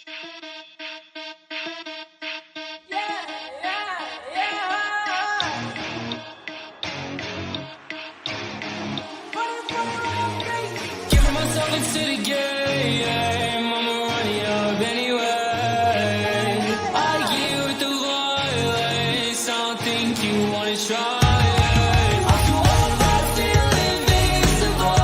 Giving myself into the game, I'ma run it up anyway. I get you with the violence, I don't think you wanna try. I can walk by, feel invincible.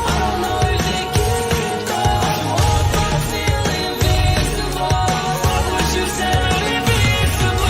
I don't know if they can go. I can walk by, feel invincible. I wish you said I'm invincible.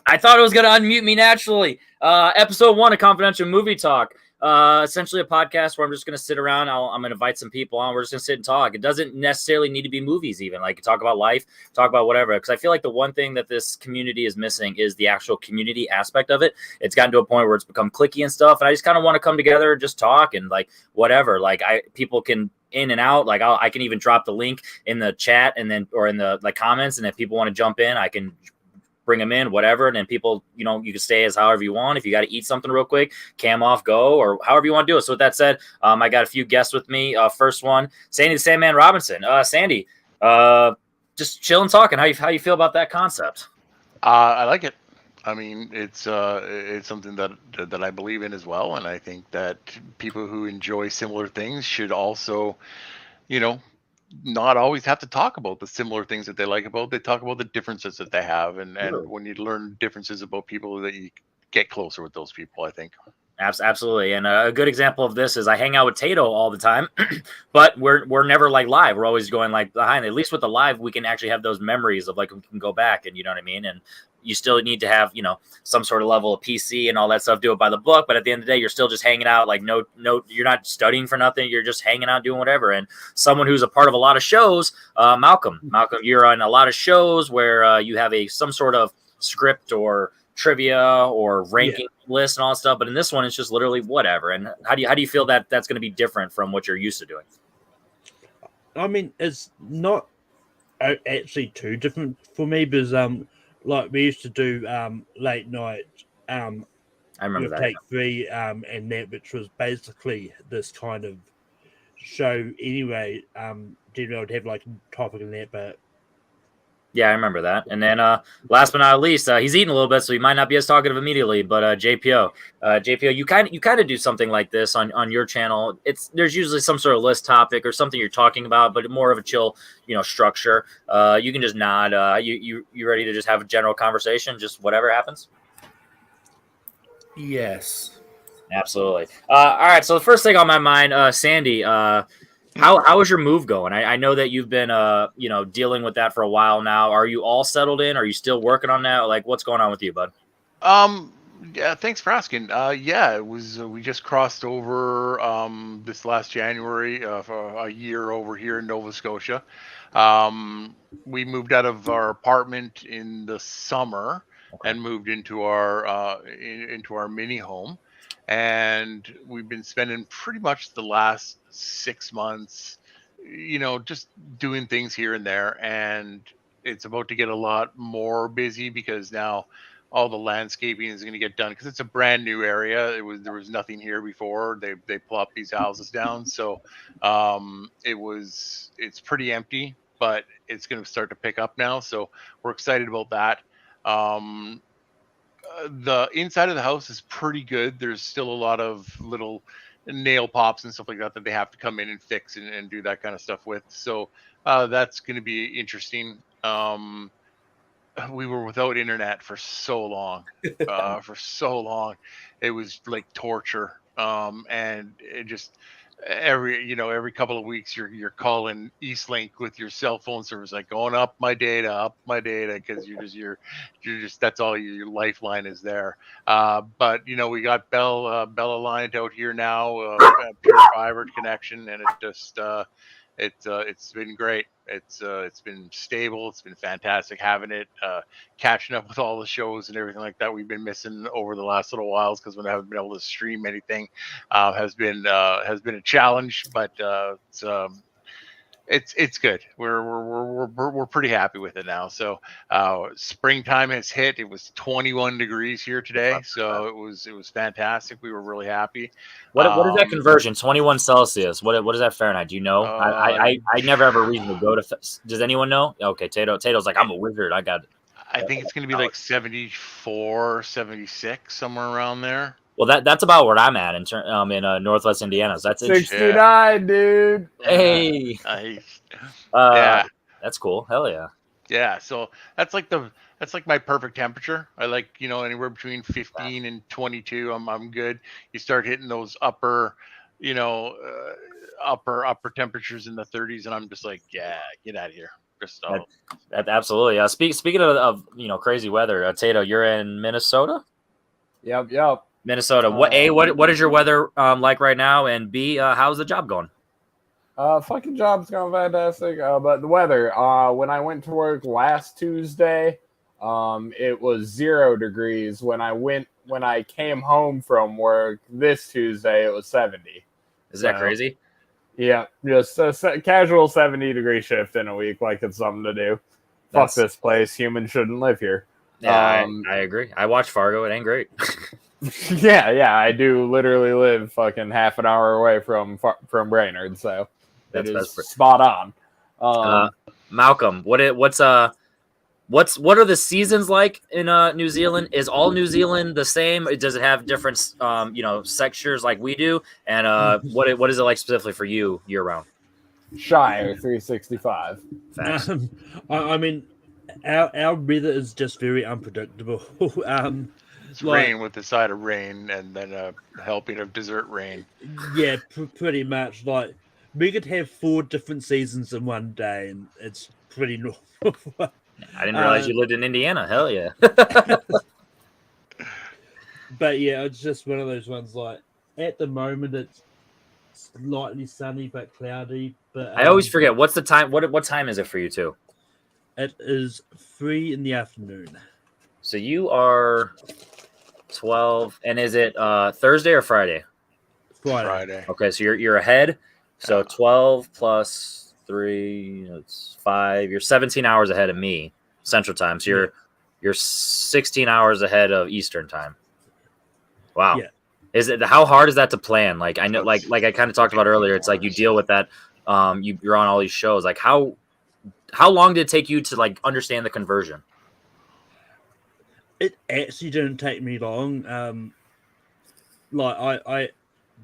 I thought it was going to unmute me naturally. Episode 1 of Confidential Movie Talk. Essentially a podcast where I'm just going to sit around. I'm going to invite some people on. We're just going to sit and talk. It doesn't necessarily need to be movies even. Like, talk about life, talk about whatever. Because I feel like the one thing that this community is missing is the actual community aspect of it. It's gotten to a point where it's become cliquey and stuff. And I just kind of want to come together and just talk and, like, whatever. Like, people can in and out. Like, I can even drop the link in the chat and then, or in the like comments. And if people want to jump in, I can bring them in, whatever. And then people, you can stay as however you want. If you got to eat something real quick, cam off, go, or however you want to do it. So with that said, I got a few guests with me. First one, Sandy the Sandman Robinson. Sandy, just chilling, talking. How you feel about that concept? I like it. I mean, it's something that I believe in as well. And I think that people who enjoy similar things should also, not always have to talk about the similar things that they like about. They talk about the differences that they have, and when you learn differences about people, that you get closer with those people, I think. Absolutely. And a good example of this is I hang out with Tato all the time, but we're never like live. We're always going like behind. At least with the live, we can actually have those memories of like we can go back, and you know what I mean. And you still need to have some sort of level of PC and all that stuff. Do it by the book, but at the end of the day, you're still just hanging out. Like no, you're not studying for nothing. You're just hanging out, doing whatever. And someone who's a part of a lot of shows, Malcolm, you're on a lot of shows where you have some sort of script or trivia or ranking list and all that stuff, but in this one it's just literally whatever. And how do you feel that that's going to be different from what you're used to doing? I mean, it's not actually too different for me because like we used to do late night I remember that Take 3 and that, which was basically this kind of show anyway. Generally I would have like a topic in that, but yeah, I remember that. And then last but not least, he's eating a little bit, so he might not be as talkative immediately. But JPO, you kind of do something like this on your channel. There's usually some sort of list topic or something you're talking about, but more of a chill, structure. You can just nod. You ready to just have a general conversation, just whatever happens? Yes, absolutely. All right. So the first thing on my mind, Sandy. How is your move going? I know that you've been dealing with that for a while now. Are you all settled in? Are you still working on that? Like, what's going on with you, bud? Yeah, thanks for asking. It was we just crossed over this last January for a year over here in Nova Scotia. We moved out of our apartment in the summer and moved into our mini home. And we've been spending pretty much the last 6 months, just doing things here and there. And it's about to get a lot more busy because now all the landscaping is going to get done because it's a brand new area. There was nothing here before. They plopped these houses down, so it's pretty empty, but it's going to start to pick up now. So we're excited about that. The inside of the house is pretty good. There's still a lot of little nail pops and stuff like that they have to come in and fix and do that kind of stuff with. So that's going to be interesting. We were without internet for so long. It was like torture. And it just every couple of weeks you're calling Eastlink with your cell phone service, like going up my data, because you're just that's all your lifeline is there. But we got Bella lined out here now, pure fiber connection, and it just it's been great. It's been stable. It's been fantastic having it, catching up with all the shows and everything like that we've been missing over the last little whiles because we haven't been able to stream anything. Has been a challenge, but It's good. We're pretty happy with it now. So springtime has hit. It was 21 degrees here today, so it was fantastic. We were really happy. What is that conversion? 21 Celsius. What is that Fahrenheit? Do you know? I never have a reason to go to. Does anyone know? Okay, Tato's like, I'm a wizard. I got it. I think it's going to be like 74, 76, somewhere around there. Well, that's about where I'm at in Northwest Indiana. So that's 69, dude. Hey, Nice. yeah, that's cool. Hell yeah. Yeah, so that's like my perfect temperature. I like, anywhere between 15 and 22. I'm good. You start hitting those upper temperatures in the 30s, and I'm just like, yeah, get out of here. Just Absolutely. Speaking of crazy weather, Tato, you're in Minnesota. Yep. Minnesota. What is your weather like right now? And B, how's the job going? Fucking job's going fantastic. But the weather, when I went to work last Tuesday, it was 0 degrees. When I came home from work this Tuesday, it was 70. Is that crazy? Yeah, just a casual 70-degree shift in a week, like it's something to do. Fuck this place. Humans shouldn't live here. Yeah, I agree. I watch Fargo. It ain't great. Yeah, I do literally live fucking half an hour away from Brainerd, so it is spot on. Malcolm, what are the seasons like in New Zealand? Is all New Zealand the same? Does it have different sectors like we do? And what is it like specifically for you year round? Shire 365. Facts. I mean, our weather is just very unpredictable. It's rain with the side of rain, and then a helping of dessert rain. Yeah, pretty much. Like, we could have 4 different seasons in one day, and it's pretty normal. I didn't realize you lived in Indiana. Hell yeah. But yeah, it's just one of those ones. Like, at the moment, it's slightly sunny but cloudy. But I always forget what's the time. What time is it for you too? It is 3 in the afternoon. So you are 12, and is it Thursday or Friday? Friday. Okay, so you're ahead. So 12 plus 3, it's 5. You're 17 hours ahead of me, Central Time. So you're 16 hours ahead of Eastern Time. Wow. Yeah. How hard is that to plan? Like I know, like I kind of talked about earlier. It's like you deal with that. You're on all these shows. Like how long did it take you to like understand the conversion? It actually didn't take me long.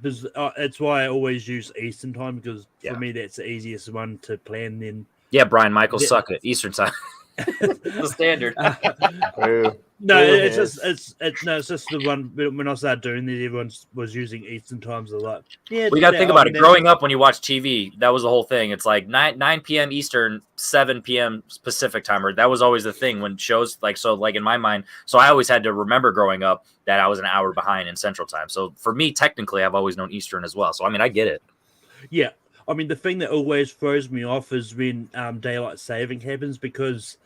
It's why I always use Eastern Time, because for me that's the easiest one to plan. Then Brian Michaels suck at Eastern Time. The standard. It's just the one. When I started doing this, everyone was using Eastern Times a lot. Yeah, we got to think about it. Growing up, when you watch TV, that was the whole thing. It's like 9 p.m. Eastern, 7 p.m. Pacific time. That was always the thing when shows like in my mind. So I always had to remember growing up that I was an hour behind in Central Time. So for me, technically, I've always known Eastern as well. So I mean, I get it. Yeah. I mean, the thing that always throws me off is when daylight saving happens, because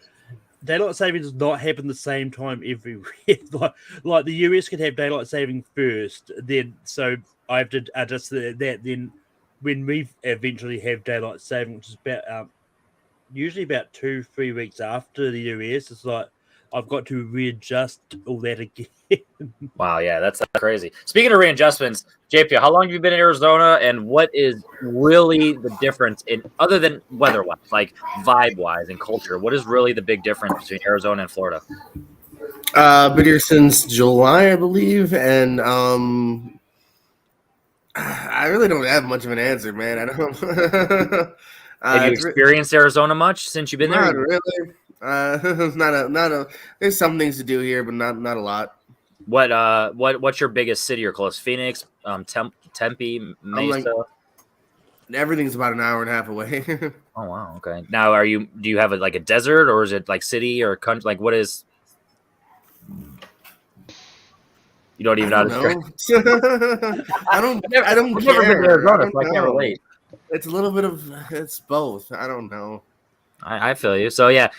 daylight saving does not happen the same time everywhere. like the US could have daylight saving first, then so I have to adjust that. Then when we eventually have daylight saving, which is about usually about 2-3 weeks after the US, it's like I've got to readjust all that again. Wow, yeah, that's crazy. Speaking of readjustments, JP, how long have you been in Arizona, and what is really the difference in, other than weather-wise, like vibe-wise and culture, what is really the big difference between Arizona and Florida? Been here since July, I believe, and I really don't have much of an answer, man. I don't. Have you experienced Arizona much since you've been there? Not really. Not a. There's some things to do here, but not a lot. What's your biggest city or close? Phoenix, Tempe, Mesa. Everything's about an hour and a half away. Oh wow, okay. Now, do you have a desert, or is it like city or country? Like what is? You don't even know. I don't care. I've never been to Arizona, so I can't relate. It's a little bit of it's both. I don't know. I feel you. So yeah,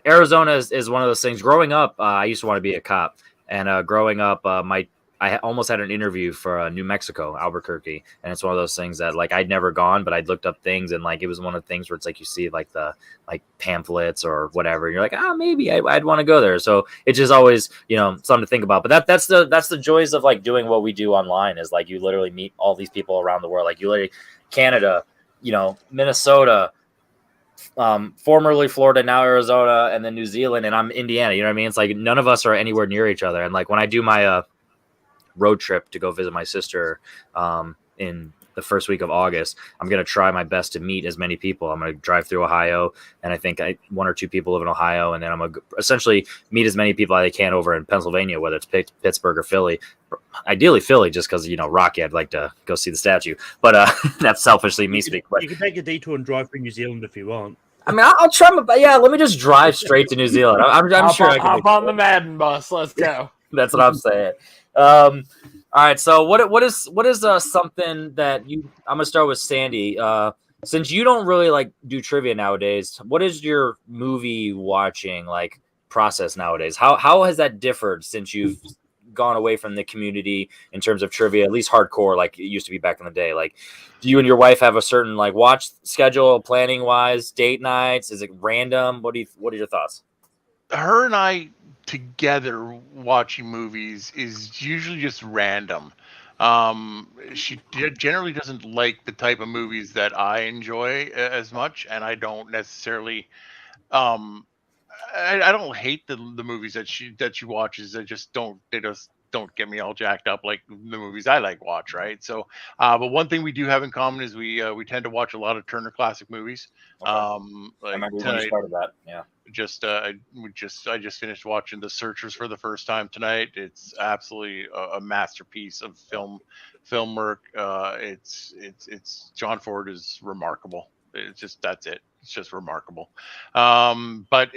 Arizona is one of those things. Growing up, I used to want to be a cop, and growing up, my I almost had an interview for New Mexico, Albuquerque, and it's one of those things that like I'd never gone, but I'd looked up things, and like it was one of the things where it's like you see like the like pamphlets or whatever, and you're like, maybe I'd want to go there. So it's just always something to think about. But that's the joys of like doing what we do online is like you literally meet all these people around the world, like you literally Canada, Minnesota. Formerly Florida, now Arizona, and then New Zealand, and I'm Indiana. You know what I mean? It's like none of us are anywhere near each other. And like when I do my road trip to go visit my sister in the first week of August, I'm going to try my best to meet as many people. I'm going to drive through Ohio, and I think one or two people live in Ohio, and then I'm going to essentially meet as many people as I can over in Pennsylvania, whether it's Pittsburgh or Philly. Ideally Philly, just because Rocky, I'd like to go see the statue, but that's selfishly me speaking. But you can take a detour and drive through New Zealand if you want. I mean, I'll try let me just drive straight to New Zealand. I'm sure I can hop on the Madden bus. Let's go. That's what I'm saying. All right. So what is something that I'm gonna start with Sandy. Since you don't really like do trivia nowadays, what is your movie watching like process nowadays? How has that differed since you've gone away from the community in terms of trivia, at least hardcore, like it used to be back in the day? Like, do you and your wife have a certain like watch schedule, planning wise, date nights? Is it random? What are your thoughts? Her and I together watching movies is usually just random. She generally doesn't like the type of movies that I enjoy as much, and I don't necessarily. I don't hate the movies that she watches. They just don't get me all jacked up like the movies I like watch, right? So, but one thing we do have in common is we tend to watch a lot of Turner Classic Movies. Okay. I Like remember when tonight, you started that. Yeah. I just finished watching The Searchers for the first time tonight. It's absolutely a masterpiece of film work. It's John Ford is remarkable. That's it. It's just remarkable. But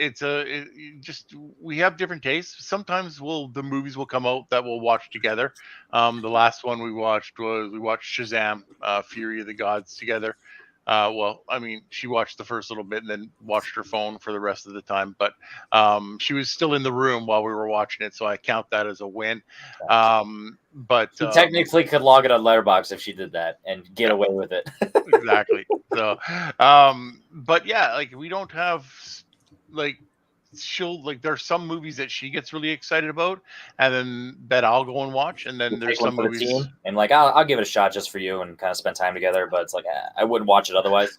just we have different tastes. Sometimes the movies will come out that we'll watch together. The last one we watched Shazam, Fury of the Gods together. Well, I mean, she watched the first little bit and then watched her phone for the rest of the time. But she was still in the room while we were watching it, so I count that as a win. But she technically could log it on Letterboxd if she did that and get away with it. Exactly. So, but yeah, like we don't have like there's some movies that she gets really excited about, and then that I'll go and watch, and then there's some movies the team, and like I'll give it a shot just for you and kind of spend time together. But it's like I wouldn't watch it otherwise.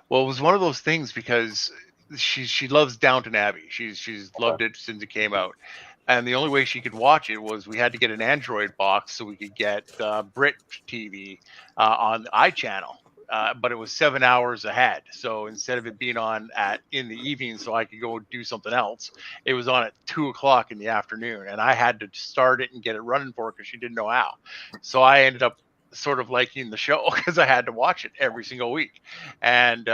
Well, it was one of those things because she loves Downton Abbey. She's loved it since it came out. And the only way she could watch it was we had to get an Android box so we could get Brit TV on the iChannel. But it was 7 hours ahead. So instead of it being on in the evening so I could go do something else, it was on at 2:00 in the afternoon. And I had to start it and get it running for her because she didn't know how. So I ended up sort of liking the show because I had to watch it every single week. And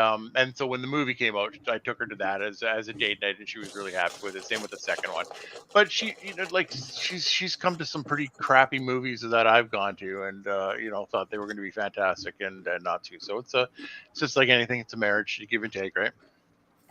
so when the movie came out, I took her to that as a date night, and she was really happy with it. Same with the second one. But she, she's come to some pretty crappy movies that I've gone to, and thought they were going to be fantastic, and not to. So it's just like anything. It's a marriage, you give and take, right?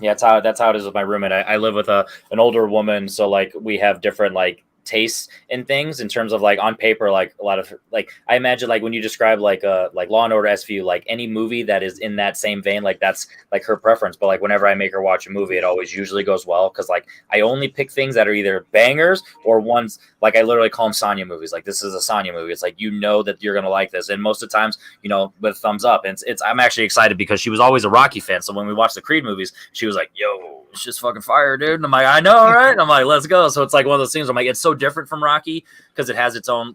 Yeah, that's how it is with my roommate. I live with an older woman, so like we have different like tastes in things in terms of like on paper, like a lot of like I imagine like when you describe like Law and Order SVU, like any movie that is in that same vein, like that's like her preference. But like whenever I make her watch a movie, it always usually goes well because like I only pick things that are either bangers or ones like I literally call them Sonya movies. Like this is a Sonya movie. It's like that you're gonna like this, and most of the times with thumbs up. And it's I'm actually excited because she was always a Rocky fan. So when we watched the Creed movies, she was like, "Yo, it's just fucking fire, dude." And I'm like, "I know, right?" And I'm like, "Let's go." So it's like one of those things. I'm like, it's so different from Rocky because it has its own,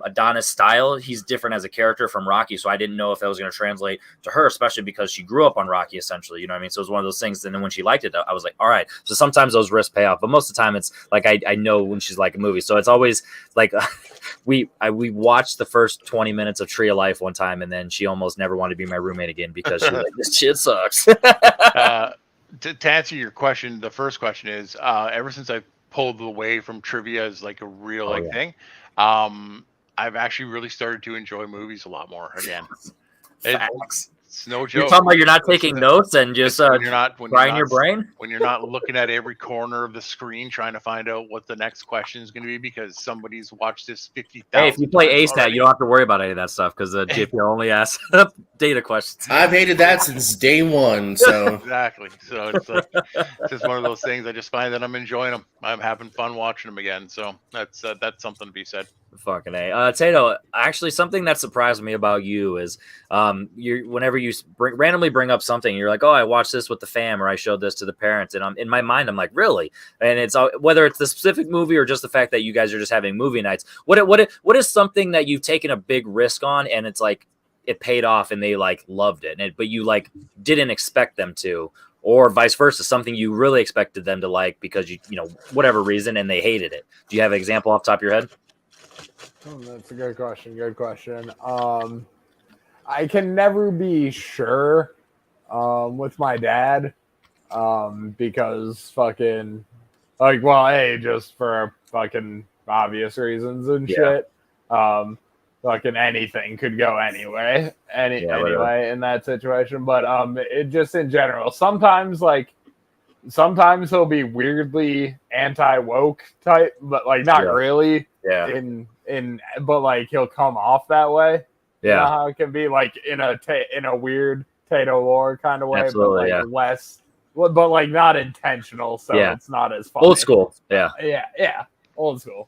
Adonis style. He's different as a character from Rocky, so I didn't know if that was going to translate to her, especially because she grew up on Rocky, essentially. You know what I mean? So it was one of those things. And then when she liked it, I was like, all right. So sometimes those risks pay off, but most of the time it's like I know when she's like a movie. So it's always like we watched the first 20 minutes of Tree of Life one time, and then she almost never wanted to be my roommate again because she's like, this shit sucks. To answer your question, the first question is ever since I pulled away from trivia as like a real thing, I've actually really started to enjoy movies a lot more again. It's no joke. You're talking about you're not taking notes and just when you're not frying your brain? when you're not looking at every corner of the screen trying to find out what the next question is going to be because somebody's watched this 50,000 Hey, if you play times ASAT, already. you don't have to worry about any of that stuff because JPL only asks data questions. I've hated that since day one. So Exactly. So it's like it's just one of those things. I just find that I'm enjoying them. I'm having fun watching them again. So that's something to be said. Fucking A. Tato, actually, something that surprised me about you is whenever you randomly bring up something, you're like, oh, I watched this with the fam or I showed this to the parents. And in my mind, I'm like, really? And it's whether it's the specific movie or just the fact that you guys are just having movie nights. What is something that you've taken a big risk on and it's like it paid off and they like loved it, but you like didn't expect them to, or vice versa, something you really expected them to like because you know, whatever reason, and they hated it. Do you have an example off the top of your head? Oh, that's a good question. Good question. I can never be sure with my dad because fucking like, well, hey, just for fucking obvious reasons and shit. Fucking anything could go anyway. Anyway in that situation, but it just in general. Sometimes he'll be weirdly anti-woke type, but like not really. Yeah. But like he'll come off that way. Yeah. You know how it can be like in a weird Tato lore kind of way, Absolutely, but like less, but like not intentional, so it's not as funny. Old school. Yeah. Yeah. Old school.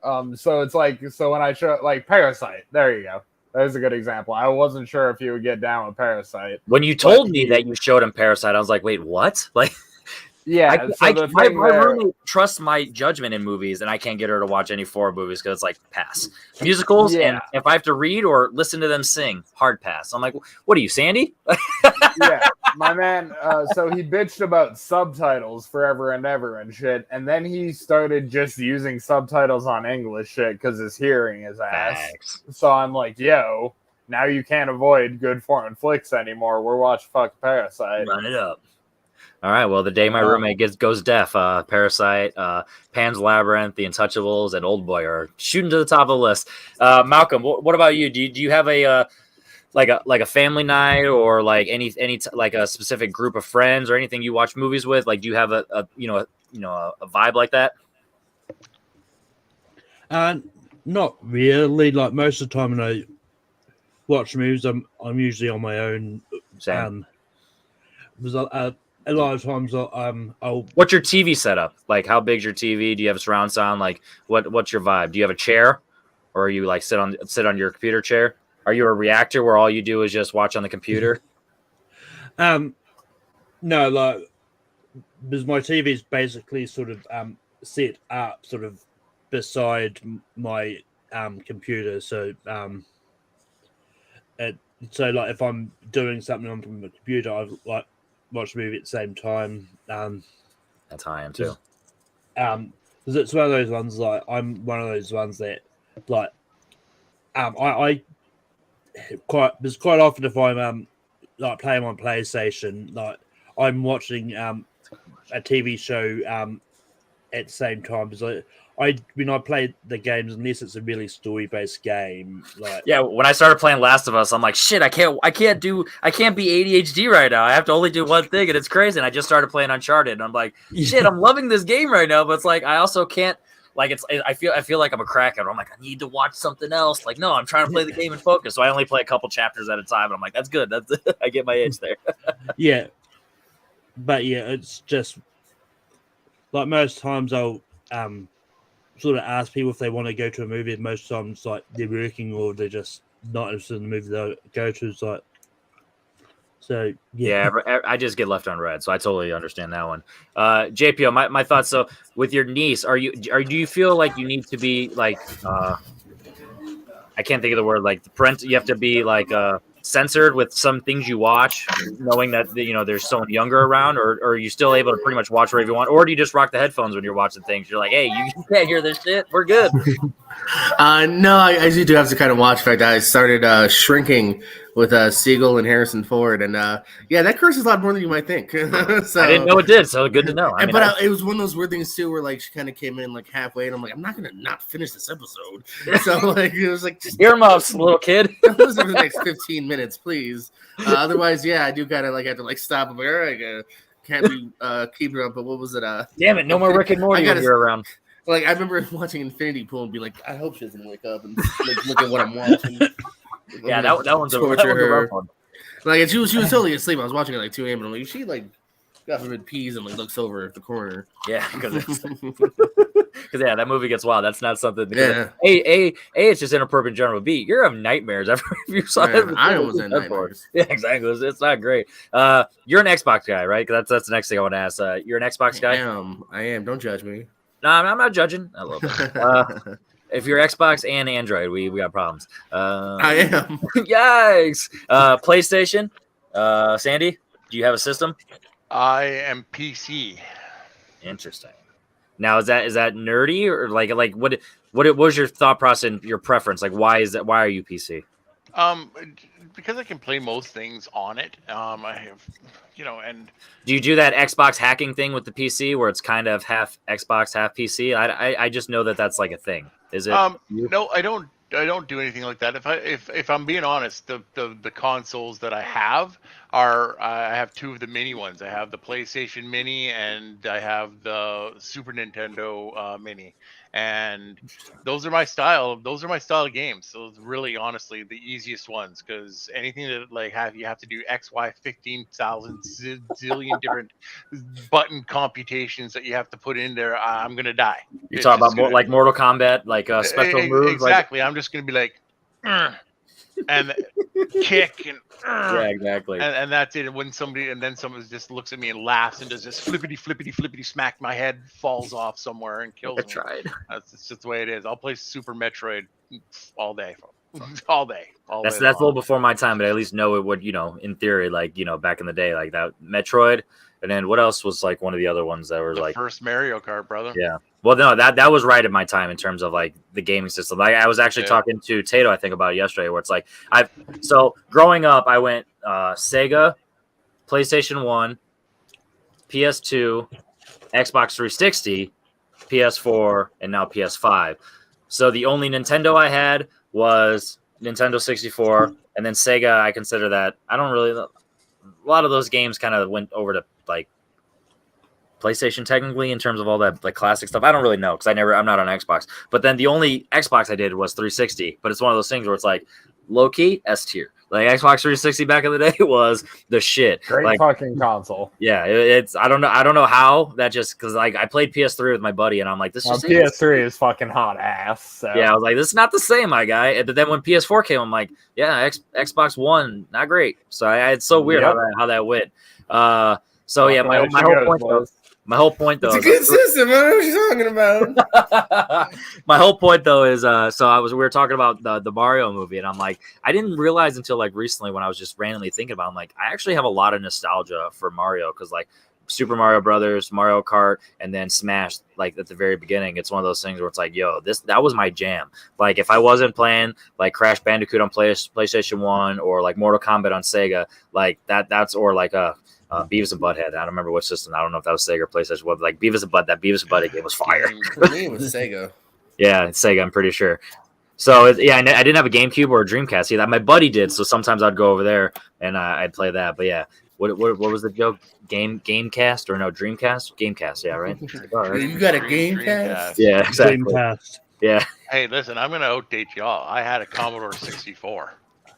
So it's like, so when I show like Parasite, there you go. There's a good example. I wasn't sure if you would get down with Parasite. When you told me that you showed him Parasite, I was like, wait, what? Like, yeah, my roommate trusts my judgment in movies, and I can't get her to watch any foreign movies because it's like pass. Musicals, and if I have to read or listen to them sing, hard pass. I'm like, what are you, Sandy? Yeah, my man. So he bitched about subtitles forever and ever and shit, and then he started just using subtitles on English shit because his hearing is ass. Thanks. So I'm like, yo, now you can't avoid good foreign flicks anymore. We're watching fucking Parasite. Run it up. All right. Well, the day my roommate goes deaf, Parasite, Pan's Labyrinth, The Untouchables, and Old Boy are shooting to the top of the list. Malcolm, what about you? Do you have a like a family night or like any like a specific group of friends or anything you watch movies with? Like, do you have a vibe like that? Not really. Like most of the time when I watch movies, I'm usually on my own. Same. Because a lot of times I'll. What's your TV setup? Like, how big's your TV? Do you have surround sound? Like, what's your vibe? Do you have a chair, or are you like sit on your computer chair? Are you a reactor where all you do is just watch on the computer? No, like because my TV is basically sort of set up sort of beside my computer, so so like if I'm doing something on the computer, I like watch a movie at the same time. That's how I am too. Because it's one of those ones like I'm one of those ones that like I quite often if I'm like playing on PlayStation, like I'm watching a TV show at the same time because when I play the games, unless it's a really story based game, like when I started playing Last of Us, I'm like, shit, I can't be ADHD right now. I have to only do one thing, and it's crazy. And I just started playing Uncharted, and I'm like, shit, I'm loving this game right now, but it's like I also can't. Like I feel like I'm a crackhead. I'm like, I need to watch something else. Like, no, I'm trying to play the game and focus. So I only play a couple chapters at a time. And I'm like, that's good. I get my itch there. Yeah, but yeah, it's just like most times I'll sort of ask people if they want to go to a movie. And most times, like they're working or they're just not interested in the movie they'll go to. It's like, so yeah. I just get left unread, so I totally understand that one. JPO, my thoughts. So with your niece, do you feel like you need to be like I can't think of the word, like the parent, you have to be like censored with some things you watch, knowing that there's someone younger around, or are you still able to pretty much watch wherever you want, or do you just rock the headphones when you're watching things? You're like, hey, you can't hear this shit, we're good. No, I usually do have to kind of watch. In fact, I started Shrinking with Siegel and Harrison Ford, and yeah, that curses a lot more than you might think. So I didn't know it did, so good to know. I mean, it was one of those weird things too, where like she kind of came in like halfway, and I'm like, I'm not gonna not finish this episode. So like it was like just earmuffs, little kid. listen for the next 15 minutes, please. Otherwise, yeah, I do kind of like have to like stop. I'm like, all right, can't be keeping up. But what was it? Damn it, no more Rick and Morty when you're around. Like I remember watching Infinity Pool and be like, I hope she doesn't wake up and like, look at what I'm watching. Yeah, that one's a rough one. Like she was totally asleep. I was watching it like 2 a.m. and I'm like, she like got forbid peas and like looks over at the corner. Yeah, because yeah, that movie gets wild. That's not something. Yeah. It's just inappropriate general beat. You're having nightmares if you saw it. I almost had nightmares. Yeah, exactly. It's not great. You're an Xbox guy, right? That's the next thing I want to ask. You're an Xbox guy. I am. Don't judge me. No, I'm not judging. I love it. If you're Xbox and Android, we got problems. I am. Yikes. PlayStation. Sandy, do you have a system? I am PC. Interesting. Now, is that nerdy or like what was your thought process and your preference? Like, why are you PC? Because I can play most things on it. I have, and Do you do that Xbox hacking thing with the PC where it's kind of half Xbox, half PC? I just know that that's like a thing. Is it? No, I don't do anything like that. If I'm being honest, the consoles that I have I have two of the mini ones. I have the PlayStation Mini and I have the Super Nintendo Mini, and those are my style. Those are my style of games. So it's really, honestly, the easiest ones, because anything that like you have to do X, Y, 15,000 zillion different button computations that you have to put in there. I'm gonna die. You're talking about like Mortal Kombat, like special moves. Exactly. Like... I'm just gonna be like, and kick and yeah, exactly. And that's it. And when someone just looks at me and laughs and does this flippity smack, my head falls off somewhere and kills me. Tried. That's just the way it is. I'll play Super Metroid all day. All day. That's a little before my time, but I at least know it would, in theory, like, back in the day, like that Metroid. And then what else was like one of the other ones that were like first Mario Kart, brother? Yeah. Well, no, that was right at my time in terms of like the gaming system. Like I was actually talking to Tato, I think, about it yesterday, where it's like so growing up, I went Sega, PlayStation 1, PS2, Xbox 360, PS4, and now PS5. So the only Nintendo I had was Nintendo 64, and then Sega. I consider that I don't really. A lot of those games kind of went over to like PlayStation technically in terms of all that like classic stuff. I don't really know because I'm not on Xbox. But then the only Xbox I did was 360. But it's one of those things where it's like low key S tier. Like Xbox 360 back in the day was the shit. Great like, fucking console. Yeah, it's I don't know how that just because like I played PS3 with my buddy and I'm like this just PS3 is fucking hot ass. So. Yeah, I was like this is not the same, my guy. But then when PS4 came, I'm like yeah, Xbox One not great. So it's so weird how that went. So yeah, my whole point though. It's a good system. I don't know what you're talking about. My whole point though is we were talking about the Mario movie, and I'm like, I didn't realize until like recently when I was just randomly thinking about it, I'm like, I actually have a lot of nostalgia for Mario because like Super Mario Brothers, Mario Kart, and then Smash, like at the very beginning, it's one of those things where it's like, yo, that was my jam. Like if I wasn't playing like Crash Bandicoot on PlayStation 1 or like Mortal Kombat on Sega, like that's or like Beavis and Butthead. I don't remember what system. I don't know if that was Sega or PlayStation. But like Beavis and Butthead game was fire. For me, it was Sega. Yeah, it's Sega. I'm pretty sure. So I didn't have a GameCube or a Dreamcast either. My buddy did, so sometimes I'd go over there and I'd play that. But yeah, what was the joke? Gamecast or no Dreamcast? Gamecast, yeah, right. You got a Gamecast? Yeah, exactly. Dreamcast. Yeah. Hey, listen, I'm gonna outdate y'all. I had a Commodore 64.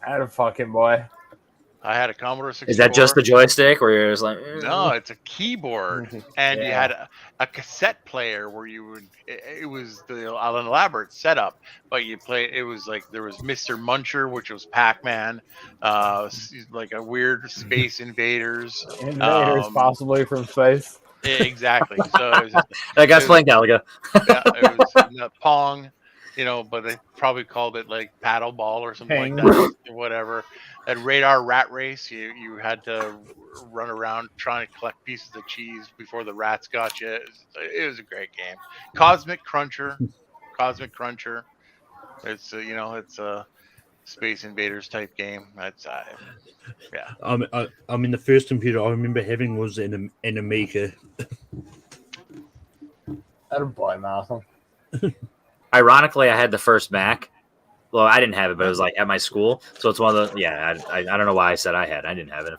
I had a fucking boy. I had a Commodore 64. Is that just the joystick, or you're just like? No, it's a keyboard, and you had a cassette player where you would. It was an elaborate setup, but you play. It was like there was Mr. Muncher, which was Pac-Man, like a weird Space Invaders. Invaders, possibly from space. Exactly. So it was just, that guy's playing Galaga. Yeah, it was Pong. But they probably called it like paddle ball or something like that, or whatever. At Radar Rat Race, you had to run around trying to collect pieces of cheese before the rats got you. It was a great game. Cosmic Cruncher. It's it's a Space Invaders type game. That's yeah. I mean, the first computer I remember having was an Amiga. Attaboy, Malcolm. Ironically, I had the first Mac. Well, I didn't have it, but it was like at my school. So it's one of the I don't know why I said I had. I didn't have it.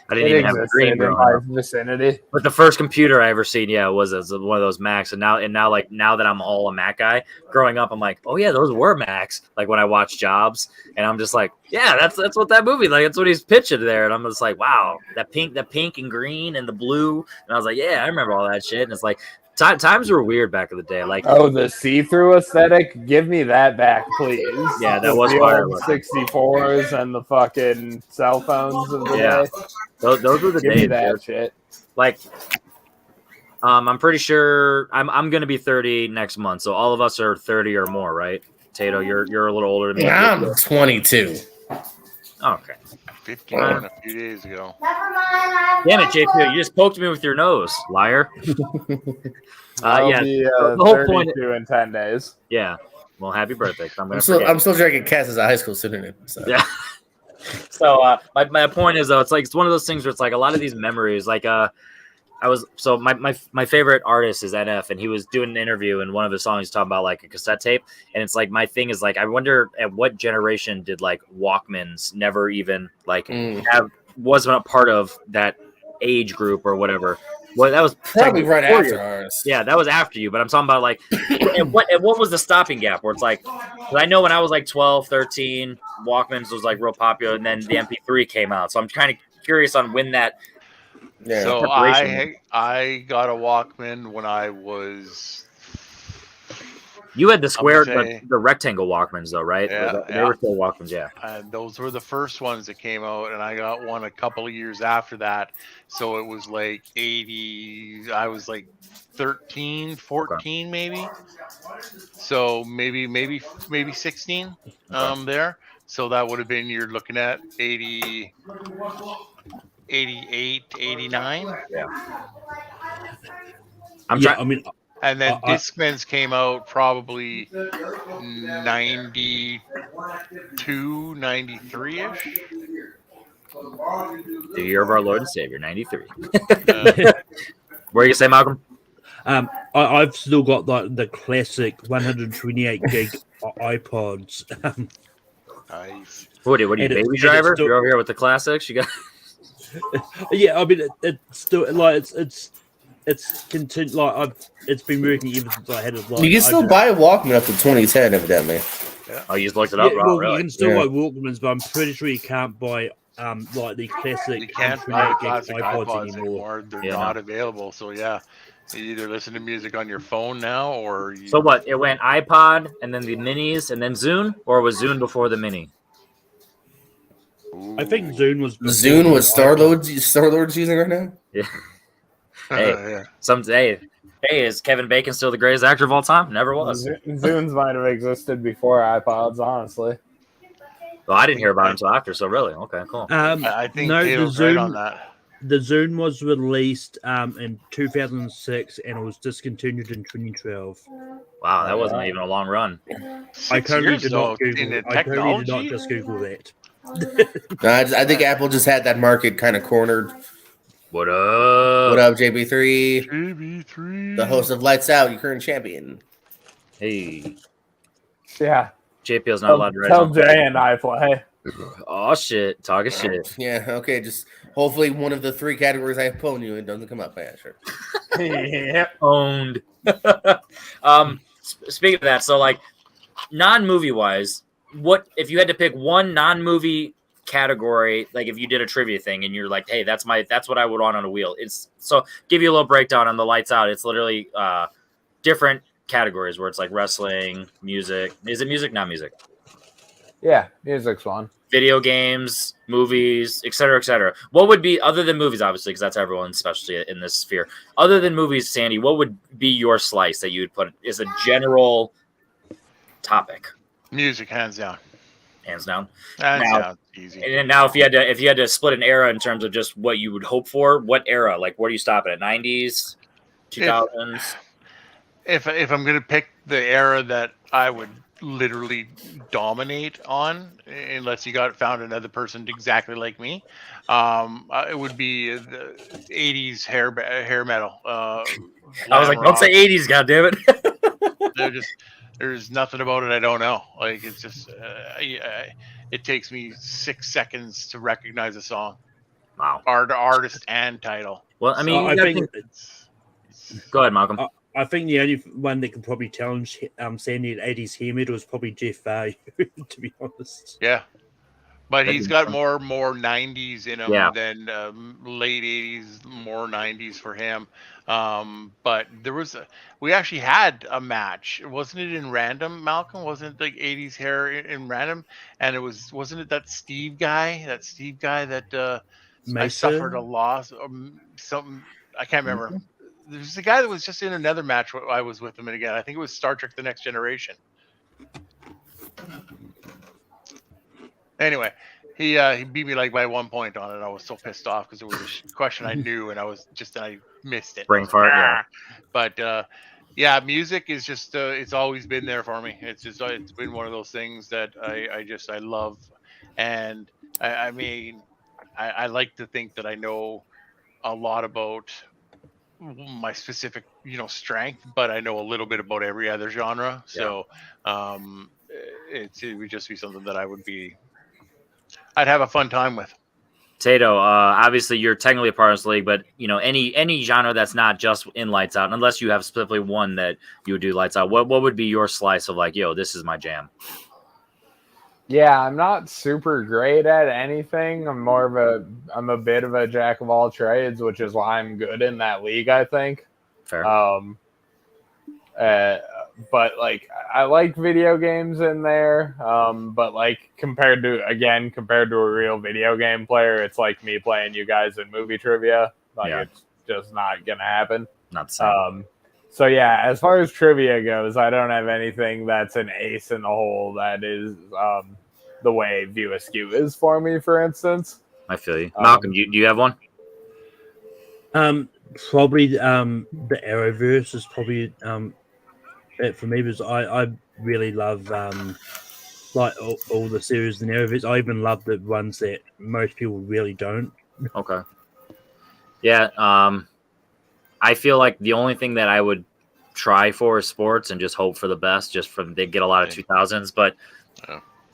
I didn't even have a dream in growing my up. vicinity. But the first computer I ever seen, was one of those Macs. And now that I'm all a Mac guy, growing up, I'm like, oh yeah, those were Macs. Like when I watch Jobs, and I'm just like, yeah, that's what that movie, like that's what he's pitching there. And I'm just like, wow, that pink and green and the blue. And I was like, yeah, I remember all that shit. And it's like times were weird back in the day. Like, oh, the see-through aesthetic, give me that back, please. Yeah, that With was the fire old looking. 64s and the fucking cell phones of the Yeah. day. Those were the Give days. me that Dude. shit. Like, I'm pretty sure I'm gonna be 30 next month, so all of us are 30 or more, right? Tato, you're a little older than me. I'm 22. Okay. 51 a few days ago. Damn it, JP, you just poked me with your nose, liar. I'll Yeah, be the whole point. 32 in 10 days. Yeah. Well, happy birthday. 'Cause I'm still drinking Cass as a high school pseudonym. So. Yeah. So my point is though, it's one of those things where it's like a lot of these memories, like my favorite artist is NF, and he was doing an interview, and one of his songs talking about like a cassette tape, and it's like my thing is like I wonder at what generation did like Walkmans never even like wasn't a part of that age group or whatever. Well, that was probably right before after you. ours. Yeah, that was after you, but I'm talking about like and what was the stopping gap where it's like 'cause I know when I was like 12, 13, Walkmans was like real popular, and then the MP3 came out. So I'm kind of curious on when that. Yeah. So Preparation. I got a Walkman when I was. You had the square, say- the rectangle Walkmans though, right? Yeah, They were still Walkmans, yeah. And those were the first ones that came out, and I got one a couple of years after that. So it was like 80. I was like 13, 14, maybe. So maybe 16 there. So that would have been, you're looking at 80, 88, 89. I'm Yeah, trying. I mean, And then I- Discmans came out probably 92, 93-ish. The year of our Lord and Savior, 93. Uh, What are you gonna say, Malcolm? I've still got the classic 128 gig iPods. nice. What are you, And it- baby and it's driver? still- You're over here with the classics. You got. Yeah, I mean, it's still like it's continued. Like it's been working ever since I had it. Like, You can still buy a Walkman up to 2010, evidently. Oh, you just looked it Yeah, up, well, really? you can still Yeah. buy Walkmans, but I'm pretty sure you can't buy like the classic You can't buy 128 classic gig iPods anymore. They're Yeah, not available. So yeah, you either listen to music on your phone now, or you, So what? It went iPod, and then the minis, and then Zune, or was Zune before the mini? I think Zune was before Zune was the iPod. Star-Lord's using right now? Yeah. Hey. yeah. Someday. Hey, is Kevin Bacon still the greatest actor of all time? Never was. Zunes might have existed before iPods, honestly. Well, I didn't hear about him until after. So really, okay, cool. I think no, Taylor's right on that. The Zune was released in 2006 and it was discontinued in 2012. Wow, that wasn't even a long run. I 6 totally years did though not in Google. the I totally did not technology. just Google that. No, I think Apple just had that market kind of cornered. What up? What up, JB3? JB3. The host of Lights Out, your current champion. Hey, Yeah. JPL's not allowed to write Tell on. Jay and I play. Oh shit, talking shit. Yeah, okay, just hopefully one of the 3 categories I put you in doesn't come up. Yeah, sure. Yep. Owned. Speaking of that, so like non-movie wise, what if you had to pick one non-movie category, like if you did a trivia thing and you're like, hey, that's what I would want on a wheel. It's so give you a little breakdown on the Lights Out. It's literally different categories where it's like wrestling, music. Is it music? Not music. Yeah, music's fun. Video games, movies, et cetera, et cetera. What would be, other than movies, obviously, because that's everyone's specialty in this sphere. Other than movies, Sandy, what would be your slice that you would put as a general topic? Music, hands down. Hands down. Hands Now- down. Easy. And then now, if you had to split an era in terms of just what you would hope for, what era? Like, where do you stop at? 90s, 2000s? If I'm gonna pick the era that I would literally dominate on, unless you found another person exactly like me. It would be the '80s hair metal, I was glam like, don't say rock. 80s, goddammit. They're just there's nothing about it I don't know. Like it's just it takes me 6 seconds to recognize a song, Wow. artist and title. Well, I mean, So I you gotta think Go ahead, Malcolm. I think the only one that can probably challenge Sandy at 80s hair metal is probably Jeff to be honest. yeah. But That'd he's be got fun. more 90s in Yeah. him than late 80s, more 90s for him. But we actually had a match. Wasn't it in random, Malcolm? Wasn't it like 80s hair in random? And wasn't it that Steve guy? That Steve guy that I suffered a Mesa? loss or something. I can't remember. There's a guy that was just in another match. I was with him, and again, I think it was Star Trek: The Next Generation. Anyway, he beat me like by 1 point on it. I was so pissed off because it was a question I knew, and I missed it. I Brain was fart, like, yeah. But yeah, music is just it's always been there for me. It's been one of those things that I love, and I mean I like to think that I know a lot about my specific strength, but I know a little bit about every other genre. So it would just be something that I'd have a fun time with. Tato, obviously you're technically a part of this league, but any genre that's not just in lights out, unless you have specifically one that you would do lights out, what would be your slice of like, yo, this is my jam? Yeah, I'm not super great at anything. I'm a bit of a jack of all trades, which is why I'm good in that league, I think. Fair. But like I like video games in there. But like compared to a real video game player, it's like me playing you guys in movie trivia. Like it's just not gonna happen. Not the same. So yeah, as far as trivia goes, I don't have anything that's an ace in the hole that is the way View Askew is for me, for instance. I feel you. Malcolm, do you have one? Probably the Arrowverse is probably it for me, because I really love like all the series in Arrowverse. I even love the ones that most people really don't. Okay. Yeah, I feel like the only thing that I would try for is sports and just hope for the best. They get a lot of 2000s, but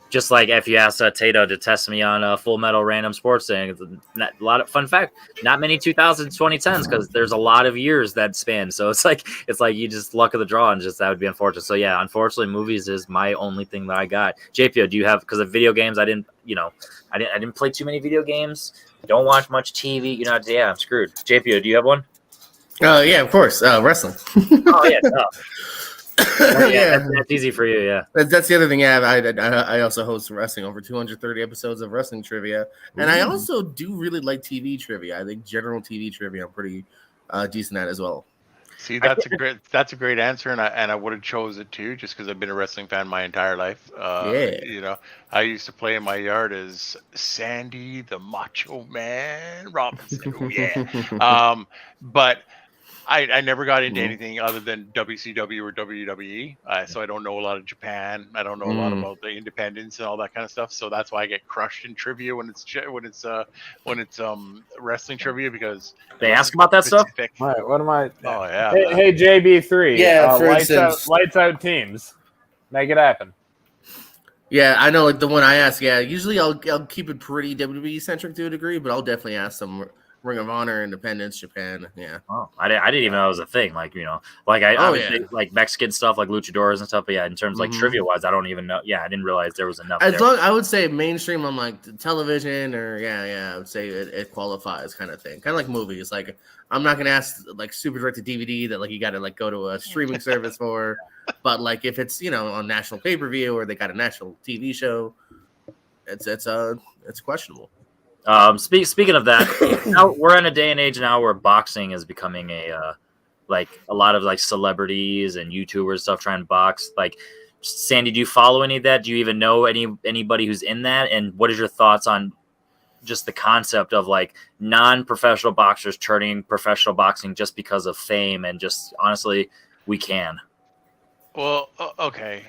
just like if you ask Tato to test me on a Full Metal random sports thing, a lot of fun fact. Not many 2000s, 2010s because there's a lot of years that span. So it's like you just luck of the draw, and just that would be unfortunate. So yeah, unfortunately, movies is my only thing that I got. JPO, do you have? Because of video games, I didn't play too many video games. Don't watch much TV. Yeah, I'm screwed. JPO, do you have one? Yeah, of course. Wrestling. Oh yeah, no. Yeah, that's easy for you. Yeah, that's the other thing. Yeah, I also host wrestling, over 230 episodes of wrestling trivia, and I also do really like TV trivia. I think general TV trivia I'm pretty decent at as well. See, that's a great answer, and I would have chose it too, just because I've been a wrestling fan my entire life. I used to play in my yard as Sandy the Macho Man Robinson. Oh yeah, but I never got into anything other than WCW or WWE, so I don't know a lot of Japan. I don't know a lot about the independents and all that kind of stuff. So that's why I get crushed in trivia when it's wrestling trivia, because they ask about that stuff. All right, what am I? Oh yeah. Hey JB3. Yeah, for lights instance, lights out teams. Make it happen. Yeah, I know, like the one I ask. Yeah, usually I'll keep it pretty WWE centric to a degree, but I'll definitely ask some Ring of Honor, Independence, Japan. Yeah. Oh, I didn't even know it was a thing. Like, obviously like Mexican stuff, like luchadors and stuff. But yeah, in terms of like trivia wise, I don't even know. Yeah, I didn't realize there was enough. As long, I would say mainstream on like television or I would say it qualifies, kind of thing. Kind of like movies. Like I'm not gonna ask like super direct to DVD that like you got to like go to a streaming service for. But like if it's on national pay per view or they got a national TV show, it's questionable. Speaking of that, now we're in a day and age now where boxing is becoming a lot of like celebrities and YouTubers stuff trying to box. Like, Sandy, do you follow any of that? Do you even know anybody who's in that? And what is your thoughts on just the concept of like non-professional boxers turning professional boxing just because of fame and just honestly we can? Well, okay.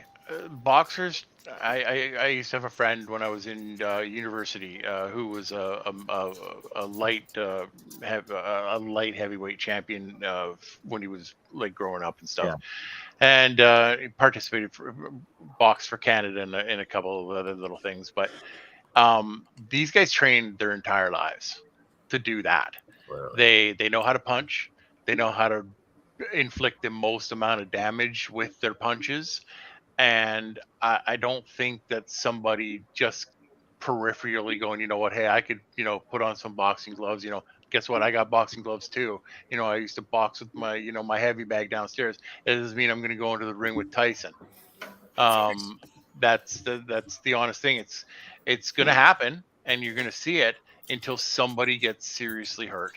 Boxers. I used to have a friend when I was in university who was a light a light heavyweight champion when he was like growing up and stuff, and he participated for box for Canada and a couple of other little things. But these guys trained their entire lives to do that. Really? They know how to punch. They know how to inflict the most amount of damage with their punches, and I don't think that somebody just peripherally going, you know what, hey, I could, put on some boxing gloves. Guess what? I got boxing gloves too. I used to box with my, my heavy bag downstairs. It doesn't mean I'm going to go into the ring with Tyson. That's the honest thing. It's going to happen, and you're going to see it until somebody gets seriously hurt.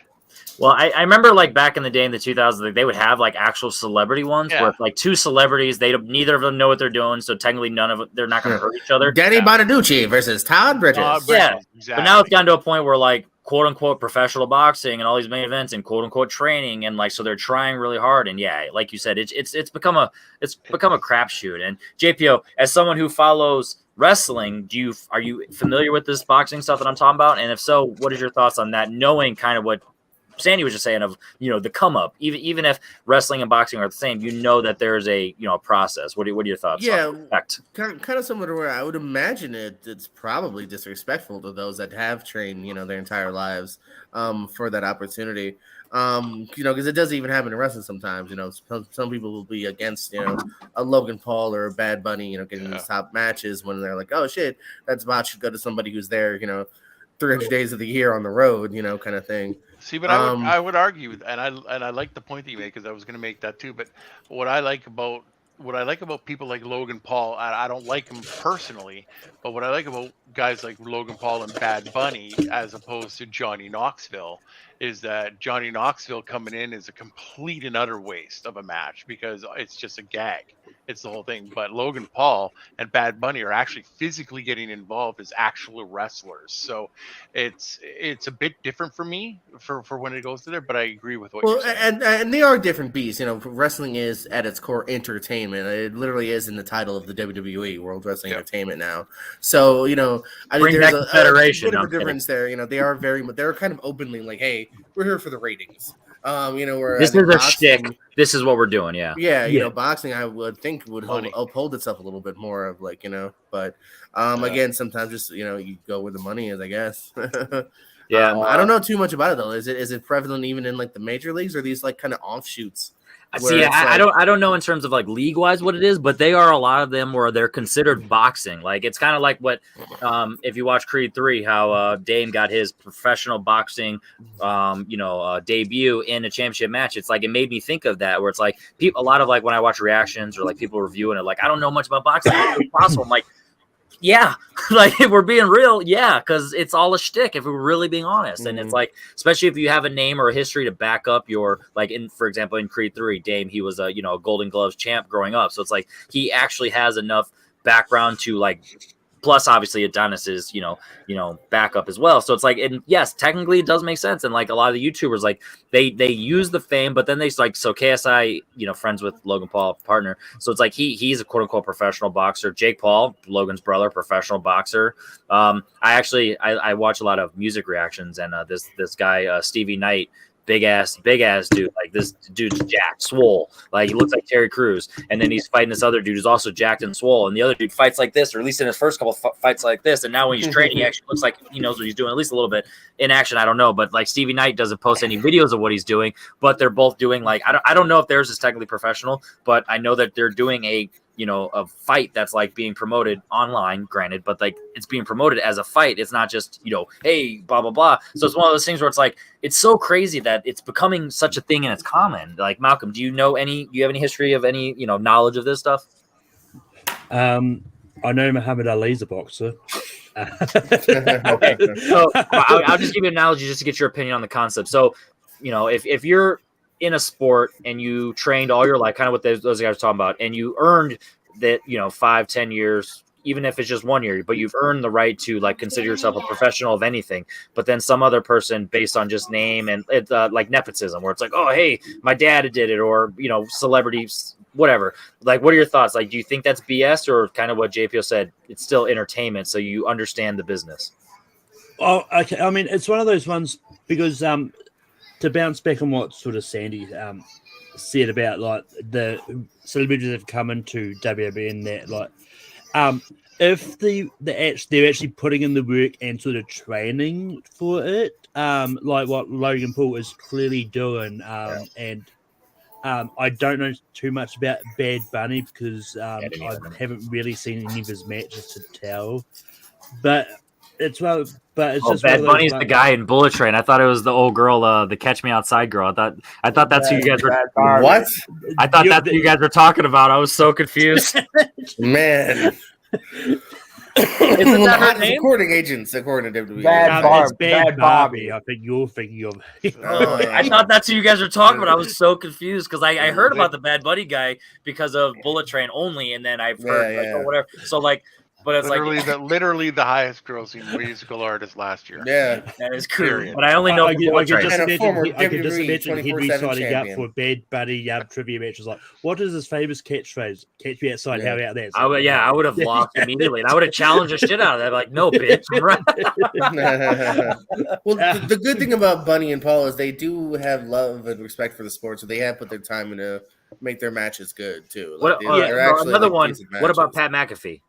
Well, I remember like back in the day in the 2000s, like, they would have like actual celebrity ones where it's like two celebrities, neither of them know what they're doing, so technically none of they're not going to hurt each other. Danny Bonaducci versus Todd Bridges. Yeah, exactly. But now it's gotten to a point where like quote unquote professional boxing and all these main events and quote unquote training, and like so they're trying really hard, and like you said, it's become a crapshoot. And JPO, as someone who follows wrestling, are you familiar with this boxing stuff that I'm talking about? And if so, what is your thoughts on that? Knowing kind of what Sandy was just saying of, the come up, even if wrestling and boxing are the same, that there's a process. What are your thoughts? Yeah, kind of similar to where I would imagine it's probably disrespectful to those that have trained their entire lives for that opportunity. Because it does even happen in wrestling sometimes. Some people will be against a Logan Paul or a Bad Bunny getting these top matches when they're like, oh shit, that spot should go to somebody who's there 300 days of the year on the road, kind of thing. See, but I would argue, and I like the point that you made, because I was going to make that too. But what I like about people like Logan Paul, I don't like him personally, but what I like about guys like Logan Paul and Bad Bunny, as opposed to Johnny Knoxville, is that Johnny Knoxville coming in is a complete and utter waste of a match because it's just a gag. It's the whole thing. But Logan Paul and Bad Bunny are actually physically getting involved as actual wrestlers. So it's a bit different for me for when it goes to there, but I agree with what you're saying. And they are different beasts. Wrestling is at its core entertainment. It literally is in the title of the WWE, World Wrestling Entertainment now. So, I think there's a bit of a difference there. They're kind of openly like, hey, we're here for the ratings. This is a shtick. This is what we're doing. Yeah. Boxing, I would think would uphold itself a little bit more of like, but again, sometimes just, you go where the money is, I guess. Yeah. I don't know too much about it though. Is it prevalent even in like the major leagues, or these like kind of offshoots? See, I don't know in terms of like league wise what it is, but they are a lot of them where they're considered boxing. Like it's kind of like what if you watch Creed 3, how Dane got his professional boxing debut in a championship match. It's like it made me think of that, where it's like a lot of like when I watch reactions or like people reviewing it, like I don't know much about boxing. It's possible. I'm like, yeah, like if we're being real, yeah, because it's all a shtick if we're really being honest. And it's like, especially if you have a name or a history to back up your, like for example, in Creed 3, Dame, he was a Golden Gloves champ growing up. So it's like he actually has enough background to like, plus obviously Adonis's, backup as well. So it's like, and yes, technically it does make sense. And like a lot of the YouTubers, like they use the fame, but then they like, so KSI, friends with Logan Paul, partner. So it's like, he's a quote unquote professional boxer. Jake Paul, Logan's brother, professional boxer. I watch a lot of music reactions, and this guy, Stevie Knight, big ass dude. Like this dude's jacked, swole. Like he looks like Terry Crews. And then he's fighting this other dude who's also jacked and swole. And the other dude fights like this, or at least in his first couple fights like this. And now when he's training, he actually looks like he knows what he's doing, at least a little bit in action. I don't know, but like Stevie Knight doesn't post any videos of what he's doing, but they're both doing like, I don't know if theirs is technically professional, but I know that they're doing a fight that's like being promoted online, granted, but like it's being promoted as a fight. It's not just, hey, blah, blah, blah. So it's one of those things where it's like, it's so crazy that it's becoming such a thing and it's common. Like Malcolm, do you have any history of any, knowledge of this stuff? I know Muhammad Ali's a boxer. Okay. So I'll just give you an analogy just to get your opinion on the concept. So, if you're in a sport and you trained all your life, kind of what those guys are talking about, and you earned that, 5-10 years, even if it's just 1 year, but you've earned the right to like consider yourself a professional of anything. But then some other person, based on just name and like nepotism, where it's like, oh, hey, my dad did it, or celebrities whatever. Like, what are your thoughts? Like, do you think that's BS or kind of what JPO said? It's still entertainment, so you understand the business. Oh, okay. I mean, it's one of those ones because to bounce back on what sort of Sandy said about like the celebrities that have come into WWE and that like if they're actually putting in the work and sort of training for it, like what Logan Paul is clearly doing, and I don't know too much about Bad Bunny because I haven't really seen any of his matches to tell, but it's just Bad one of Bunny's those the guy in Bullet Train. I thought it was the old girl, the Catch Me Outside girl. I thought that's who you guys were. What? I thought that's what you guys were talking about. I was so confused. Man. Isn't that her name? Recording agents, according to WWE. It's Bad Bobby. I think you're thinking of. I thought that's who you guys were talking about. I was so confused because I heard about the Bad Bunny guy because of Bullet Train only, and then I've heard like, oh, whatever. So like, but it's literally the highest grossing musical artist last year. Yeah, that is true. But I only know I Bullet Train. can WWE just imagine Henry 24/7 signing up champion. for Bad Bunny trivia matches. Like, what is his famous catchphrase? Catch me outside. How about that? I would have lost immediately. And I would have challenged the shit out of that. Like, no, bitch. Right. Well, the good thing about Bunny and Paul is they do have love and respect for the sport, so they have put their time into make their matches good too. Like, Another one. decent What about matches. Pat McAfee?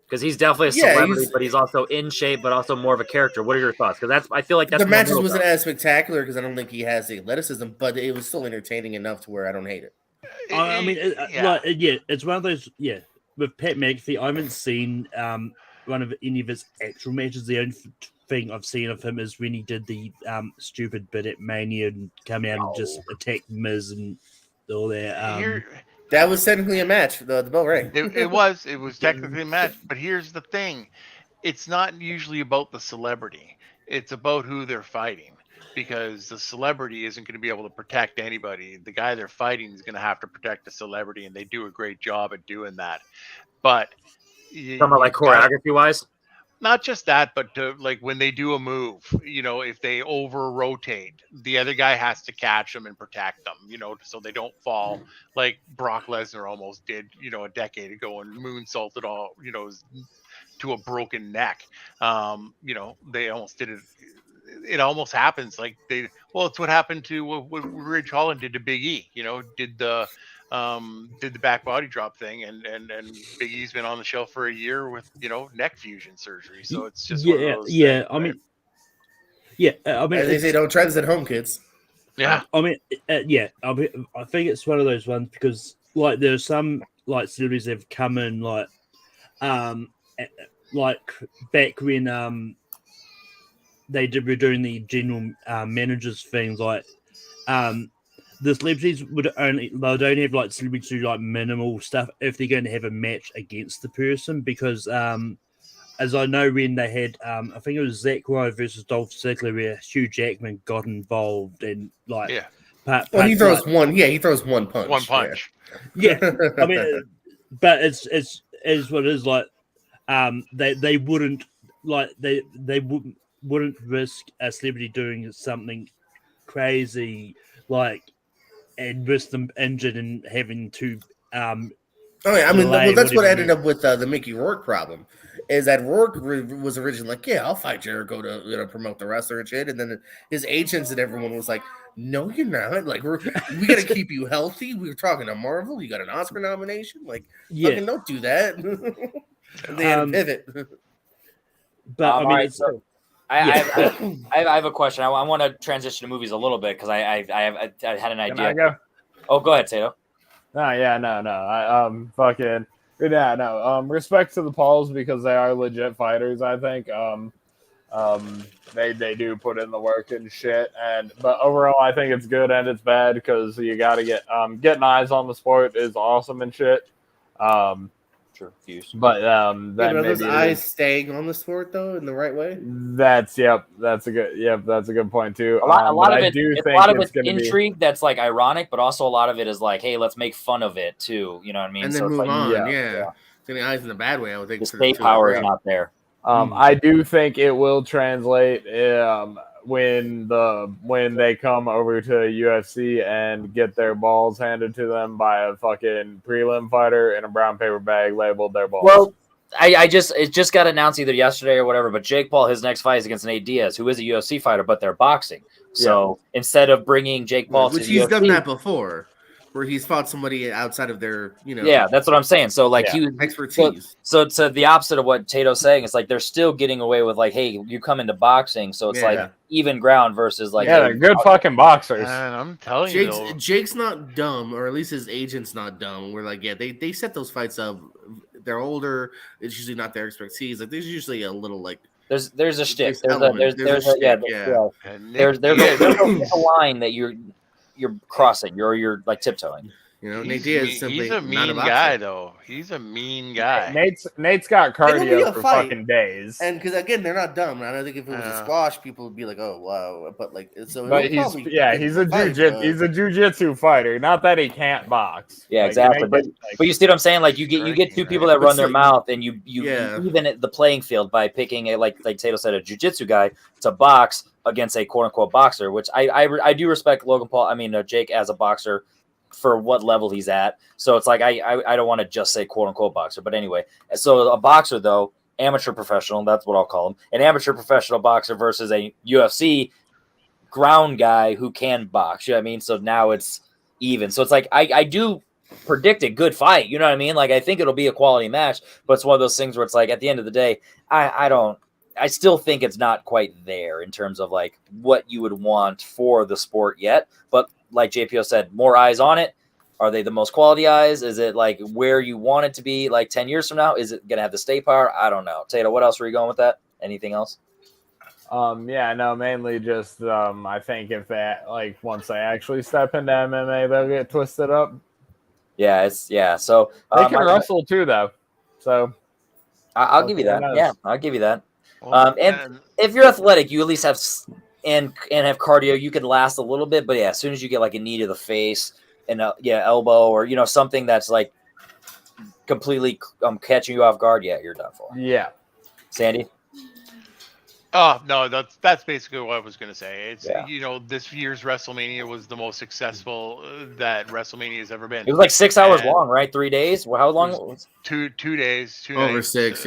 Because he's definitely a celebrity, but he's also in shape, but also more of a character. What are your thoughts? Because I feel like that's the matches wasn't as spectacular because I don't think he has the athleticism, but it was still entertaining enough to where I don't hate it. I mean, it's one of those. Yeah, with Pat McAfee, I haven't seen one of any of his actual matches. The only thing I've seen of him is when he did the stupid bit at Mania and come out and just attack Miz and all that. That was technically a match, the bell rang. It was technically a match, but here's the thing. It's not usually about the celebrity. It's about who they're fighting. Because the celebrity isn't going to be able to protect anybody. The guy they're fighting is going to have to protect the celebrity, and they do a great job at doing that. But talking about like choreography wise? Not just that, but like when they do a move, if they over rotate, the other guy has to catch them and protect them, so they don't fall like Brock Lesnar almost did, a decade ago and moonsaulted all, to a broken neck. They almost did it. It almost happens like it's what happened to what Ridge Holland did to Big E, did the back body drop thing, and Big E's been on the shelf for a year with neck fusion surgery. So it's just one of those things, I mean, as they say, don't try this at home, kids. Yeah, I mean, I think it's one of those ones because like there's some like celebrities that have come in like back when were doing the general managers things like the celebrities would only have like celebrities do like minimal stuff if they're going to have a match against the person because as I know when they had I think it was Zack Ryder versus Dolph Ziggler where Hugh Jackman got involved and like he throws one punch. One punch. Yeah. I mean but it's what it is like they wouldn't like they wouldn't risk a celebrity doing something crazy like and risk them injured and having to that's what ended up with the Mickey Rourke problem is that Rourke was originally like, I'll fight Jericho to promote the wrestler and shit, and then his agents and everyone was like, no, you're not. Like, we got to keep you healthy. We were talking to Marvel. You got an Oscar nomination. Like, fucking don't do that. And they had to pivot. But I mean, I have a question. I want to transition to movies a little bit because I had an idea. Can I go? Oh, go ahead, Tato. Respect to the Pauls because they are legit fighters. I think they do put in the work and shit. But overall, I think it's good and it's bad because you got to getting eyes on the sport is awesome and shit. But then are those eyes staying on the sport though in the right way? That's a good point too. A lot of it's intrigue that's like ironic, but also a lot of it is like, hey, let's make fun of it too. You know what I mean? And then move on. Yeah. The eyes in the bad way, I would think. The state power is not there. I do think it will translate when they come over to UFC and get their balls handed to them by a fucking prelim fighter in a brown paper bag labeled their balls. Well, it just got announced either yesterday or whatever, but Jake Paul, his next fight is against Nate Diaz, who is a UFC fighter, but they're boxing. So instead of bringing Jake Paul to the he's UFC, done that before, where he's fought somebody outside of their, yeah, that's what I'm saying. So like he was expertise. So to the opposite of what Tato's saying, it's like they're still getting away with like, hey, you come into boxing, so it's like even ground versus like they're good fucking boxers. And I'm telling you, though, Jake's not dumb, or at least his agent's not dumb. We're like, they set those fights up. They're older. It's usually not their expertise. Like there's usually a little like there's a shtick. There's a line that you're crossing, you're like tiptoeing. Nate Diaz is simply he's a mean guy, though. He's a mean guy. Nate's got cardio for fucking days. And because again, they're not dumb. I don't think if it was a squash, people would be like, "Oh wow," but like so. But he's a jujitsu fighter. Not that he can't box. Yeah, exactly. But you see what I'm saying? Like you get two people that run their mouth, and you even at the playing field by picking a like Tato said, a jujitsu guy to box against a quote unquote boxer, which I do respect Logan Paul. I mean Jake as a boxer for what level he's at. So it's like I don't want to just say quote unquote boxer, but anyway. So a boxer though, amateur professional, that's what I'll call him. An amateur professional boxer versus a UFC ground guy who can box. You know what I mean? So now it's even. So it's like I do predict a good fight. You know what I mean? Like I think it'll be a quality match, but it's one of those things where it's like at the end of the day, I still think it's not quite there in terms of like what you would want for the sport yet. But like JPO said, more eyes on it. Are they the most quality eyes? Is it like where you want it to be like 10 years from now? Is it going to have the stay power? I don't know. Tato, what else were you going with that? Anything else? Mainly just I think if that like once they actually step into MMA, they'll get twisted up. So they can wrestle too, though. So I'll give you that. Yeah, I'll give you that. And if you're athletic, you at least have and have cardio. You can last a little bit, but as soon as you get like a knee to the face and elbow or something that's like completely catching you off guard, you're done for. Yeah, Sandy. Oh no, that's basically what I was gonna say. It's this year's WrestleMania was the most successful that WrestleMania has ever been. It was like 6 hours long, right? 3 days. Well, how long? It was 2 days, 2 over nights, 6,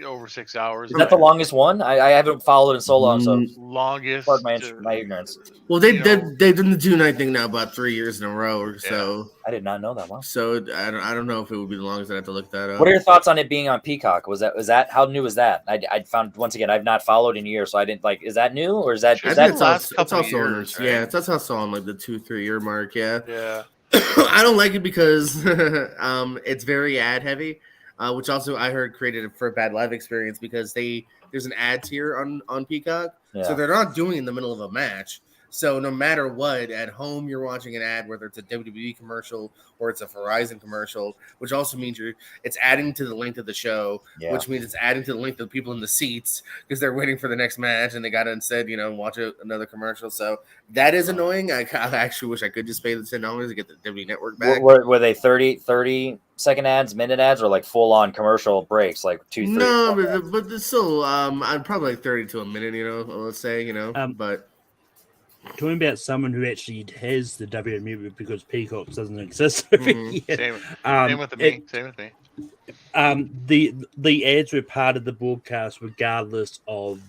over 6 hours. Is that the longest one? I haven't followed it in so long, so longest. Pardon my ignorance. Well, they've done the June night thing now about 3 years in a row, so I did not know that one. So I don't know if it would be the longest. I'd have to look that up. What are your thoughts on it being on Peacock? Was that how new is that? I found once again I've not followed in years, so I didn't like. Is that new or is that? It's also years, right? That's also on like the 2-3 year mark. Yeah. I don't like it because it's very ad heavy, which also I heard created for a bad live experience because there's an ad tier on Peacock, so they're not doing it in the middle of a match. So no matter what, at home you're watching an ad, whether it's a WWE commercial or it's a Verizon commercial, which also means it's adding to the length of the show, which means it's adding to the length of the people in the seats because they're waiting for the next match and they got to instead, watch another commercial. So that is annoying. I actually wish I could just pay the $10 to get the WWE Network back. Were they 30-second ads, minute ads, or like full on commercial breaks, like 2-3? No, but it's still, I'm probably like 30 to a minute, let's say, but. Talking about someone who actually has the WWE because Peacock doesn't exist over here. Same with me. The ads were part of the broadcast regardless of.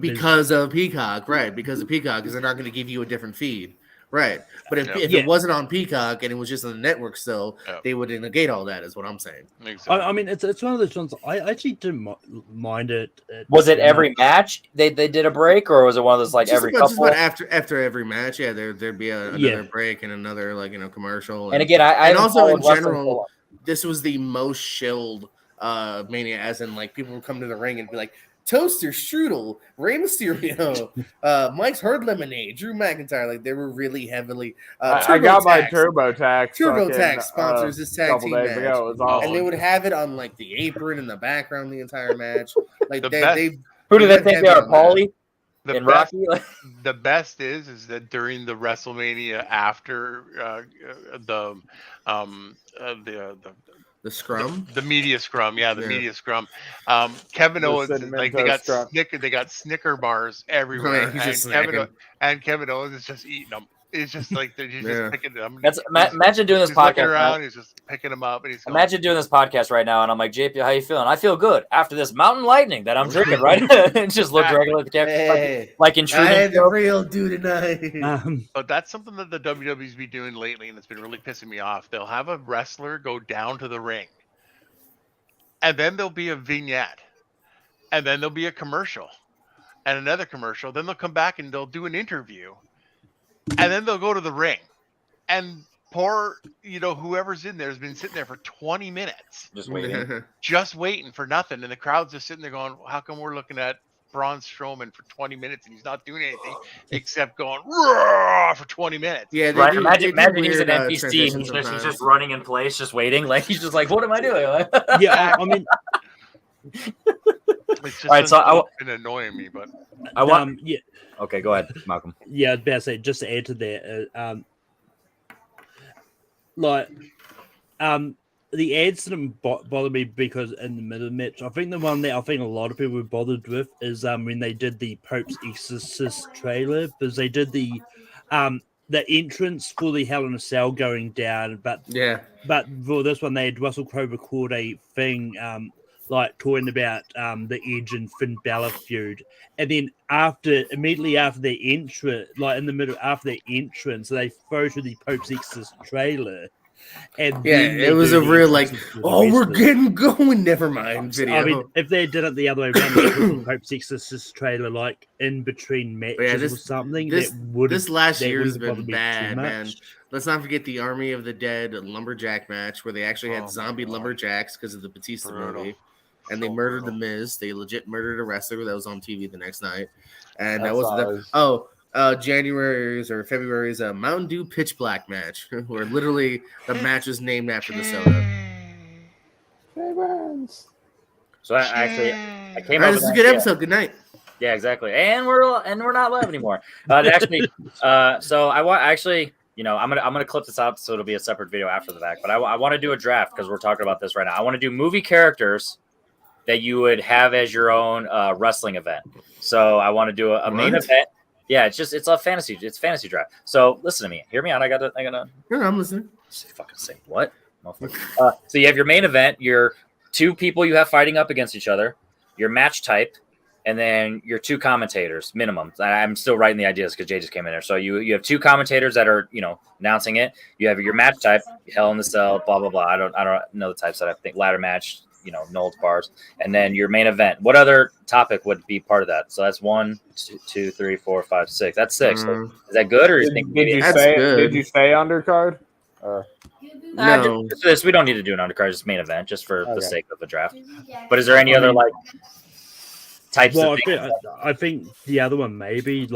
Because of Peacock, right? Because of Peacock, because they're not going to give you a different feed, right? But if it wasn't on Peacock and it was just on the network still, they would negate all that. Is what I'm saying. Exactly. I mean, it's one of those ones. I actually didn't mind it. Was it every match they did a break, or was it one of those like every couple? After every match, there'd be another break and another commercial. And again, I also in general, this was the most shilled Mania, as in like people would come to the ring and be like. Toaster Strudel, Rey Mysterio, Mike's Hard Lemonade, Drew McIntyre. Like they were really heavily. I got my TurboTax. TurboTax sponsors this tag team match, ago. It was awesome. And they would have it on like the apron in the background the entire match. Like who do they think they are, Paulie? The best is that during the WrestleMania after The scrum. The media scrum, Yeah. media scrum. Kevin The Owens, cinnamon like they toast got scrum. they got Snicker bars everywhere, he's just and snacking. Kevin Owens is just eating them. It's just like he's Yeah. just picking them. Imagine doing this He's looking podcast. around, he's just picking them up, and he's going, Imagine doing this podcast right now, and I'm like, JP, how you feeling? I feel good after this Mountain Lightning that I'm drinking, right? And just look directly at the camera, Hey, like in I Truman had the Show. real dude tonight. But that's something that the WWE's been doing lately, and it's been really pissing me off. They'll have a wrestler go down to the ring, and then there'll be a vignette, and then there'll be a commercial, and another commercial. Then they'll come back and they'll do an interview, and then they'll go to the ring. And poor, whoever's in there has been sitting there for 20 minutes, Just waiting. just waiting for nothing. And the crowd's just sitting there going, how come we're looking at Braun Strowman for 20 minutes and he's not doing anything except going "Roar" for 20 minutes? Yeah, Right. they Imagine do he's an weird, NPC. transitions He's sometimes. just running in place, just waiting. Like he's just like, what am I doing? Yeah, I mean, It's just All right, so been annoying me, but I want. yeah, Okay, go ahead, Malcolm. yeah. I'd better say just to add to that, the ads didn't bother me because in the middle match, I think the one that I think a lot of people were bothered with is when they did the Pope's Exorcist trailer, because they did the entrance for the Hell in a Cell going down, but for this one they had Russell Crowe record a thing like talking about the Edge and Finn Balor feud, and then immediately after the entrance, like in the middle after the entrance, they throw to the Pope's Exorcist trailer. And it was a real like, oh, we're getting going. Never mind. Video. I mean, if they did it the other way around, they put the Pope's Exorcist trailer like in between matches or something. This last year has been bad, man. Let's not forget the Army of the Dead lumberjack match where they actually had zombie lumberjacks because of the Batista movie, and they murdered the Miz. They legit murdered a wrestler that was on TV the next night, and that was January's or February's Mountain Dew Pitch Black match, where literally the match was named after the soda. So I came All right, up this with is a an good idea. episode. Good night. Yeah, exactly. And we're not live anymore. So I want actually, I'm gonna clip this out so it'll be a separate video after the fact. But I want to do a draft because we're talking about this right now. I want to do movie characters that you would have as your own wrestling event. So I want to do a main event. Yeah, it's a fantasy draft. So listen to me. Hear me out. I gotta. No, I'm listening. Fucking say what? So you have your main event. Your two people you have fighting up against each other. Your match type, and then your two commentators minimum. I'm still writing the ideas because Jay just came in there. So you have two commentators that are announcing it. You have your match type, Hell in the Cell, blah blah blah. I don't know the types that I think ladder match. No bars, and then your main event. What other topic would be part of that? So that's 1, 2, 3, 4, 5, 6. That's 6. So is that good, or Did you say undercard? Or No. Just for this, we don't need to do an undercard, just main event, just for the sake of the draft. But is there any other types of things? I think the other one maybe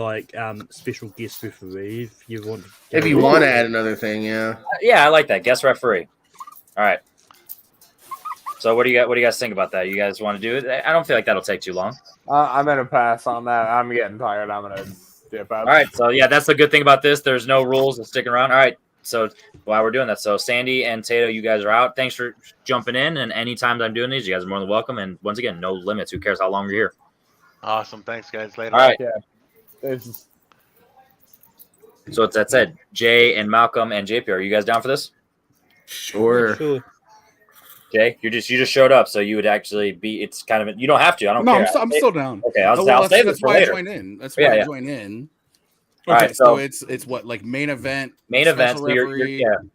special guest referee if you want. If you want to add another thing, yeah. Yeah, I like that. Guest referee. All right. So what do you guys think about that? You guys want to do it? I don't feel like that'll take too long. I'm gonna pass on that. I'm getting tired. I'm gonna dip out. All right. So yeah, that's the good thing about this. There's no rules of sticking around. All right. So while we're doing that, so Sandy and Tato, you guys are out. Thanks for jumping in. And anytime I'm doing these, you guys are more than welcome. And once again, no limits. Who cares how long you're here? awesome. Thanks, guys. Later. All right. Yeah. So it's that said, Jay and Malcolm and JP, are you guys down for this? Sure. Jay, you just showed up, so you would actually be. It's kind of you don't have to. I don't care. I'm still down. Okay, I'll save it for later. Join in. That's why I join in. Okay, All right, so it's what main event. Main event. special So referee. you're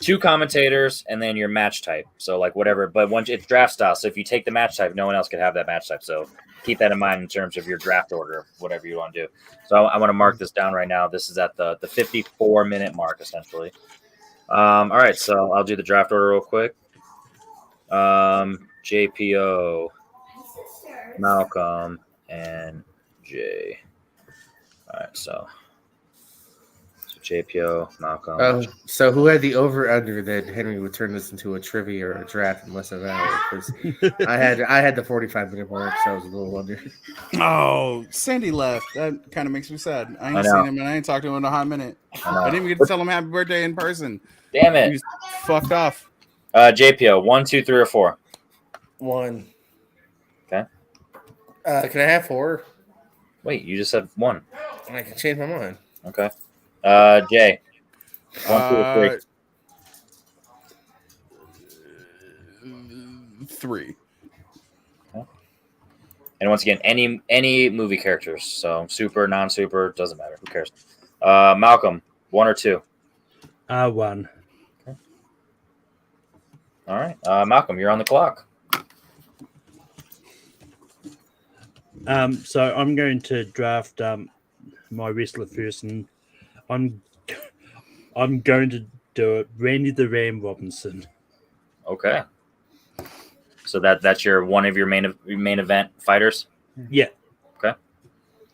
two commentators and then your match type. So whatever, but once it's draft style. So if you take the match type, no one else can have that match type. So keep that in mind in terms of your draft order, whatever you want to do. So I want to mark this down right now. This is at the 54-minute mark essentially. All right, so I'll do the draft order real quick. JPO, Malcolm, and Jay. All right, so JPO, Malcolm. So who had the over/under that Henry would turn this into a trivia or a draft in less than an hour? Because I had the 45-minute mark, so I was a little under. Oh, Sandy left. That kind of makes me sad. I ain't know. seen him and I ain't talked to him in a hot minute. I didn't even get to tell him happy birthday in person. Damn it. He was fucked off. JPO, 1, 2, 3, or 4. 1. Okay. Can I have 4? Wait, you just said 1. I can change my mind. Okay. Jay, 1, 2, or 3. 3. And once again, any movie characters. So super, non-super, doesn't matter. Who cares? Malcolm, 1 or 2. 1. All right. Malcolm, you're on the clock. So I'm going to draft my wrestler first, and I'm going to do it. Randy the Ram Robinson. Okay. So that's your one of your main event fighters. Yeah. Okay.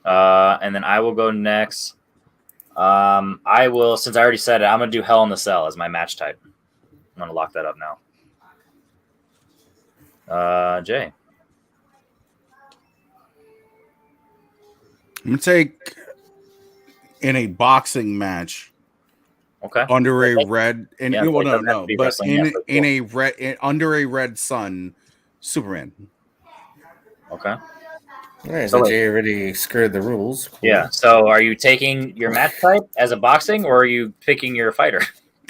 And then I will go next. I will, since I already said it, I'm gonna do Hell in the Cell as my match type. I'm gonna lock that up now. Jay. I'm gonna take in a boxing match Okay. under a red and Yeah, well, it doesn't have no, to be but wrestling, yeah, but in cool. a red under a red sun, Superman. Okay. All right, So so wait. Jay already skirted the rules. Cool. Yeah. So are you taking your match type as a boxing, or are you picking your fighter?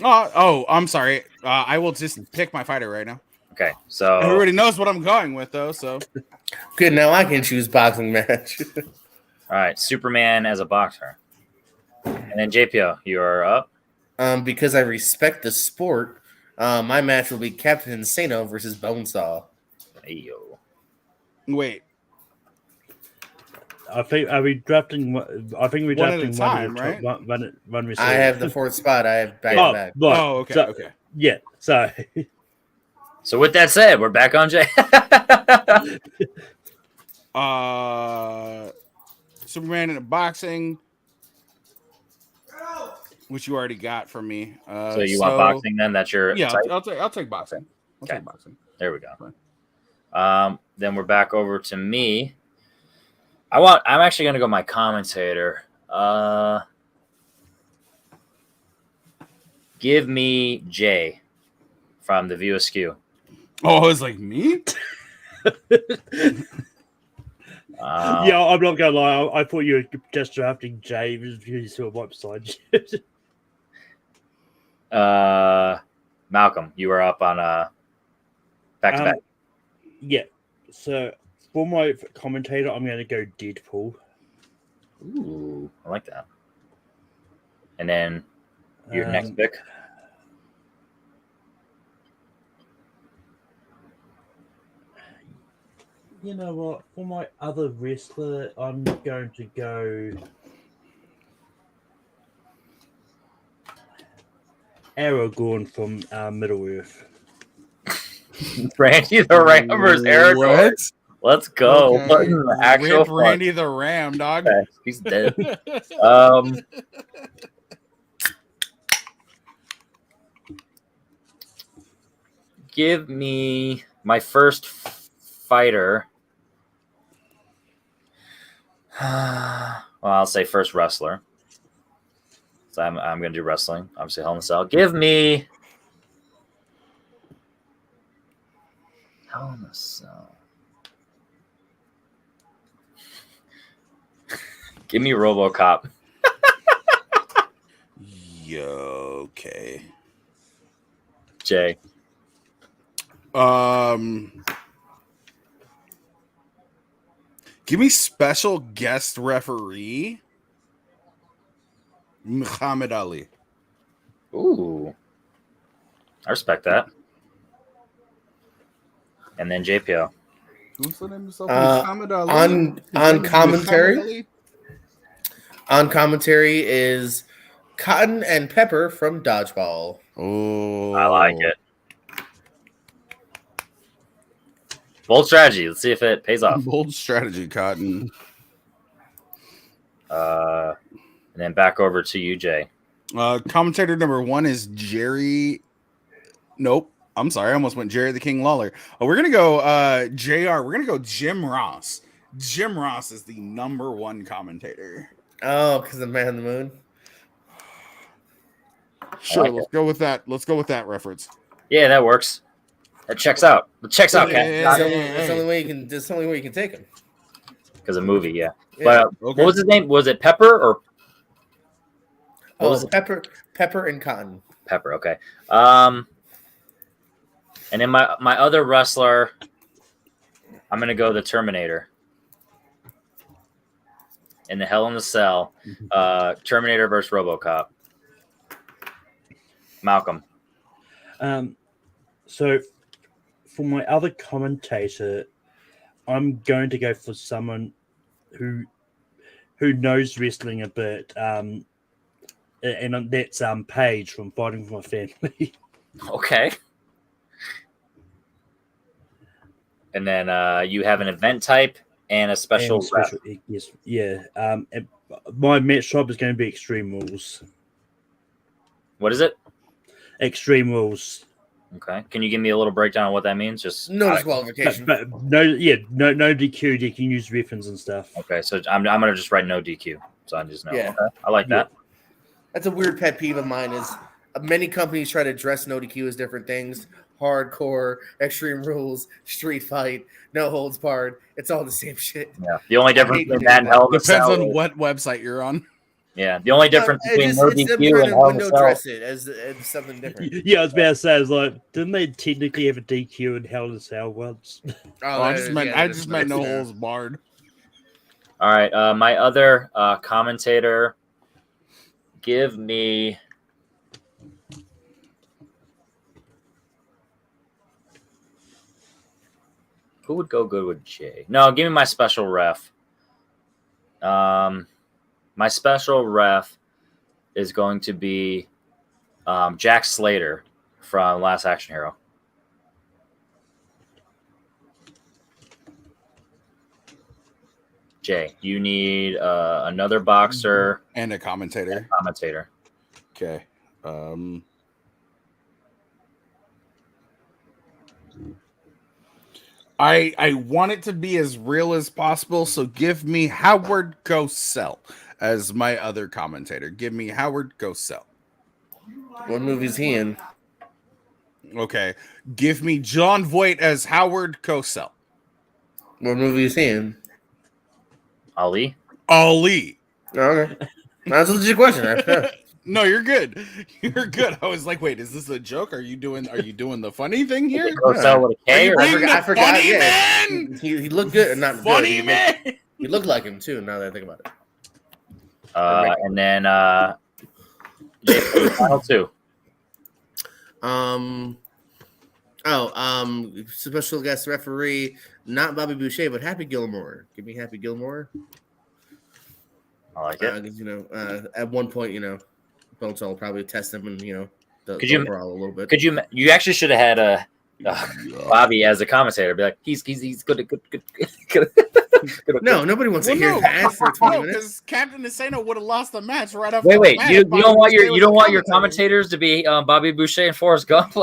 I'm sorry. I will just pick my fighter right now. Okay. So Everybody knows what I'm going with, though. So Good, now I can choose boxing match. all right, Superman as a boxer, and then JPO, you are up. Because I respect the sport, my match will be Captain Insano versus Bonesaw. Ayo. wait, I think are we drafting? I think we're One at a drafting time, one, right? one I receiver. have the 4th spot. I have back to Oh, back. right. okay, So, okay. Yeah. So So with that said, we're back on Jay. Superman in a boxing, which you already got from me. So you want boxing then? That's your Yeah, type? I'll take boxing. I'll Okay. take boxing. There we go. Then we're back over to me. I'm actually gonna go my commentator. Give me Jay from The View Askew. Oh, it's like me. yeah, I'm not gonna lie. I thought you were just drafting Jay because you saw right beside you. Malcolm, you were up on back to back. Yeah. So for my commentator, I'm going to go Deadpool. Ooh, I like that. And then your next pick. You know what? For my other wrestler, I'm going to go Aragorn from Middle Earth. Randy the Ram versus Aragorn. Let's go. Okay. What an actual Rip fun. Randy the Ram, dog. Okay, he's dead. Give me my first fighter. Well, I'll say first wrestler. So I'm going to do wrestling. Obviously, Hell in a Cell. Give me Hell in a Cell. Give me RoboCop. Okay. Jay. Give me special guest referee Muhammad Ali. Ooh. I respect that. And then JPO. What's the name of himself? Muhammad Ali. On commentary. On commentary is Cotton and Pepper from Dodgeball. Oh, I like it. Bold strategy. Let's see if it pays off. Bold strategy, Cotton. And then back over to you, Jay. Commentator number 1 is Jerry. Nope. I'm sorry. I almost went Jerry the King Lawler. We're going to go JR. We're going to go Jim Ross. Jim Ross is the number 1 commentator. Oh, because of Man on the Moon. Sure. like Let's go with that. Let's go with that reference. Yeah, that works. That checks out. It checks out, Yeah, Cat. That's the only way you can. That's the only way you can take him. Because a movie, yeah. Yeah. But Okay. what was his name? Was it Pepper or what was it? Pepper and Cotton. Pepper? Okay. And then my other wrestler, I'm gonna go the Terminator. In the Hell in the Cell, Terminator versus RoboCop. Malcolm. So for my other commentator, I'm going to go for someone who knows wrestling a bit, and that's Paige from Fighting for My Family. Okay. And then you have an event type and a special ref. Yes, yeah. And my match type is going to be Extreme Rules. What is it? Extreme Rules. Okay. Can you give me a little breakdown of what that means? Just No disqualification. But no DQ. They can use weapons and stuff. okay. So I'm gonna just write no DQ. So I just know. Yeah. Okay. I like that. That's a weird pet peeve of mine. Is many companies try to dress no DQ as different things. Hardcore, Extreme Rules, Street Fight, No Holds Barred. It's all the same shit. Yeah. The only difference hate between doing that and that. Hell in the Depends Cell. on what website you're on. Yeah. The only difference between no it's them DQ trying and to Hell in the window Cell. dress it as something different. Yeah, I was about to say, I was like, didn't they technically have a DQ in Hell in a Cell once? I just meant no holes barred. All right. My other commentator. Give me. Who would go good with Jay? No, give me my special ref. My special ref is going to be Jack Slater from Last Action Hero. Jay, you need another boxer And a commentator. and commentator. Okay. I want it to be as real as possible, so give me Howard Cosell as my other commentator. Give me Howard Cosell. What movie's he in? Okay. Give me John Voight as Howard Cosell. What movie is he in? Ali? Ali. Okay. That's a legit question. No, you're good. You're good. I was like, wait, is this a joke? Are you doing the funny thing here? Cosell with a Are K? you Or being I the forgot, funny yeah. man? He looked good. Not Funny good. man. He looked like him too. Now that I think about it. And then Jay, final two. Special guest referee, not Bobby Boucher, but Happy Gilmore. Give me Happy Gilmore. I like it. At one point, Bonesaw will probably test him and the Could you- overall a little bit. Could you actually should have had Bobby as a commentator? Be like, he's good. No, nobody wants to hear that for 20 minutes. because Captain Insano would have lost the match right off. Wait. the bat You if Bobby don't want Boucher was you don't the want your commentator. commentators to be Bobby Boucher and Forrest Gump?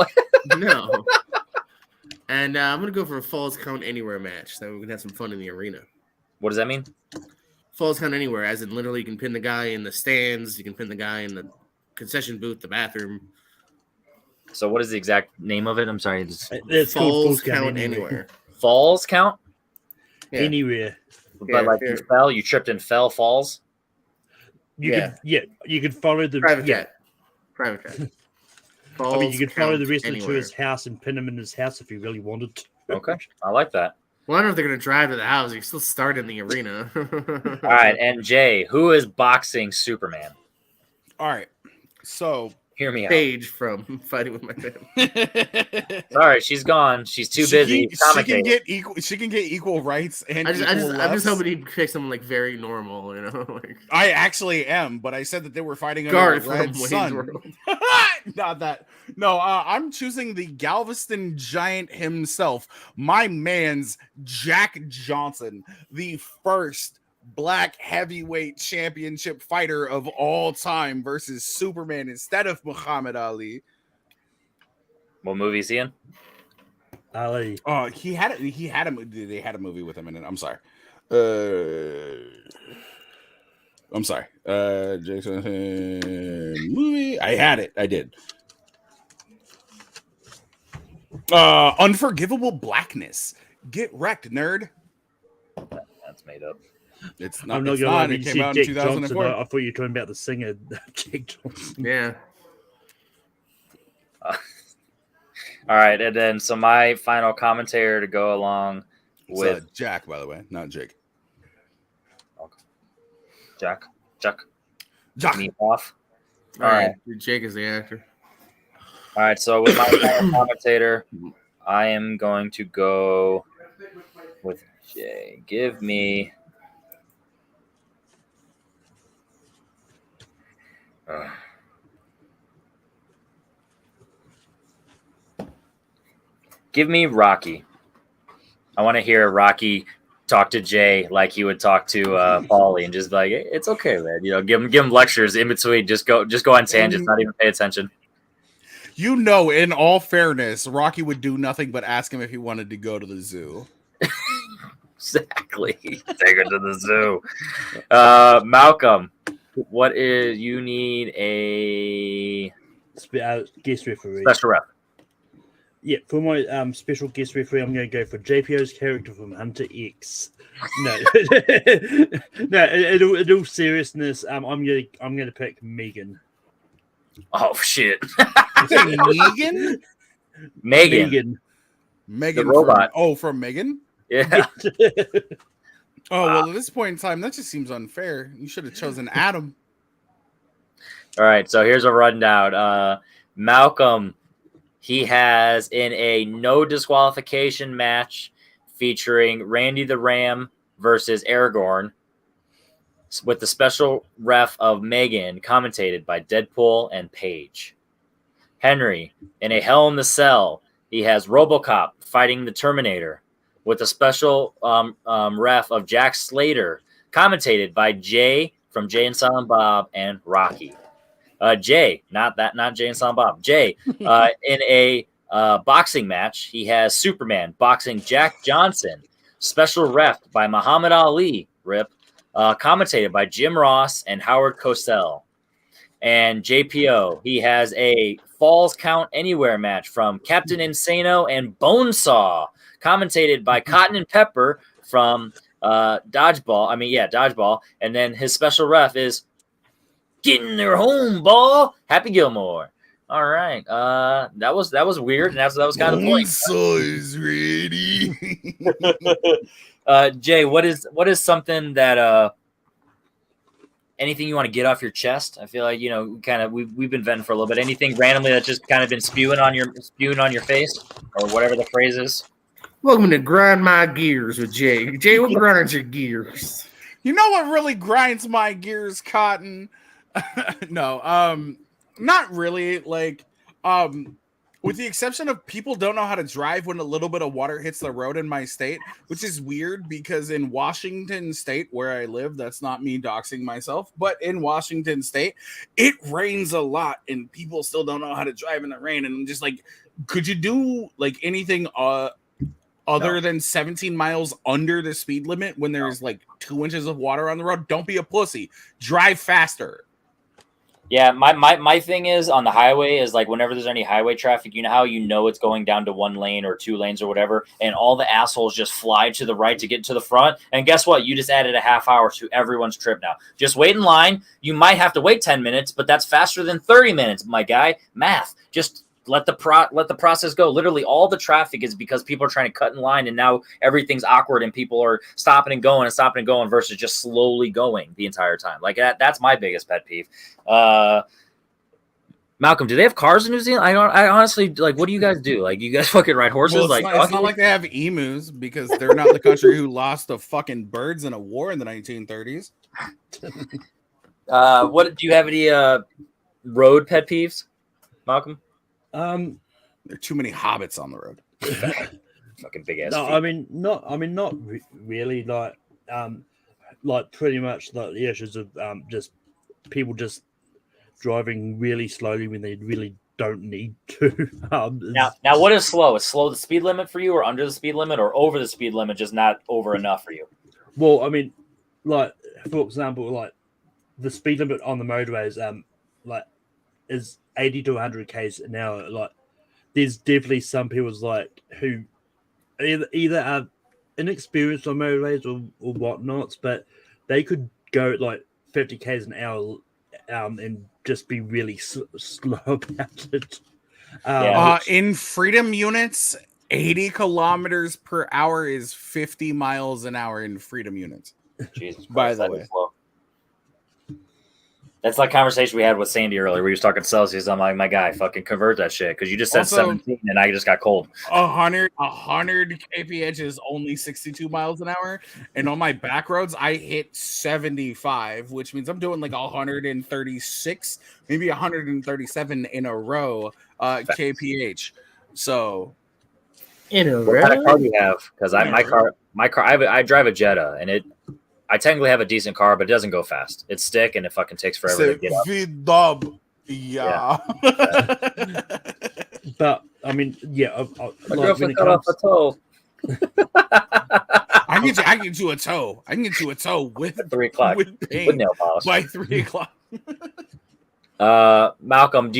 No. And I'm gonna go for a Falls Count Anywhere match, so we can have some fun in the arena. What does that mean? Falls Count Anywhere, as in literally you can pin the guy in the stands, you can pin the guy in the concession booth, the bathroom. So what is the exact name of it? I'm sorry. It's called Falls Count Anywhere. Falls count? Yeah. Anywhere. But like you fell, you tripped and fell, falls? You can follow the Private jet. I mean, you could follow the Count wrestler to Anywhere. his house and pin him in his house if you really wanted to. Okay. I like that. Well, I don't know if they're going to drive to the house. You still start in the arena. All right. And Jay, who is boxing Superman? All right. So Hear me out. Paige from Fighting with My Family. Sorry, she's gone. She's too busy. She can get equal rights and I'm just lefts. hoping he'd pick someone like very normal, like I actually am, but I said that they were fighting under Garth the red from Wayne's sun. World. Not that. No, I'm choosing the Galveston Giant himself, my man's Jack Johnson, the first Black heavyweight championship fighter of all time versus Superman instead of Muhammad Ali. What movie is he in? Ali. Oh, they had a movie with him in it. I'm sorry. Jason movie. I had it. I did. Unforgivable Blackness. Get wrecked, nerd. That's made up. It's not. I'm not It's gonna lie. not. When It you came out said in Jack Johnson, 2004. I thought you were talking about the singer Jack Johnson. Yeah. All right, and then so my final commentator to go along It's with Jack, by the way, not Jake. Jack Jack. me off. All right. Jake is the actor. All right, so with my final commentator, I am going to go with Jay. Give me. Give me Rocky. I want to hear Rocky talk to Jay like he would talk to Paulie and just be like, "It's okay, man." You know, give him lectures in between. Just go on tangents, not even pay attention. You know, in all fairness, Rocky would do nothing but ask him if he wanted to go to the zoo. Exactly. Take her to the zoo. Malcolm, what is you need a Guest referee. special rep? Yeah, for my special guest referee, I'm going to go for JPO's character from Hunter X. No, no. In all seriousness, I'm going to pick Megan. Oh shit. Megan? Megan. Megan The robot. From Megan? Yeah. Oh, well, at this point in time, that just seems unfair. You should have chosen Adam. All right, so here's a rundown. Malcolm, he has in a no disqualification match featuring Randy the Ram versus Aragorn with the special ref of Megan, commentated by Deadpool and Paige. Henry, in a Hell in the Cell, he has RoboCop fighting the Terminator with a special ref of Jack Slater, commentated by Jay from Jay and Silent Bob and Rocky. Jay, not Jay and Silent Bob. Jay, in a boxing match, he has Superman boxing Jack Johnson, special ref by Muhammad Ali, rip, commentated by Jim Ross and Howard Cosell. And JPO, he has a Falls Count Anywhere match from Captain Insano and Bonesaw, commentated by Cotton and Pepper from Dodgeball. And then his special ref is Getting Their Home Ball, Happy Gilmore. All right, that was weird, and that was kind of the point. Bonesaw is ready. Jay, what is something that anything you want to get off your chest? I feel like we've been venting for a little bit. Anything randomly that's just kind of been spewing on your face or whatever the phrase is. Welcome to Grind My Gears with Jay. Jay, what grinds your gears? You know what really grinds my gears, Cotton? No, not really. Like, with the exception of people don't know how to drive when a little bit of water hits the road in my state, which is weird because in Washington State, where I live, that's not me doxing myself, but in Washington State, it rains a lot and people still don't know how to drive in the rain. And I'm just like, could you do like anything other than 17 miles under the speed limit when there's like 2 inches of water on the road? Don't be a pussy. Drive faster. Yeah, my thing is on the highway is like whenever there's any highway traffic, you know how it's going down to 1 lane or 2 lanes or whatever, and all the assholes just fly to the right to get to the front. And guess what? You just added a half hour to everyone's trip now. Just wait in line. You might have to wait 10 minutes, but that's faster than 30 minutes, my guy. Math. Just let the process go. Literally, all the traffic is because people are trying to cut in line, and now everything's awkward, and people are stopping and going versus just slowly going the entire time. Like that's my biggest pet peeve. Malcolm, do they have cars in New Zealand? I honestly like. What do you guys do? Like, you guys fucking ride horses? Well, it's not like they have emus because they're not the country who lost the fucking birds in a war in the 1930s. What do you have any road pet peeves, Malcolm? There are too many hobbits on the road. Fucking big ass. No, feet. not really. Like pretty much like the issues of just people just driving really slowly when they really don't need to. Now, what is slow? Is slow the speed limit for you, or under the speed limit, or over the speed limit, just not over enough for you? Well, I mean, like for example, like the speed limit on the motorways, like is 80 to 100 k's an hour. Like there's definitely some people like who either are inexperienced on motorways or whatnots, but they could go like 50 k's an hour and just be really slow about it. In freedom units, 80 kilometers per hour is 50 miles an hour in freedom units. Jesus Christ, By the that way. is slow. That's like conversation we had with Sandy earlier. We were talking Celsius. I'm like, my guy, fucking convert that shit because you just said Also, 17 and I just got cold. 100 kph is only 62 miles an hour, and on my back roads I hit 75, which means I'm doing like 136, maybe 137 in a row kph. So In a What kind of car do row? you have? Because Yeah. my car, I drive a Jetta, and I technically have a decent car, but it doesn't go fast. It's stick, and it fucking takes forever to get up. V-dub. Yeah. But I mean, yeah, My like when girlfriend it cut off comes, a toe I can get you a toe. I can get you a toe with at 3 o'clock with with paint nail polish. by 3 o'clock. Malcolm,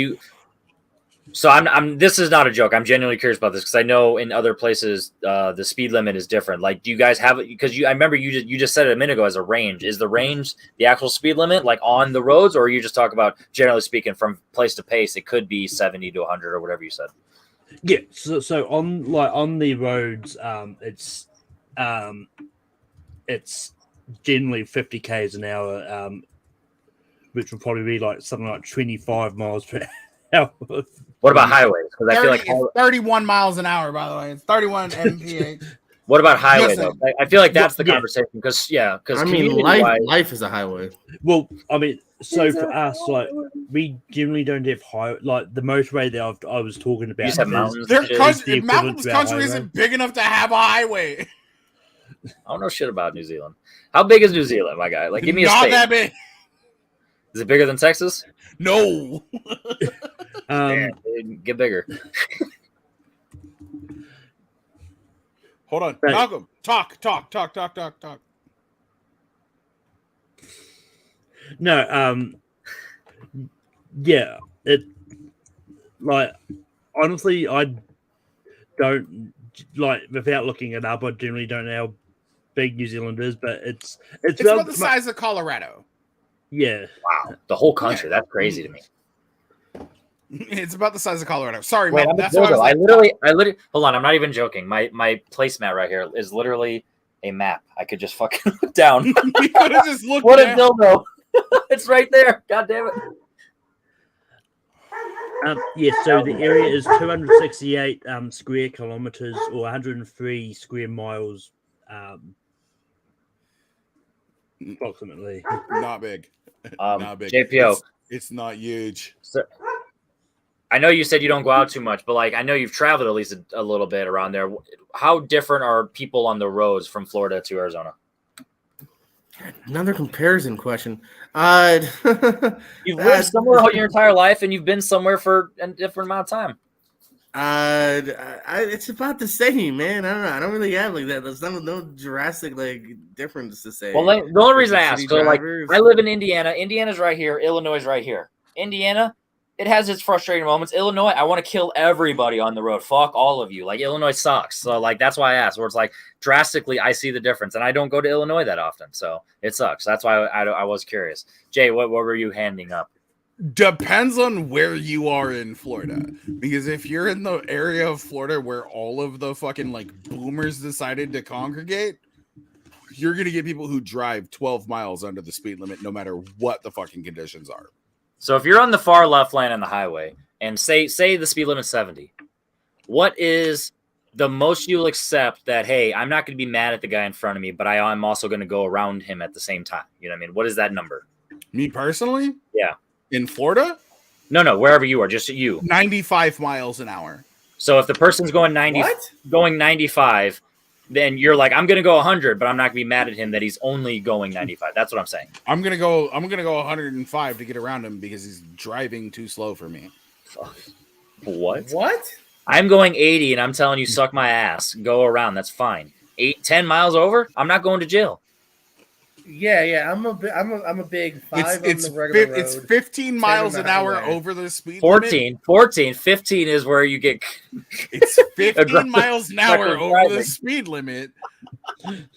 So I'm. This is not a joke. I'm genuinely curious about this because I know in other places the speed limit is different. Like, do you guys have it? Because I remember you just said it a minute ago as a range. Is the range the actual speed limit, like on the roads, or are you just talking about generally speaking from place to pace? It could be 70 to 100 or whatever you said. yeah. So on the roads, it's generally 50 k's an hour, which would probably be like something like 25 miles per hour. What about highways? Because I feel like It's 31 miles an hour, by the way. It's 31 mph. what about highway Listen, though? I feel like that's the yeah. conversation because I mean, life is a highway. Well, I mean, so for us, like we generally don't have like the motorway that I was talking about. You just have is- mountains. Their and shit. country, the Malcolm's equivalent to our country highway. isn't big enough to have a highway. I don't know shit about New Zealand. How big is New Zealand, my guy? Like, give me a Not state. that big. Is it bigger than Texas? No. Damn, dude, get bigger. Hold on. Right. Malcolm, talk. No, yeah, it like honestly, I don't like without looking it up. I generally don't know how big New Zealand is, but it's It's about the size of Colorado. Yeah, Wow, the whole country. That's crazy to me. It's about the size of Colorado. Sorry, Wait, Malcolm. I'm That's what I was I like. literally. Hold on, I'm not even joking. My placemat right here is literally a map. I could just fucking look down. You could have just looked What a down. dildo! It's right there. God damn it. yeah. So the area is 268 square kilometers or 103 square miles, approximately. Not big. Not big. JPO. It's not huge. So, I know you said you don't go out too much, but like I know you've traveled at least a little bit around there. How different are people on the roads from Florida to Arizona? Another comparison question. You've lived somewhere your entire life, and you've been somewhere for a different amount of time. It's about the same, man. I don't know. I don't really have like that. There's no drastic like difference to say. Well, the only reason I ask, City so like drivers. I live in Indiana. Indiana's right here. Illinois is right here. Indiana, it has its frustrating moments. Illinois, I want to kill everybody on the road. Fuck all of you. Like Illinois sucks. So like that's why I asked. Where it's like drastically, I see the difference, and I don't go to Illinois that often, so it sucks. That's why I was curious. Jay, what were you handing up? Depends on where you are in Florida. Because if you're in the area of Florida where all of the fucking like boomers decided to congregate, you're going to get people who drive 12 miles under the speed limit no matter what the fucking conditions are. So if you're on the far left lane on the highway, and say the speed limit is 70, what is the most you'll accept that, hey, I'm not going to be mad at the guy in front of me, but I'm also going to go around him at the same time? You know what I mean? What is that number? Me personally? Yeah. In Florida? No, wherever you are, just you. 95 miles an hour. So if the person's going 95, then you're like, I'm going to go 100, but I'm not going to be mad at him that he's only going 95. That's what I'm saying. I'm going to go 105 to get around him because he's driving too slow for me. What? I'm going 80 and I'm telling you, suck my ass. Go around. That's fine. 10 miles over, I'm not going to jail. Yeah. I'm a big five It's on the regular road. it's 15 miles the an hour highway. over the speed limit. 14, 15 is where you get It's 15 Aggressive- miles an hour aggressive over the driving. speed limit,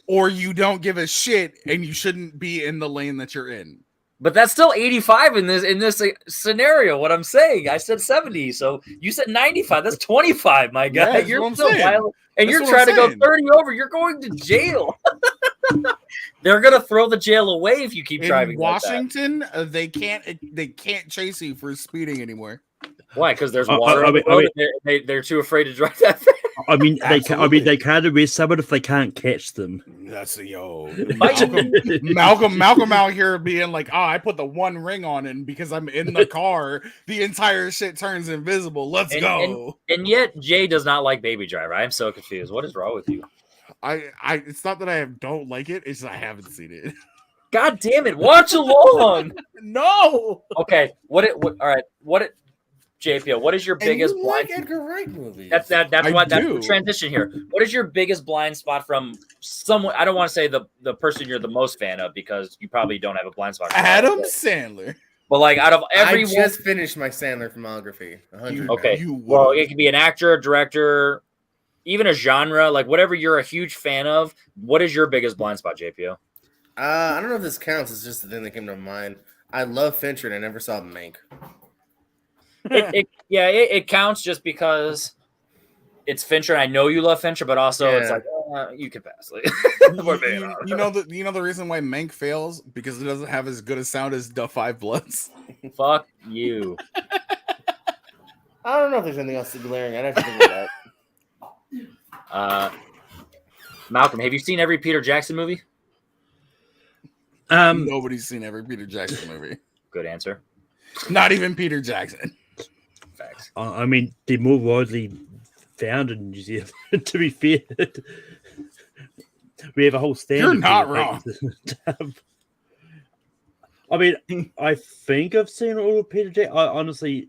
or you don't give a shit and you shouldn't be in the lane that you're in. But that's still 85 in this scenario. What I'm saying, I said 70, so you said 95. That's 25, my guy. Yeah, that's You're what I'm still saying. violent, and That's you're what trying to I'm go saying. 30 over. You're going to jail. They're gonna throw the jail away if you keep In driving Washington, they can't chase you for speeding anymore. like that. Why? Because there's I- water I on the mean- road, and they're too afraid to drive that fast. I mean, Absolutely. they can't arrest someone if they can't catch them. That's yo Malcolm- Malcolm out here being like, I put the one ring on, and because I'm in the car, the entire shit turns invisible. Let's go. And yet Jay does not like Baby Driver. I'm so confused. What is wrong with you? I it's not that I don't like it, it's just I haven't seen it. God damn it! Watch along. No. Okay. All right. JPO, what is your And biggest you blind? like Edgar Wright movies. That's that's I why that's do. the transition here. What is your biggest blind spot from someone? I don't want to say the person you're the most fan of because you probably don't have a blind spot. Adam Sandler. But like out of I everyone, just finished my Sandler filmography. 100. okay. You Well, would've. it could be an actor, a director, even a genre, like whatever you're a huge fan of. What is your biggest blind spot, JPO? I don't know if this counts. It's just the thing that came to mind. I love Fincher, and I never saw Mank. It counts just because it's Fincher. And I know you love Fincher, but also it's Yeah. like you could pass. Like, we're being honest. You know the reason why Mank fails because it doesn't have as good a sound as the Five Bloods. Fuck you. I don't know if there's anything else glaring. I'd have to think about that. Malcolm, have you seen every Peter Jackson movie? Nobody's seen every Peter Jackson movie. Good answer. Not even Peter Jackson. Facts. I mean, they're more widely found in New Zealand. To be fair, we have a whole standard. You're not for wrong. things. I mean, I think I've seen all of Peter Jackson. I honestly,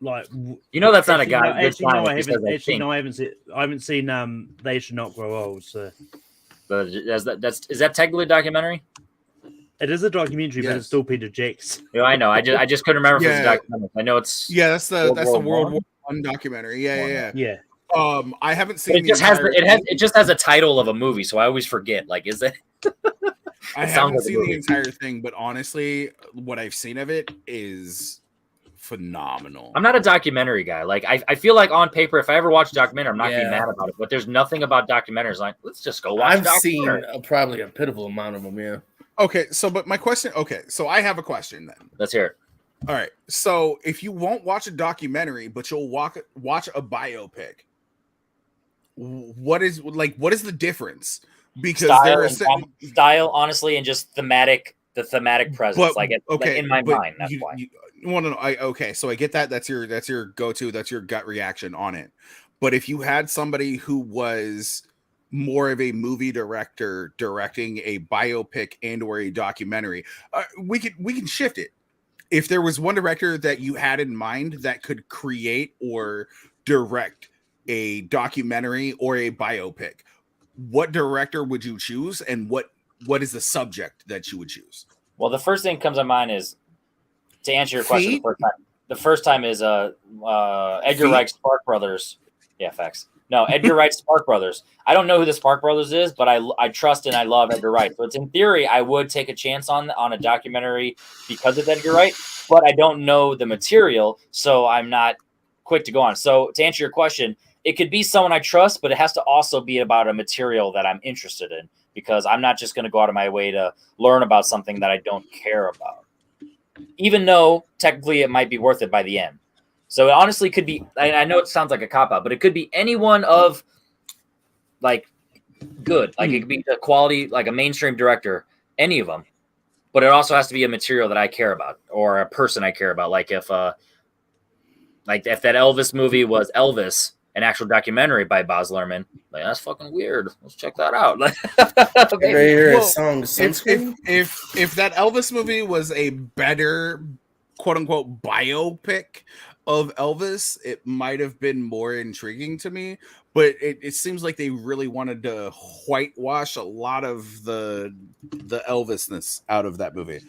like, You know that's not a guy. No, That's fine if he says I actually, think. no, I haven't seen. They Should Not Grow Old. So But is that technically a documentary? it is a documentary, but Yes. it's still Peter Jackson. Yeah, I know. I just couldn't remember if it's a Yeah. documentary. I know it's. Yeah, that's the World World War I documentary. Yeah. Yeah. I haven't But seen. it just has it just has a title of a movie, so I always forget. Like, is it? I sounds haven't like a seen the movie. entire thing, but honestly, what I've seen of it is phenomenal. I'm not a documentary guy. Like, I feel like on paper, if I ever watch a documentary, I'm not gonna be Yeah. mad about it. But there's nothing about documentaries like let's just go watch. I've a seen documentary. probably a pitiful amount of them. Yeah. Okay, but my question. Okay, so I have a question then. Let's hear it. All right, so if you won't watch a documentary, but you'll watch a biopic, what is the difference? Because there is Style, honestly, and just the thematic presence, like in my but mind. That's why. Okay, so I get that. That's your go-to. That's your gut reaction on it. But if you had somebody who was more of a movie director directing a biopic and or a documentary, we can shift it. If there was one director that you had in mind that could create or direct a documentary or a biopic, what director would you choose, and what is the subject that you would choose? Well, the first thing that comes to mind is to answer your question. Feet? The first time is Edgar Feet? Wright Spark Brothers. Yeah, facts. No, Edgar Wright Spark Brothers. I don't know who the Spark Brothers is, but I trust and I love Edgar Wright. So it's in theory, I would take a chance on a documentary because of Edgar Wright, but I don't know the material, so I'm not quick to go on. So to answer your question, it could be someone I trust, but it has to also be about a material that I'm interested in, because I'm not just going to go out of my way to learn about something that I don't care about, even though technically it might be worth it by the end. So it honestly could be, I know it sounds like a cop-out, but it could be anyone of like good. Like it could be a quality, like a mainstream director, any of them. But it also has to be a material that I care about or a person I care about. Like if that Elvis movie was Elvis, an actual documentary by Baz Luhrmann, like that's fucking weird. Let's check that out. Ever hear a Well, song Sunscreen? If that Elvis movie was a better quote unquote biopic, of Elvis, it might have been more intriguing to me, but it seems like they really wanted to whitewash a lot of the Elvisness out of that movie.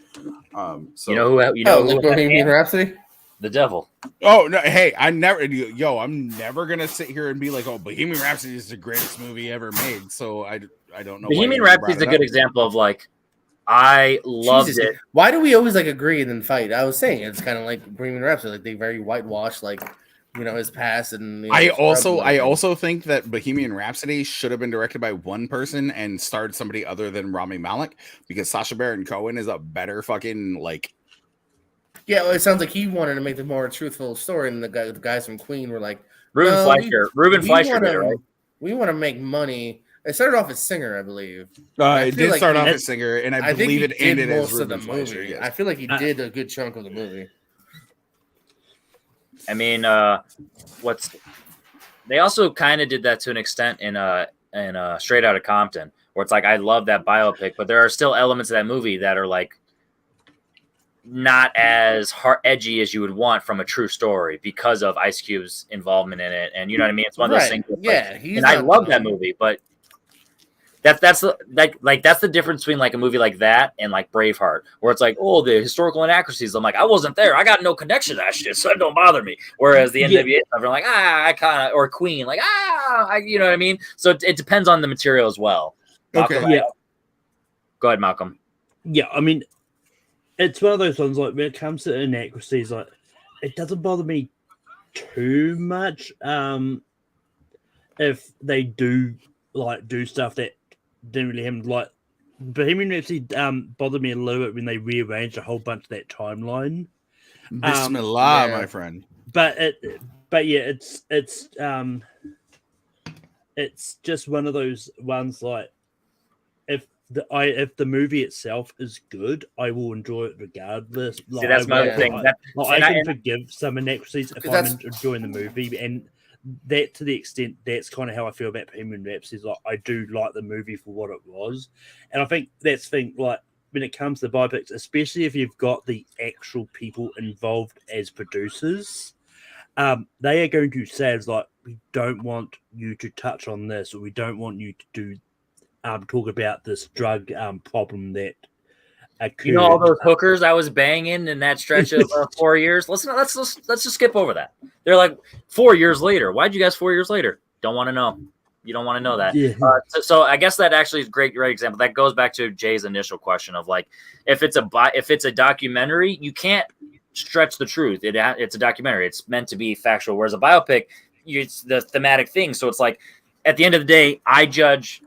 So You know who like Bohemian Rhapsody. the devil. oh no, hey, I'm never gonna sit here and be like, oh, Bohemian Rhapsody is the greatest movie ever made. So I don't know. Bohemian Rhapsody is a good example of like I loved Jesus, it. why do we always like agree and then fight? I was saying it's kind of like Bohemian Rhapsody, like they very whitewash, like his past and. I also think that Bohemian Rhapsody should have been directed by one person and starred somebody other than Rami Malek, because Sacha Baron Cohen is a better fucking like. Yeah, well, it sounds like he wanted to make the more truthful story, and the guys from Queen were like, Ruben "No, Fleischer did it, right? We want to make money." It started off as singer, I believe. It did start off as singer, and I believe it ended as Ruben Fleischer. Yes. I feel like he did a good chunk of the movie. I mean, they also kind of did that to an extent in Straight Outta Compton, where it's like I love that biopic, but there are still elements of that movie that are like not as edgy as you would want from a true story because of Ice Cube's involvement in it, and you know what I mean. It's one of those things. Yeah, and I love that movie, but that's the difference between like a movie like that and like Braveheart, where it's like, oh, the historical inaccuracies. I'm like, I wasn't there. I got no connection to that shit, so it don't bother me. Whereas the NWA stuff, I'm like, I kind of, or Queen, like, you know what I mean. So it depends on the material as well. Malcolm, Okay. Yeah. Go ahead, Malcolm. Yeah, I mean, it's one of those ones like when it comes to inaccuracies, like it doesn't bother me too much. If they do stuff that didn't really happen, like Bohemian Rhapsody bothered me a little bit when they rearranged a whole bunch of that timeline. Bismillah, my friend. But it's just one of those ones like if the movie itself is good, I will enjoy it regardless. See, that's my other thing. I can forgive some inaccuracies if I'm enjoying the movie, and that to the extent that's kind of how I feel about Bohemian Rhapsody. Like I do like the movie for what it was, and I think that's the thing. Like when it comes to biopics, especially if you've got the actual people involved as producers, they are going to say it's like, we don't want you to touch on this, or we don't want you to do talk about this drug problem that occurred. You know all those hookers I was banging in that stretch of 4 years. Let's just skip over that. They're like 4 years later. Why'd you guys 4 years later? Don't want to know. You don't want to know that. Yeah. So I guess that actually is a great example. That goes back to Jay's initial question of like, if it's a documentary, you can't stretch the truth. It's a documentary. It's meant to be factual. Whereas a biopic, it's the thematic thing. So it's like, at the end of the day, I judge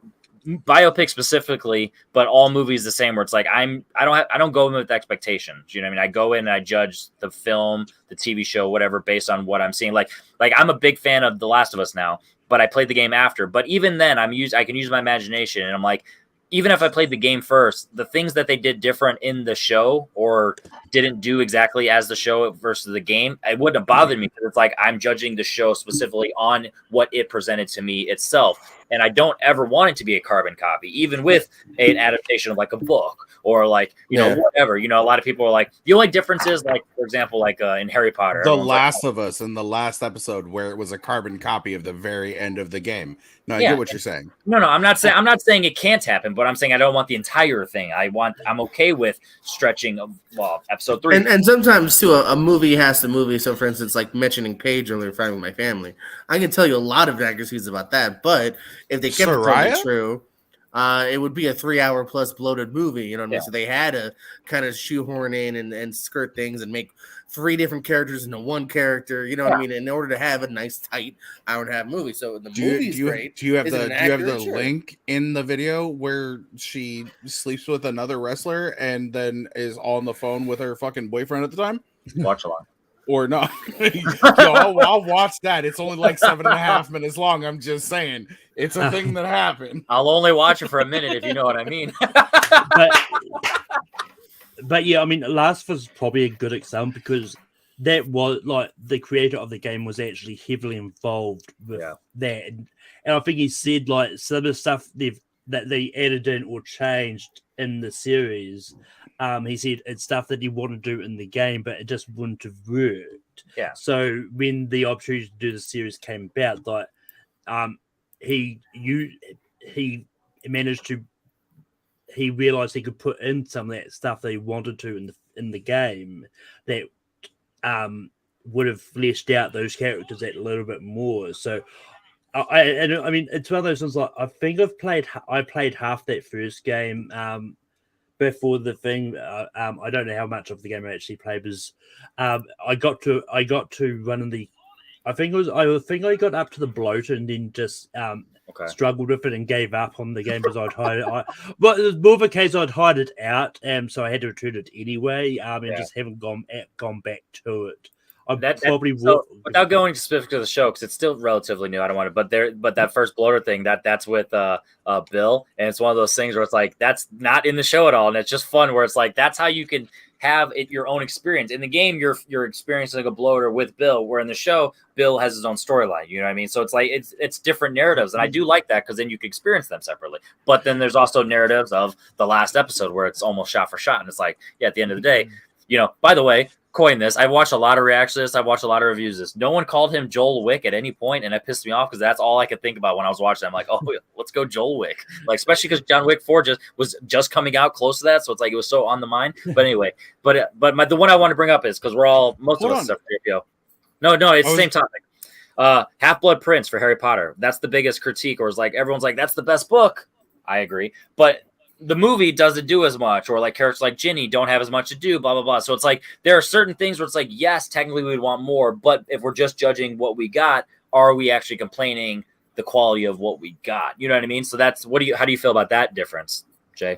biopic specifically, but all movies the same, where it's like I don't go in with expectations. You know what I mean? I go in and I judge the film, the TV show, whatever, based on what I'm seeing. Like I'm a big fan of The Last of Us now, but I played the game after. But even then, I can use my imagination, and I'm like, even if I played the game first, the things that they did different in the show or didn't do exactly as the show versus the game, it wouldn't have bothered me, because it's like I'm judging the show specifically on what it presented to me itself. And I don't ever want it to be a carbon copy, even with an adaptation of like a book or like, whatever. You know, a lot of people are like, the only difference is like, for example, like in Harry Potter. The Last of Us in the last episode, where it was a carbon copy of the very end of the game. No, I get what you're saying. No, I'm not saying it can't happen, but I'm saying I don't want the entire thing. I'm okay with stretching episode 3. And sometimes too, a movie has to movie. So for instance, like mentioning Paige earlier, Finding My Family, I can tell you a lot of accuracies about that, but if they kept it totally true, it would be a 3-hour plus bloated movie. You know what I mean? So they had to kind of shoehorn in and skirt things and make 3 different characters into one character. You know what I mean? In order to have a nice tight hour-and-a-half movie. So the movie's great. Do you have the link in the video where she sleeps with another wrestler and then is on the phone with her fucking boyfriend at the time? Watch along. Or not? I'll watch that. It's only like 7.5 minutes long. I'm just saying, it's a thing that happened. I'll only watch it for a minute, if you know what I mean. But yeah, I mean, Last of Us is probably a good example, because that was like the creator of the game was actually heavily involved with that, and I think he said like some of the stuff that they added in or changed in the series. He said it's stuff that he wanted to do in the game, but it just wouldn't have worked. Yeah. So when the opportunity to do the series came about, like he managed to realized he could put in some of that stuff that he wanted to in the game that would have fleshed out those characters a little bit more. So I mean, it's one of those things. Like I think I played half that first game before the thing. I don't know how much of the game I actually played, because I got to run in the. I think I got up to the bloater and then just struggled with it and gave up on the game because I'd hide it. But it was more of a case I'd hide it out, so I had to return it anyway, and just haven't gone back to it. Without going specific to the show, because it's still relatively new. I don't want to, but that first bloater thing that's with Bill, and it's one of those things where it's like that's not in the show at all, and it's just fun where it's like that's how you can have it your own experience. In the game, you're experiencing a bloater with Bill, where in the show, Bill has his own storyline. You know what I mean? So it's like it's different narratives, and I do like that because then you can experience them separately. But then there's also narratives of the last episode where it's almost shot for shot, and it's like, yeah, at the end of the day, by the way, coin this. I watched a lot of reactions to this. I watched a lot of reviews of this. No one called him Joel Wick at any point, and it pissed me off because that's all I could think about when I was watching. I'm like, oh, let's go Joel Wick. Like, especially because John Wick 4 was just coming out close to that, so it's like it was so on the mind. But anyway, the one I want to bring up is because most of us are No, it's the same topic. Half-Blood Prince for Harry Potter. That's the biggest critique, or is like everyone's like, that's the best book. I agree, but the movie doesn't do as much, or like characters like Ginny don't have as much to do, blah, blah, blah. So it's like, there are certain things where it's like, yes, technically we'd want more, but if we're just judging what we got, are we actually complaining the quality of what we got? You know what I mean? So that's, how do you feel about that difference, Jay?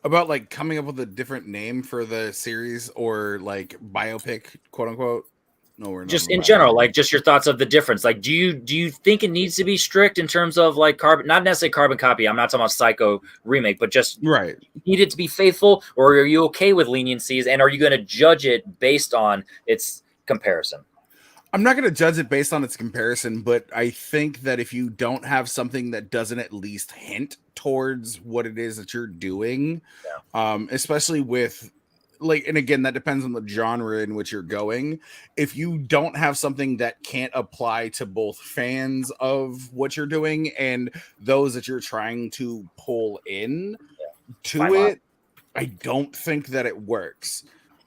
About like coming up with a different name for the series or like biopic, quote unquote. No, we're not. Just in general, like just your thoughts of the difference. Like, do you think it needs to be strict in terms of like not necessarily carbon copy? I'm not talking about Psycho remake, but just need it to be faithful, or are you okay with leniencies? And are you going to judge it based on its comparison? I'm not going to judge it based on its comparison, but I think that if you don't have something that doesn't at least hint towards what it is that you're doing, especially with like, and again, that depends on the genre in which you're going. If you don't have something that can't apply to both fans of what you're doing and those that you're trying to pull in to it, I don't think that it works.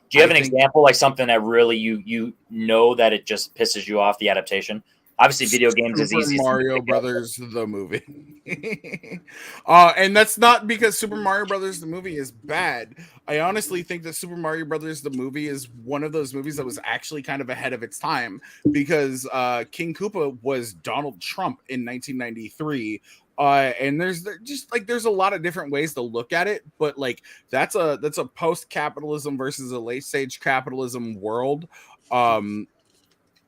Do you have an example, like something that really you know that it just pisses you off, the adaptation? Obviously, video games is easy. Mario Brothers the movie, and that's not because Super Mario Brothers the movie is bad. I honestly think that Super Mario Brothers the movie is one of those movies that was actually kind of ahead of its time, because King Koopa was Donald Trump in 1993. And there's a lot of different ways to look at it, but like that's a post-capitalism versus a late-stage capitalism world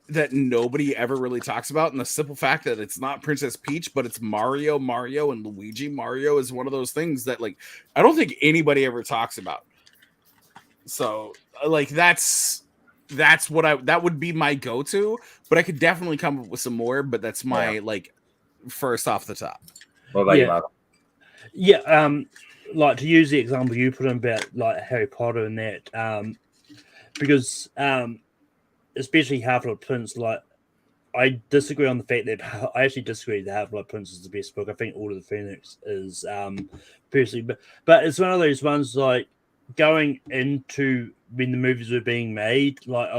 that nobody ever really talks about. And the simple fact that it's not Princess Peach, but it's Mario, and Luigi. Mario is one of those things that like I don't think anybody ever talks about. So like that's that would be my go-to, but I could definitely come up with some more, but that's my like first off the top. What about you, Mark? Yeah, like to use the example you put in about like Harry Potter and that, because especially Half-Blood Prince, like I disagree on the fact that I actually disagree that Half-Blood Prince is the best book. I think Order of the Phoenix is personally, but it's one of those ones like going into when the movies were being made. Like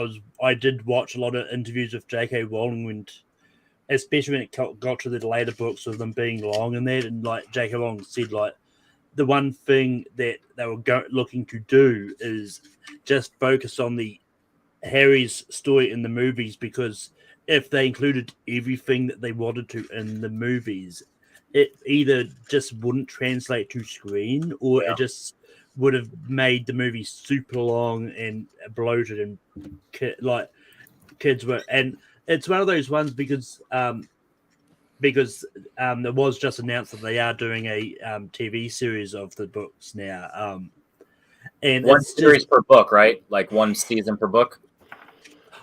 I did watch a lot of interviews with J.K. Rowling when, especially when it got to the later books of them being long and that, and like J.K. Rowling said, like the one thing that they were looking to do is just focus on the Harry's story in the movies, because if they included everything that they wanted to in the movies, it either just wouldn't translate to screen, or it just would have made the movie super long and bloated, and kids were, and it's one of those ones because it was just announced that they are doing a TV series of the books now, and one series per book, right? Like one season per book.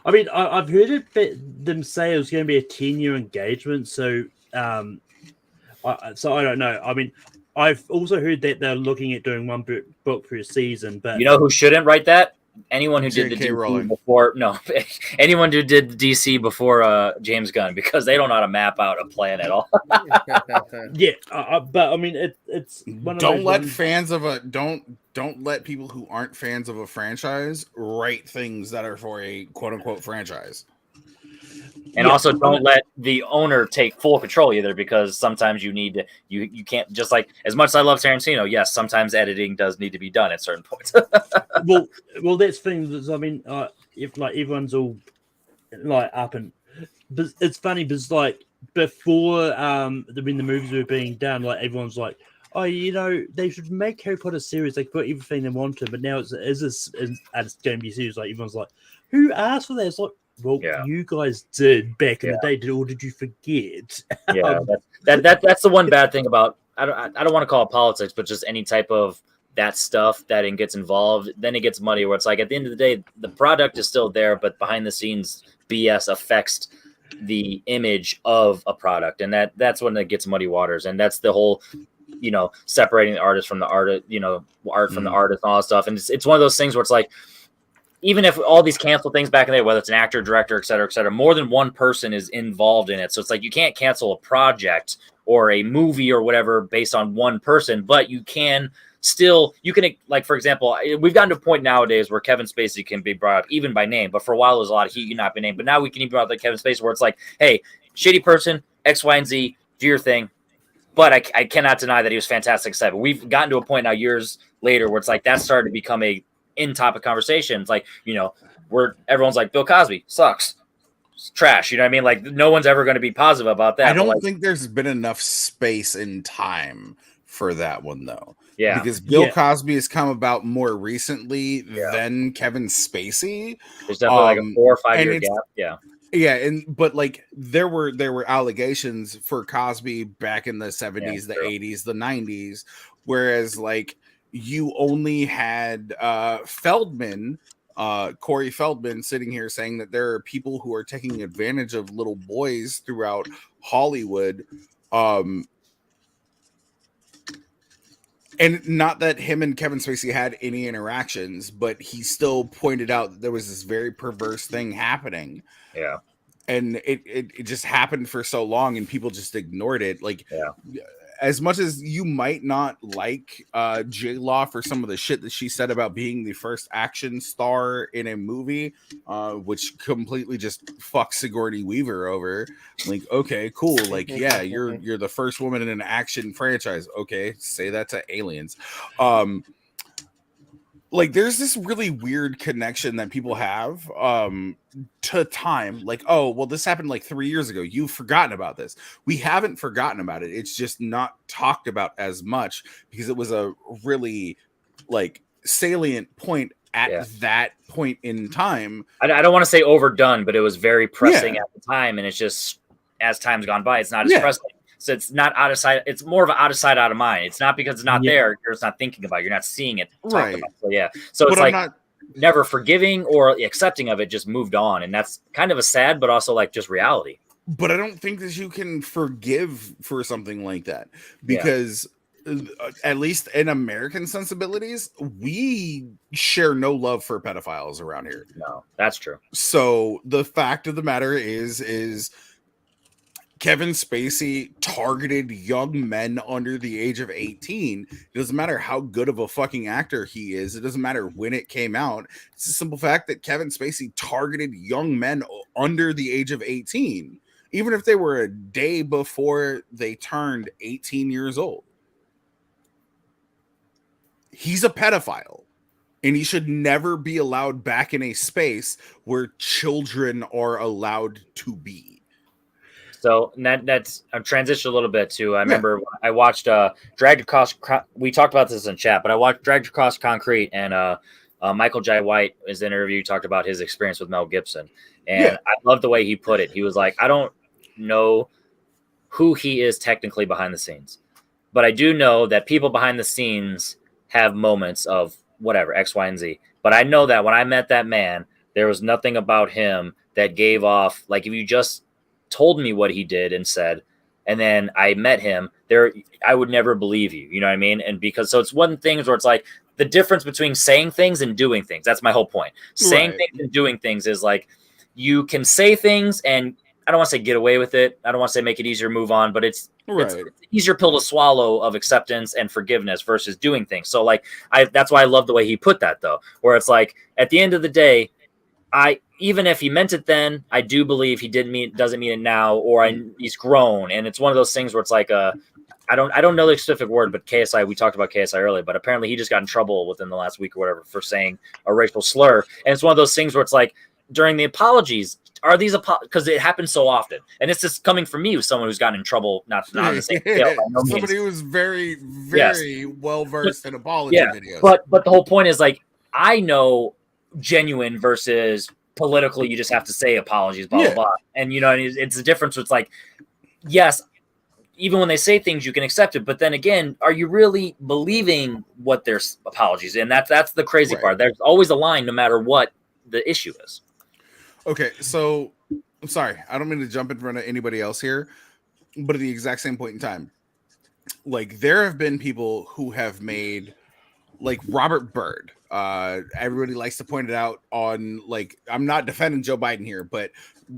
I mean, I've heard them say it was going to be a 10-year engagement, so I don't know. I mean, I've also heard that they're looking at doing one book per season, but you know who shouldn't write that? anyone who did the J.K. DC Rowling. before, no, anyone who did DC before James Gunn, because they don't know how to map out a plan at all. Yeah, but I mean, it's one of Don't those let ones- fans of a don't let people who aren't fans of a franchise write things that are for a quote unquote franchise. And Yeah, also don't let the owner take full control either, because sometimes you need to, you can't, just like, as much as I love Tarantino, yes, sometimes editing does need to be done at certain points. well, that's the thing. I mean, if like everyone's all like up and, but it's funny because like before, when the movies were being done, like everyone's like, oh, you know, they should make Harry Potter series. They put everything they wanted, but now it's going to be series. Like everyone's like, who asked for that? It's like, well, Yeah. you guys did back in Yeah. the day, or did you forget? Yeah, that's the one bad thing about, I don't want to call it politics, but just any type of that stuff that it gets involved, then it gets muddy, where it's like at the end of the day, the product is still there, but behind the scenes BS affects the image of a product, and that's when it gets muddy waters, and that's the whole, separating the artist from the artist, art from the artist and all that stuff. And it's one of those things where it's like, even if all these cancel things back in the day, whether it's an actor, director, et cetera, more than one person is involved in it. So it's like you can't cancel a project or a movie or whatever based on one person, but you can still, like, for example, we've gotten to a point nowadays where Kevin Spacey can be brought up even by name, but for a while there's a lot of he could not be named. But now we can even brought up like Kevin Spacey, where it's like, hey, shitty person, X, Y, and Z, do your thing. But I cannot deny that he was fantastic. But we've gotten to a point now years later where it's like that started to become a in-topic conversation. It's like, where everyone's like, Bill Cosby sucks. It's trash. You know what I mean? Like, no one's ever going to be positive about that. I don't think there's been enough space and time for that one, though. Yeah. Because Bill Cosby has come about more recently than Kevin Spacey. There's definitely like a 4 or 5 year gap. Yeah. Yeah, but like there were allegations for Cosby back in the 70s, the 80s, the 90s, whereas like you only had Feldman, Corey Feldman, sitting here saying that there are people who are taking advantage of little boys throughout Hollywood. And not that him and Kevin Spacey had any interactions, but he still pointed out that there was this very perverse thing happening. Yeah. And it just happened for so long and people just ignored it. Like, as much as you might not like J-Law for some of the shit that she said about being the first action star in a movie, which completely just fucks Sigourney Weaver over. Like, okay, cool. Like, yeah, you're the first woman in an action franchise. Okay, say that to aliens. Like, there's this really weird connection that people have to time. Like, oh, well, this happened like 3 years ago. You've forgotten about this. We haven't forgotten about it. It's just not talked about as much because it was a really like salient point at that point in time. I don't want to say overdone, but it was very pressing at the time. And it's just, as time's gone by, it's not as pressing. So it's not out of sight. It's more of an out of sight, out of mind. It's not because it's not there. You're just not thinking about it. You're not seeing it. Right. About. So, yeah. So it's like never forgiving or accepting of it, just moved on. And that's kind of a sad, but also like just reality. But I don't think that you can forgive for something like that because at least in American sensibilities, we share no love for pedophiles around here. No, that's true. So the fact of the matter is Kevin Spacey targeted young men under the age of 18. It doesn't matter how good of a fucking actor he is. It doesn't matter when it came out. It's the simple fact that Kevin Spacey targeted young men under the age of 18, even if they were a day before they turned 18 years old. He's a pedophile, and he should never be allowed back in a space where children are allowed to be. So that's I'm transitioned a little bit to. I remember I watched Dragged Across. We talked about this in chat, but I watched Dragged Across Concrete, and Michael Jai White is in an interview. Talked about his experience with Mel Gibson, and I love the way he put it. He was like, I don't know who he is technically behind the scenes, but I do know that people behind the scenes have moments of whatever X, Y, and Z. But I know that when I met that man, there was nothing about him that gave off like if you just told me what he did and said, and then I met him there, I would never believe you. You know what I mean? And because, so it's one thing where it's like, the difference between saying things and doing things. That's my whole point. Saying Right. things and doing things is like you can say things and I don't want to say get away with it. I don't want to say make it easier to move on, but it's Right. an easier pill to swallow of acceptance and forgiveness versus doing things. So like that's why I love the way he put that though, where it's like at the end of the day, even if he meant it then, I do believe he doesn't mean it now, or he's grown. And it's one of those things where it's like I don't know the specific word, but KSI, we talked about KSI earlier, but apparently he just got in trouble within the last week or whatever for saying a racial slur. And it's one of those things where it's like during the apologies, are these because it happens so often, and it's just coming from me with someone who's gotten in trouble, not on the same scale. By no means. Somebody who's very, very well versed in apology videos. But the whole point is like I know genuine versus political. You just have to say apologies, blah blah blah, and you know it's the difference. It's like yes. Even when they say things, you can accept it. But then again, are you really believing what their apologies? And that's the crazy part. There's always a line, no matter what the issue is. Okay, so I'm sorry. I don't mean to jump in front of anybody else here, but at the exact same point in time, like there have been people who have made like Robert Byrd. Everybody likes to point it out on like I'm not defending Joe Biden here, but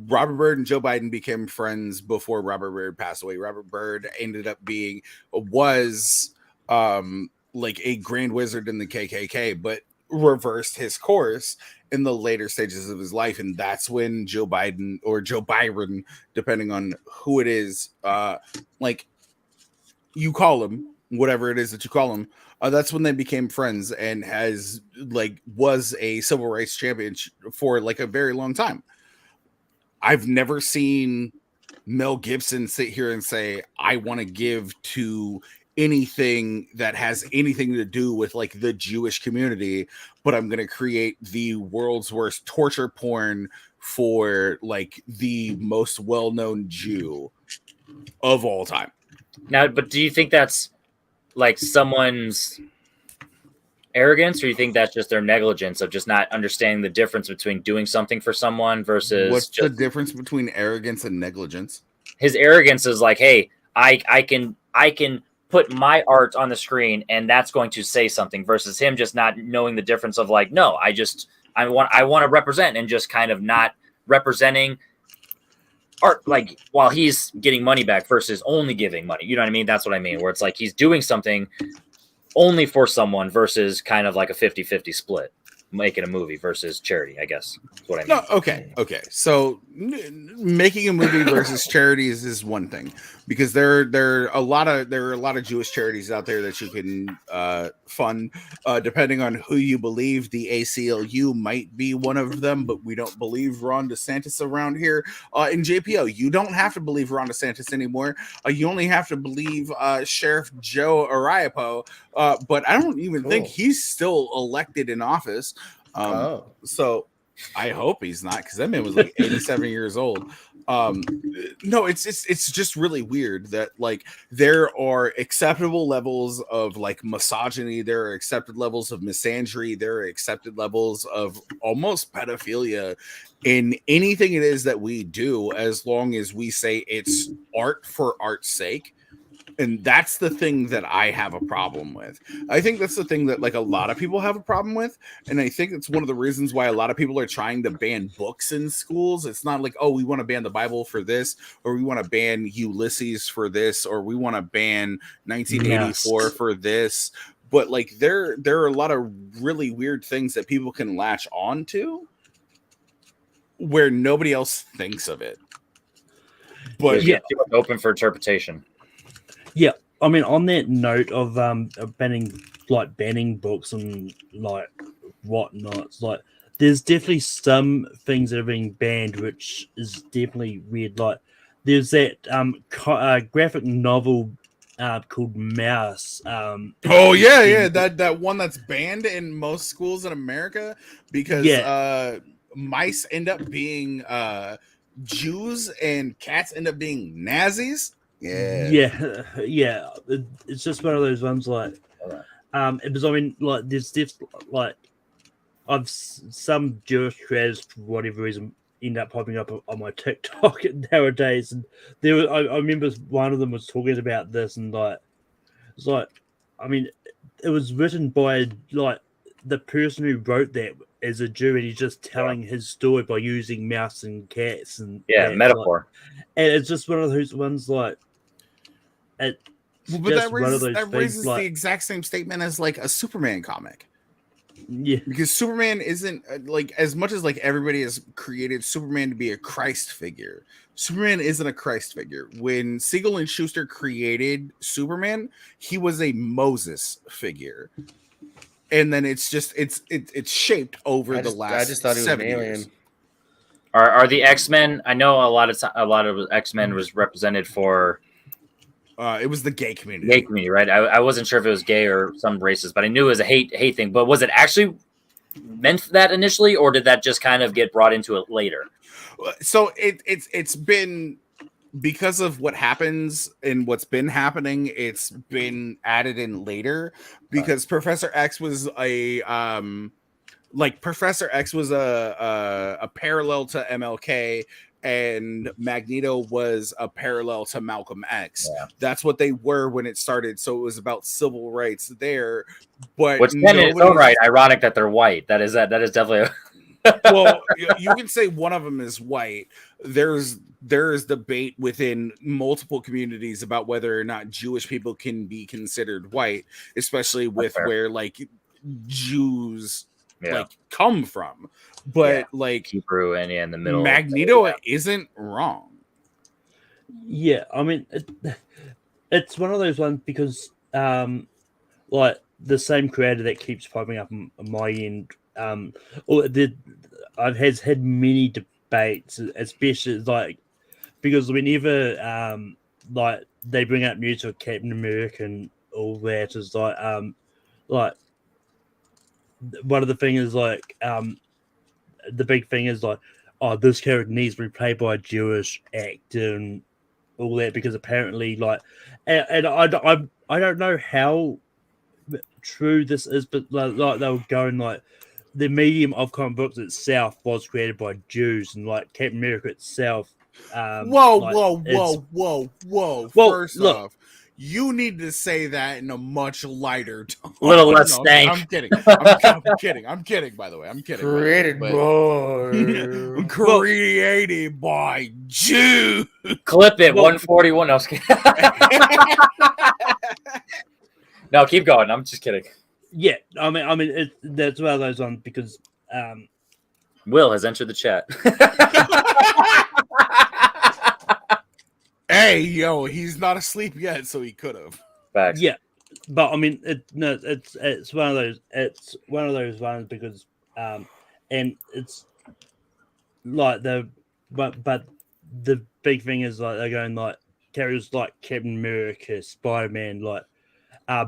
Robert Byrd and Joe Biden became friends before Robert Byrd passed away. Robert Byrd ended up was like a grand wizard in the KKK, but reversed his course in the later stages of his life, and that's when Joe Biden or Joe Byron, depending on who it is, like you call him whatever it is that you call him. That's when they became friends and was a civil rights champion for like a very long time. I've never seen Mel Gibson sit here and say, I want to give to anything that has anything to do with like the Jewish community, but I'm going to create the world's worst torture porn for like the most well-known Jew of all time. Now, but do you think that's like someone's arrogance, or you think that's just their negligence of just not understanding the difference between doing something for someone versus what's the difference between arrogance and negligence? His arrogance is like, hey, I can put my art on the screen and that's going to say something, versus him just not knowing the difference of like, no, I want to represent and just kind of not representing art like while he's getting money back versus only giving money. You know what I mean? That's what I mean, where it's like he's doing something only for someone versus kind of like a 50-50 split, making a movie versus charity, I guess. That's what I mean. No, okay. So making a movie versus charities is one thing, because there are a lot of Jewish charities out there that you can fund, depending on who you believe. The ACLU might be one of them, but we don't believe Ron DeSantis around here. In JPO, you don't have to believe Ron DeSantis anymore. You only have to believe Sheriff Joe Ariapo, but I don't even think he's still elected in office. So I hope he's not, because that man was like 87 years old. No, it's just really weird that like there are acceptable levels of like misogyny, there are accepted levels of misandry, there are accepted levels of almost pedophilia in anything it is that we do, as long as we say it's art for art's sake. And that's the thing that I have a problem with. I think that's the thing that like a lot of people have a problem with. And I think it's one of the reasons why a lot of people are trying to ban books in schools. It's not like, oh, we want to ban the Bible for this, or we want to ban Ulysses for this, or we want to ban 1984 for this. But like there are a lot of really weird things that people can latch on to where nobody else thinks of it. But yeah, open for interpretation. Yeah, I mean, on that note of banning books and like whatnot, like there's definitely some things that are being banned, which is definitely weird. Like there's that graphic novel called Mouse. That one that's banned in most schools in America because mice end up being Jews and cats end up being Nazis. Yeah. It's just one of those ones like, because I mean, like there's this like, some Jewish creators for whatever reason end up popping up on my TikTok nowadays, and I remember one of them was talking about this, and like, it's like, I mean, it was written by like the person who wrote that as a Jew, and he's just telling his story by using mouse and cats and metaphor. And it's just one of those ones like it. Well, but Just one of those that things, raises like- the exact same statement as like a Superman comic. Yeah, Because Superman isn't like, as much as like everybody has created Superman to be a Christ figure. Superman isn't a Christ figure. When Siegel and Schuster created Superman, he was a Moses figure, and then it's just it's shaped over I the just, last. I just thought he was an 7 alien. years. Are the X-Men? I know a lot of X-Men was represented for It was the gay community. gay community, right? I wasn't sure if it was gay or some races, but I knew it was a hate thing. But was it actually meant for that initially, or did that just kind of get brought into it later? So it's been, because of what happens and what's been happening, it's been added in later, because Professor X was a parallel to MLK, and Magneto was a parallel to Malcolm X. Yeah. That's what they were when it started. So it was about civil rights there. But Which then in its own right, ironic that they're white. That is definitely. Well, you can say one of them is white. There's debate within multiple communities about whether or not Jewish people can be considered white, especially with where like Jews like come from. But like Hebrew and in the middle, Magneto isn't wrong. yeah. I mean, it's one of those ones because like the same creator that keeps popping up on my end. I've had many debates, especially like because whenever like they bring up news of Captain America and all that is like one of the things is like the big thing is like, oh, this character needs to be played by a Jewish actor and all that, because apparently like and I don't know how true this is, but like they were going like the medium of comic books itself was created by Jews, and like Captain America itself. Whoa! Well, First look. off, you need to say that in a much lighter tone. Little less stank. I'm kidding. I'm kidding. I'm kidding. By the way, I'm kidding. Created by created by Jews. Clip it. 141. No, I was kidding. No, keep going. I'm just kidding. Yeah, I mean, that's one of those ones because Will has entered the chat. Hey, yo, he's not asleep yet, so he could have. Facts. yeah, but I mean, it's one of those ones because and it's like but the big thing is like they're going like characters like Captain America, Spider-Man, like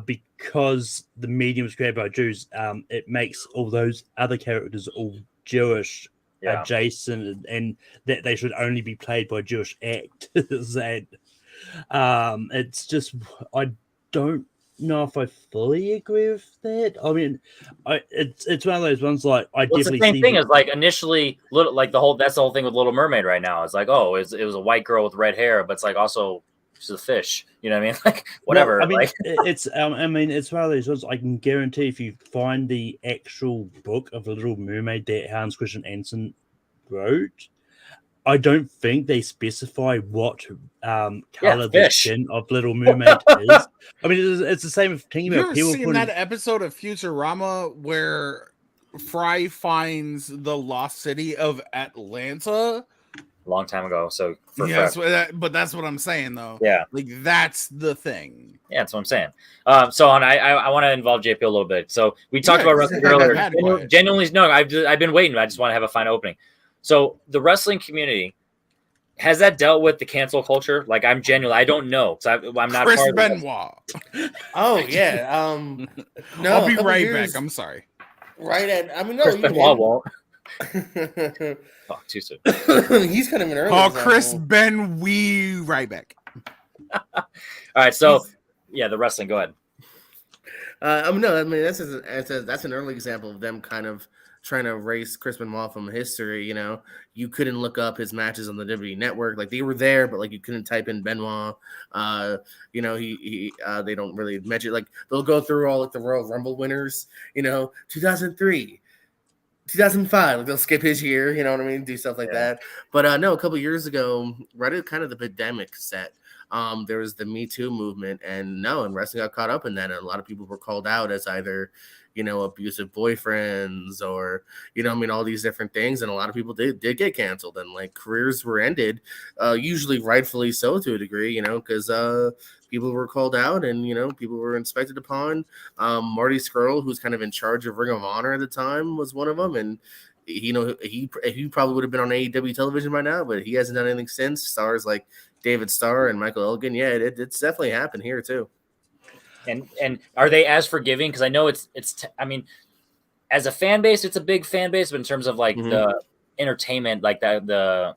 because the medium was created by Jews, it makes all those other characters all Jewish adjacent, and that they should only be played by Jewish actors. And it's just, I don't know if I fully agree with that. I mean, it's one of those ones like I Well, definitely the same see thing as like initially little like that's the whole thing with Little Mermaid right now. It's like, oh, it was a white girl with red hair, but it's like also she's a fish. You know what I mean? Like whatever. Well, I mean, like, it's it's one of those ones I can guarantee if you find the actual book of the Little Mermaid that Hans Christian Andersen wrote, I don't think they specify what color the skin of Little Mermaid is. I mean, it's the same thing about people seen that episode of Futurama where Fry finds the lost city of Atlanta? a long time ago. So Yes, but that's what I'm saying though. Yeah, like that's the thing. Yeah, that's what I'm saying. So on, I want to involve JP a little bit. So we talked about wrestling earlier. Genuinely, no, I've been waiting. I just want to have a fine opening. So the wrestling community, has that dealt with the cancel culture? Like I'm genuinely, I don't know because I'm not Chris part Benoit. Oh yeah. No, I'll be right back. I'm sorry. Right at. I mean, no, Chris Benoit won't. Oh, too soon. He's kind of an early. Oh, Chris Benoit, right back. All right, so yeah, the wrestling. Go ahead. No, I mean that's an early example of them kind of trying to erase Chris Benoit from history, you know, you couldn't look up his matches on the WWE Network. Like they were there, but like you couldn't type in Benoit. You know, they don't really mention, like they'll go through all like the Royal Rumble winners, you know, 2003. 2005, like they'll skip his year, you know what I mean? Do stuff like that. But no, a couple years ago, right at kind of the pandemic set, there was the Me Too movement, and wrestling got caught up in that, and a lot of people were called out as either, you know, abusive boyfriends or, you know, I mean, all these different things, and a lot of people did get canceled, and like careers were ended, usually rightfully so to a degree, you know, because people were called out and, you know, people were inspected upon. Marty Scurll, who's kind of in charge of Ring of Honor at the time, was one of them, and you know, he probably would have been on AEW television by now, but he hasn't done anything since. Stars like David Starr and Michael Elgin, yeah, it's definitely happened here too. And are they as forgiving? Because I know I mean, as a fan base, it's a big fan base, but in terms of like the entertainment, like the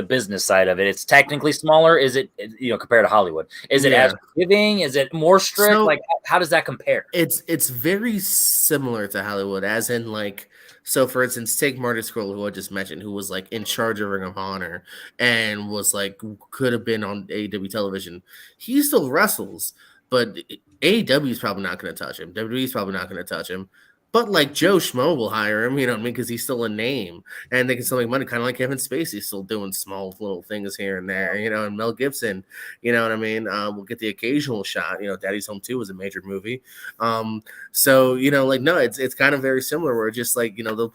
business side of it, it's technically smaller. Is it, you know, compared to Hollywood? Is it as forgiving? Is it more strict? So, like, how does that compare? It's very similar to Hollywood, as in like, so for instance, take Marty Scurll, who I just mentioned, who was like in charge of Ring of Honor and was like could have been on AEW television. He still wrestles, but AEW is probably not going to touch him. WWE is probably not going to touch him. But like Joe Schmo will hire him, you know what I mean? Because he's still a name and they can still make money, kind of like Kevin Spacey, still doing small little things here and there, you know, and Mel Gibson, you know what I mean? We'll get the occasional shot, you know, Daddy's Home 2 was a major movie. So, you know, like, no, it's kind of very similar where just like, you know,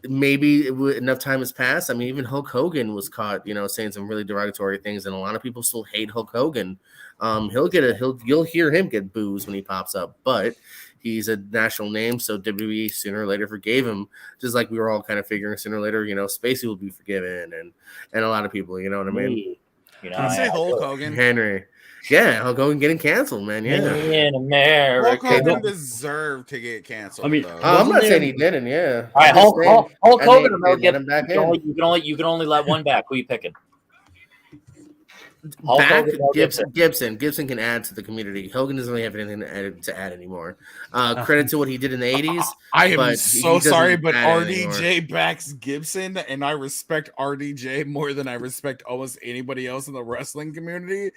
maybe enough time has passed. I mean, even Hulk Hogan was caught, you know, saying some really derogatory things, and a lot of people still hate Hulk Hogan. You'll hear him get boos when he pops up, but he's a national name, so WWE sooner or later forgave him, just like we were all kind of figuring sooner or later, you know, Spacey will be forgiven, and a lot of people, you know what I mean? You know, Can I say Hulk Hogan? Henry. Yeah, Hulk Hogan getting canceled, man. Yeah. In America. Hulk Hogan deserved to get canceled. I mean, though. I'm not saying he didn't, yeah. All right, Hulk Hogan. Get him back in. You can only let one back. Who are you picking? Back Gibson can add to the community. Hogan doesn't really have anything to add anymore. Credit to what he did in the 80s. I am so sorry, but RDJ anymore. backs Gibson, and I respect RDJ more than I respect almost anybody else in the wrestling community.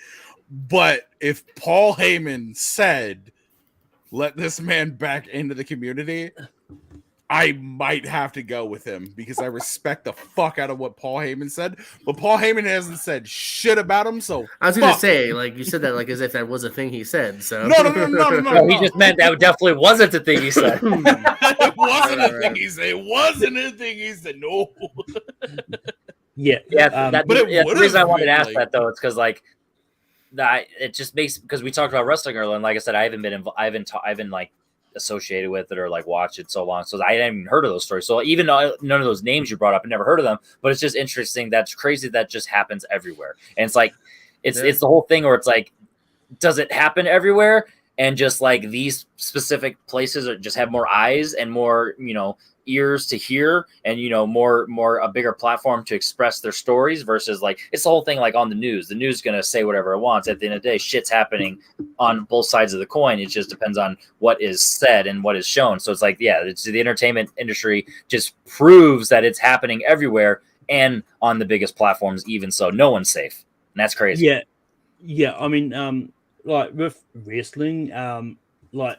But if Paul Heyman said, "Let this man back into the community," I might have to go with him because I respect the fuck out of what Paul Heyman said. But Paul Heyman hasn't said shit about him, so I was going to say, like, you said that like as if that was a thing he said. So No, he just meant that definitely wasn't the thing he said. It wasn't a thing he said. It wasn't a thing he said. No. Yeah. But the reason I wanted to ask that though, it's because like it just makes, because we talked about wrestling earlier, and like I said, I haven't been like associated with it or like watched it so long, so I hadn't even heard of those stories. So even though none of those names you brought up, I never heard of them, but it's just interesting. That's crazy. That just happens everywhere, and it's like it's the whole thing where it's like, does it happen everywhere? And just like these specific places are just have more eyes and more, you know, ears to hear, and, you know, more a bigger platform to express their stories versus like it's the whole thing like on the news. The news is going to say whatever it wants. At the end of the day, shit's happening on both sides of the coin. It just depends on what is said and what is shown. So it's like, yeah, it's the entertainment industry just proves that it's happening everywhere and on the biggest platforms. Even so, no one's safe, and that's crazy. Yeah. I mean, like with wrestling, like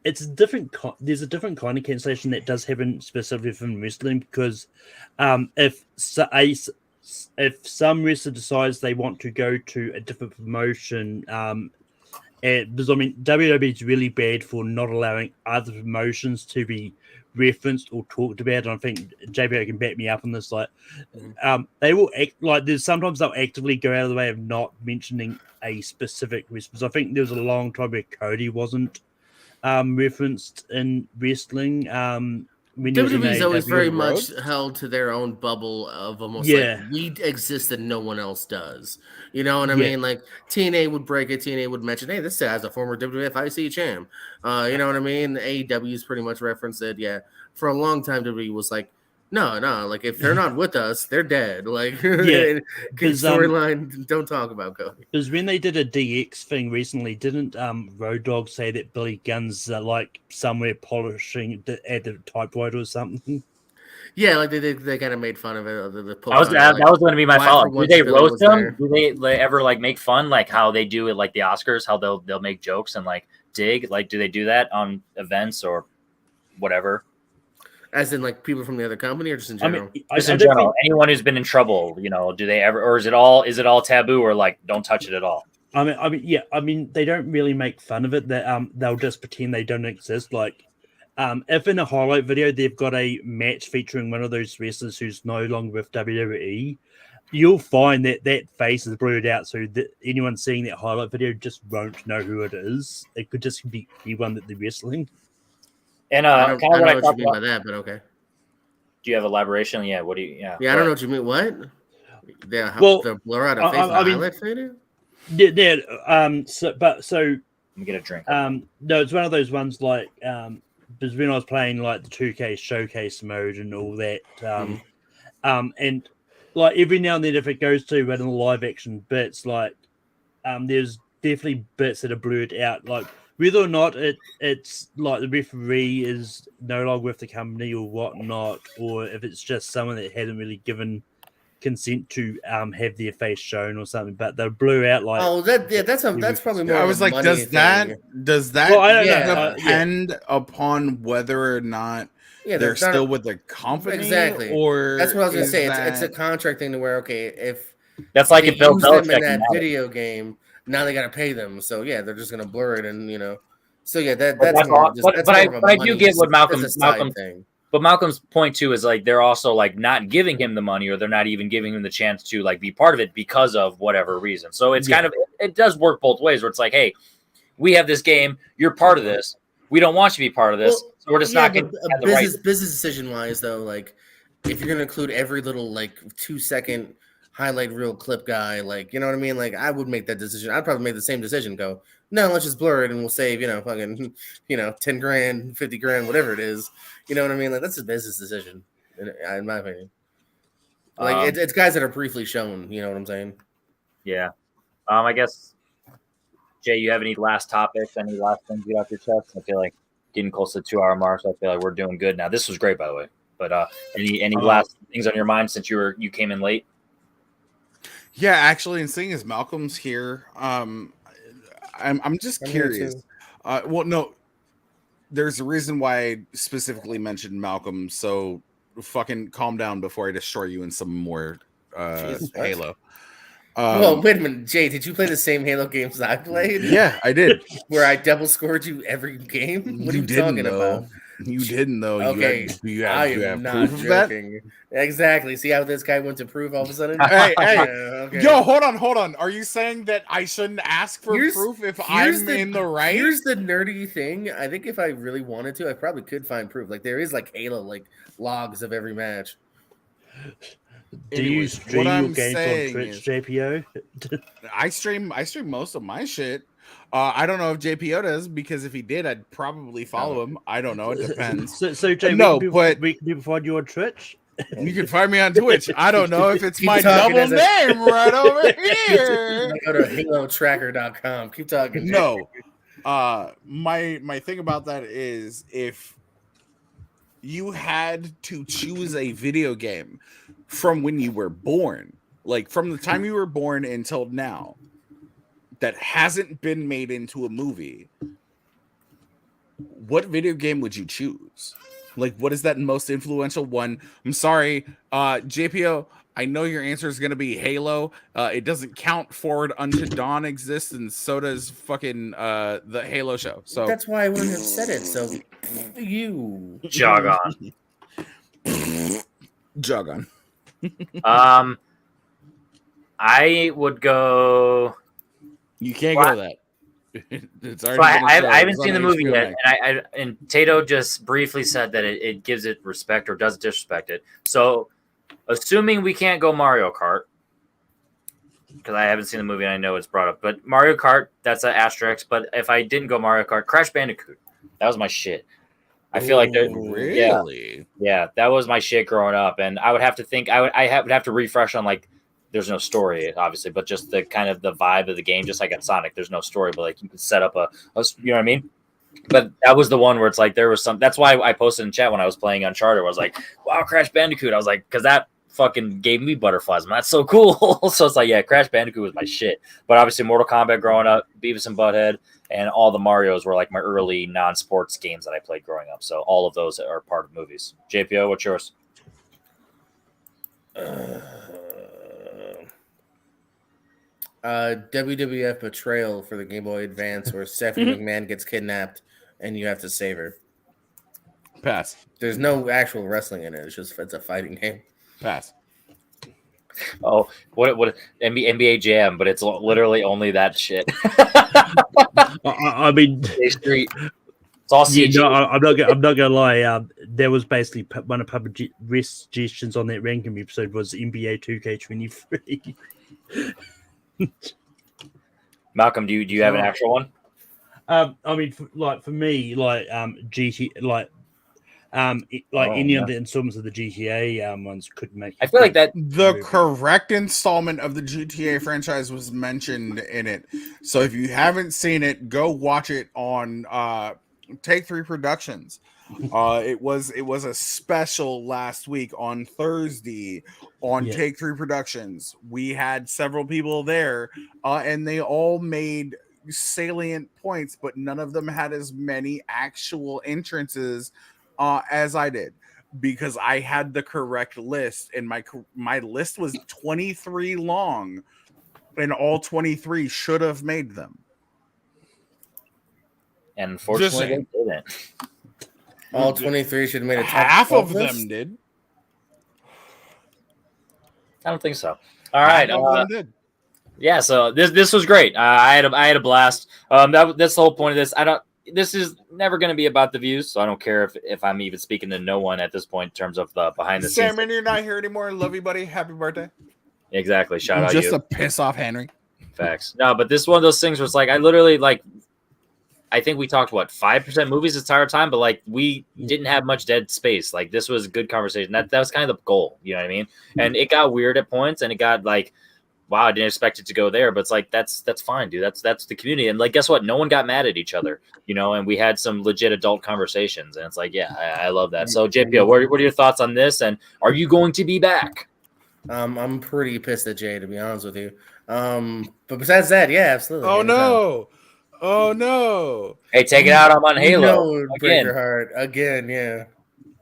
it's a different. There's a different kind of cancellation that does happen specifically from wrestling, because if some wrestler decides they want to go to a different promotion, because I mean WWE is really bad for not allowing other promotions to be referenced or talked about, and I think JBO can back me up on this. Like, they will act like sometimes they'll actively go out of the way of not mentioning a specific wrestler. I think there was a long time where Cody wasn't referenced in wrestling. WWE's always very much held to their own bubble of almost like we exist and no one else does. You know what I mean? Like TNA would break it. TNA would mention, hey, this guy's a former WWF IC champ. You know what I mean? AEW's pretty much referenced it. Yeah. For a long time, WWE was like, No, like if they're not with us, they're dead. Like, Yeah, because storyline, don't talk about Cody. Because when they did a DX thing recently, didn't Road Dogg say that Billy Gunn's like somewhere polishing at the typewriter or something? Yeah, like they kind of made fun of it. The That was going to be my why follow-up. for Do once they Billy roast was them? there. Do they ever like make fun like how they do it like the Oscars? How they'll make jokes and like dig? Like, do they do that on events or whatever? As in like people from the other company, or just in I general? mean, Just I in don't general, think- anyone who's been in trouble, do they ever, or is it all taboo, or like don't touch it at all? I mean, they don't really make fun of it. That they'll just pretend they don't exist. Like, if in a highlight video they've got a match featuring one of those wrestlers who's no longer with WWE, you'll find that face is blurred out, so that anyone seeing that highlight video just won't know who it is. It could just be anyone that they're wrestling. And I don't kind of know what I what you talked mean about. by that, but okay. Do you have elaboration? Yeah. What do you? Yeah. Yeah, I don't know what you mean. What? Well, The blur out of face I mean- highlight video? Yeah. So Let me get a drink. no, it's one of those ones like because when I was playing like the 2K showcase mode and all that, and like every now and then if it goes to one of the live action bits, like there's definitely bits that are blurred out, like whether or not it's like the referee is no longer with the company or whatnot, or if it's just someone that hasn't really given consent to have their face shown or something, but they'll blur out like that's probably more. I of was a like, money does thing. that Well, I don't know. depend upon whether or not Yeah, they're not a- still with the company? Exactly. Or That's what I was gonna is say. It's a that- contract thing to where if That's like they if Bill use them Belichick in that and Madden. video game, now they gotta pay them. So yeah, they're just gonna blur it and So yeah, But that's that's more. all- Just, but- that's but more of a I do money- get what that's a side thing. But Malcolm's point too is like they're also like not giving him the money, or they're not even giving him the chance to like be part of it because of whatever reason. So it's kind of, it does work both ways, where it's like, hey, we have this game, you're part of this, we don't want you to be part of this, Well, so we're just not going but to have the right. business decision wise though, like if you're gonna include every little like 2-second highlight reel clip guy, like you know what I mean? Like I would make that decision. I'd probably make the same decision. Go, no, let's just blur it and we'll save, fucking, 10 grand, 50 grand, whatever it is. You know what I mean? Like that's a business decision, in my opinion. Like it's guys that are briefly shown. You know what I'm saying? Yeah. I guess, Jay, you have any last topics, any last things you get off your chest? I feel like getting close to the 2 hour mark, so I feel like we're doing good now. This was great, by the way. But any last things on your mind since you came in late? Yeah, actually, and seeing as Malcolm's here, I'm just I'm here curious. too. Well, no, there's a reason why I specifically mentioned Malcolm. So fucking calm down before I destroy you in some more Jesus, what? Halo. Well, wait a minute, Jay. Did you play the same Halo games I played? Yeah, I did. Where I double scored you every game? What are you talking about? You didn't though. Okay, you I have am not proof of that? joking. Exactly. See how this guy went to prove all of a sudden? Hey, Yeah, okay. yo, hold on. Are you saying that I shouldn't ask for proof if I'm in the right? Here's the nerdy thing. I think if I really wanted to, I probably could find proof. Like there is like Halo like logs of every match. Do you Anyways, stream what your I'm games on saying Twitch, is- JPO? I stream most of my shit. I don't know if JPO does, because if he did, I'd probably follow him. I don't know. It depends. So Jay, No, we but- can be find you on Twitch. You can find me on Twitch. I don't know if it's Keep my talking double as a- name right over here. Go to halotracker.com. Keep talking. Jay. No. My thing about that is, if you had to choose a video game from when you were born, like from the time you were born until now, that hasn't been made into a movie, what video game would you choose? Like, what is that most influential one? I'm sorry, JPO, I know your answer is going to be Halo. It doesn't count. Forward Unto Dawn exists, and so does fucking the Halo show. So That's why I wouldn't have said it. So you. Jog on. jog on. I would go. You can't Well, go that. It's So already been shown. I haven't It's seen the on movie HBO yet, Max. and Tato just briefly said that it gives it respect or doesn't disrespect it. So, assuming we can't go Mario Kart, because I haven't seen the movie and I know it's brought up, but Mario Kart, that's an asterisk. But if I didn't go Mario Kart, Crash Bandicoot, that was my shit. I feel like that. Really? Yeah, that was my shit growing up, and I would have to think. would have to refresh on like. There's no story, obviously, but just the kind of the vibe of the game, just like at Sonic. There's no story, but like you can set up you know what I mean. But that was the one where it's like there was some. That's why I posted in chat when I was playing Uncharted. I was like, "Wow, Crash Bandicoot!" I was like, because that fucking gave me butterflies. Man, that's so cool. So it's like, yeah, Crash Bandicoot was my shit. But obviously, Mortal Kombat growing up, Beavis and Butthead, and all the Marios were like my early non-sports games that I played growing up. So all of those are part of movies. JPO, what's yours? WWF Betrayal for the Game Boy Advance, where Stephanie McMahon gets kidnapped and you have to save her. Pass. There's no actual wrestling in it. It's a fighting game. Pass. Oh, what NBA Jam, but it's literally only that shit. I mean, Street. It's all CG. No, I'm not gonna lie. There was basically one of Papa suggestions on that ranking episode was NBA 2K23. Malcolm, do you have an actual one? I mean, for me, GT, any of the installments of the GTA ones could make. I feel like that the correct installment of the GTA franchise was mentioned in it. So if you haven't seen it, go watch it on Take 3 Productions. It was a special last week on Thursday on Take 3 Productions. We had several people there, and they all made salient points, but none of them had as many actual entrances as I did, because I had the correct list, and my list was 23 long, and all 23 should have made them. And unfortunately, they didn't. All 23 should have made a top half of list? them did. I don't think so. All right. Half of them did. Yeah, so this was great. I had a blast. That's the whole point of this. This is never going to be about the views, so I don't care if I'm even speaking to no one at this point in terms of the behind the scenes. Sam, you're not here anymore. Love you, buddy. Happy birthday. Exactly. Shout out just you. to piss off Henry. Facts. No, but this is one of those things where it's like I literally like. I think we talked 5% movies this entire time, but like we didn't have much dead space. Like this was a good conversation. That was kind of the goal, you know what I mean? And it got weird at points, and it got like, wow, I didn't expect it to go there, but it's like that's fine, dude. That's the community, and like guess what? No one got mad at each other, you know. And we had some legit adult conversations, and it's like, yeah, I love that. So JPO, what are your thoughts on this? And are you going to be back? I'm pretty pissed at Jay, to be honest with you. But besides that, yeah, absolutely. Oh no. Oh no! Hey, take it out on Halo. Break your heart again, yeah.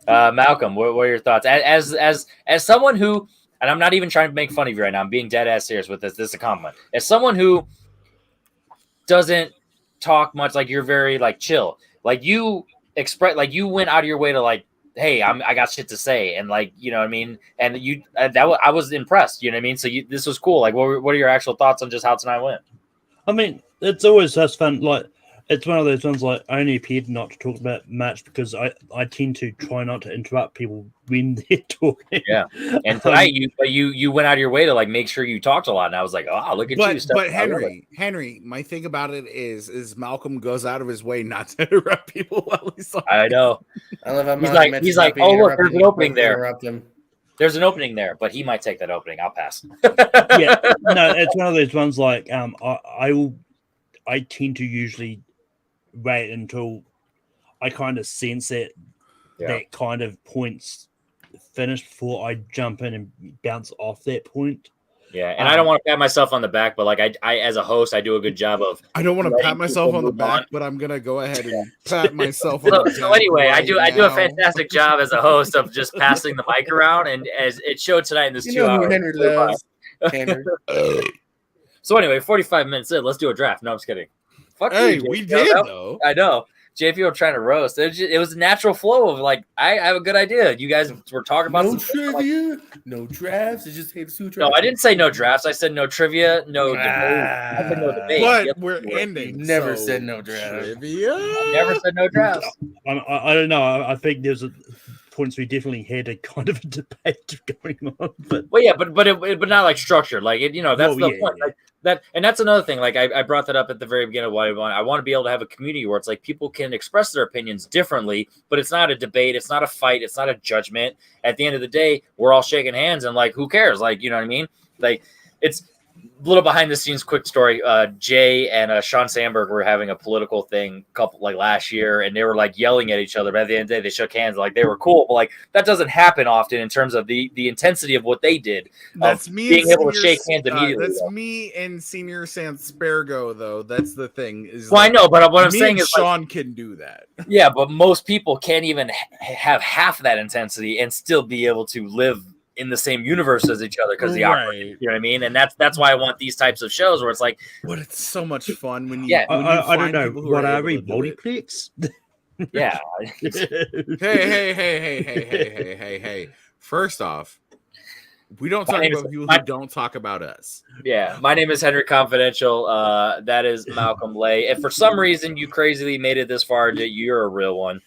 Malcolm, what are your thoughts? As someone who, and I'm not even trying to make fun of you right now. I'm being dead ass serious with this. This is a compliment. As someone who doesn't talk much, like you're very like chill. Like you express, like you went out of your way to like, hey, I got shit to say, and like you know what I mean. And you I was impressed. You know what I mean. So this was cool. Like, what are your actual thoughts on just how tonight went? I mean, it's always just fun. Like, it's one of those ones like I only appeared not to talk about much because I tend to try not to interrupt people when they're talking. Yeah, and tonight you went out of your way to like make sure you talked a lot, and I was like, oh, look at you. But Henry, my thing about it is Malcolm goes out of his way not to interrupt people while he's talking. I know. I love how he's like, oh look, there's an opening there. Interrupt him. There's an opening there, but he might take that opening. I'll pass. Yeah, no, it's one of those ones like I tend to usually wait until I kind of sense that kind of point's finished before I jump in and bounce off that point. Yeah, and I don't want to pat myself on the back, but like I as a host, I do a good job of. I don't want to pat myself on the back, but I'm gonna go ahead and pat myself on the back. So anyway, I do a fantastic job as a host of just passing the mic around, and as it showed tonight in this 2 hours. Henry loves Henry. So anyway, 45 minutes in, let's do a draft. No, I'm just kidding. Fuck hey, you, we did though. I know. JPO trying to roast. It was a natural flow of like, I have a good idea. You guys were talking about no trivia, no drafts. It's just two drafts. No, I didn't say no drafts. I said no trivia, no debate. I said no debate. But we're ending. Never said no draft. Trivia. I never said no drafts. I don't know. I think there's points we definitely had a kind of a debate going on. But well, yeah, but not like structured. Like it, that's Well, the yeah, point. yeah. Like that, and that's another thing. Like I brought that up at the very beginning of what I want to be able to have a community where it's like people can express their opinions differently, but it's not a debate, it's not a fight, it's not a judgment. At the end of the day, we're all shaking hands and like, who cares? Like, you know what I mean? Like, it's a little behind the scenes quick story. Jay and Sean Sandberg were having a political thing last year, and they were like yelling at each other. But at the end of the day, they shook hands like they were cool. But like that doesn't happen often in terms of the intensity of what they did. That's me being and able to Senior, shake hands immediately. that's me and Senior Sanspergo, though. That's the thing. Is Well, I know, but what I'm me saying and is like, Sean can do that. yeah, but most people can't even have half that intensity and still be able to live in the same universe as each other because the Right. you know what I mean? And that's why I want these types of shows where it's like, But it's so much fun when you. Yeah. when you I don't find know people who what are able we to do it. multiplex. yeah, Hey. First off, we don't talk about people who don't talk about us. yeah. My name is Henry Confidential. That is Malcolm Lay. If for some reason you crazily made it this far, you're a real one.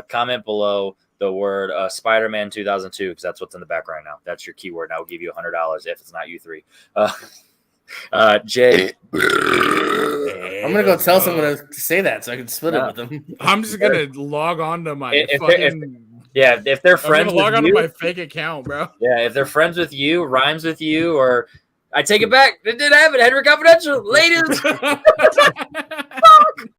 Comment below the word Spider-Man 2002 because that's what's in the background now. That's your keyword. And I will give you $100 if it's not you three. Jay. I'm gonna go tell someone to say that so I can split it with them. I'm just gonna log on to my If they're I'm friends gonna log with on you, to my fake account, bro. yeah, if they're friends with you, rhymes with you, or I take it back. It did happen. Henry Confidential, ladies.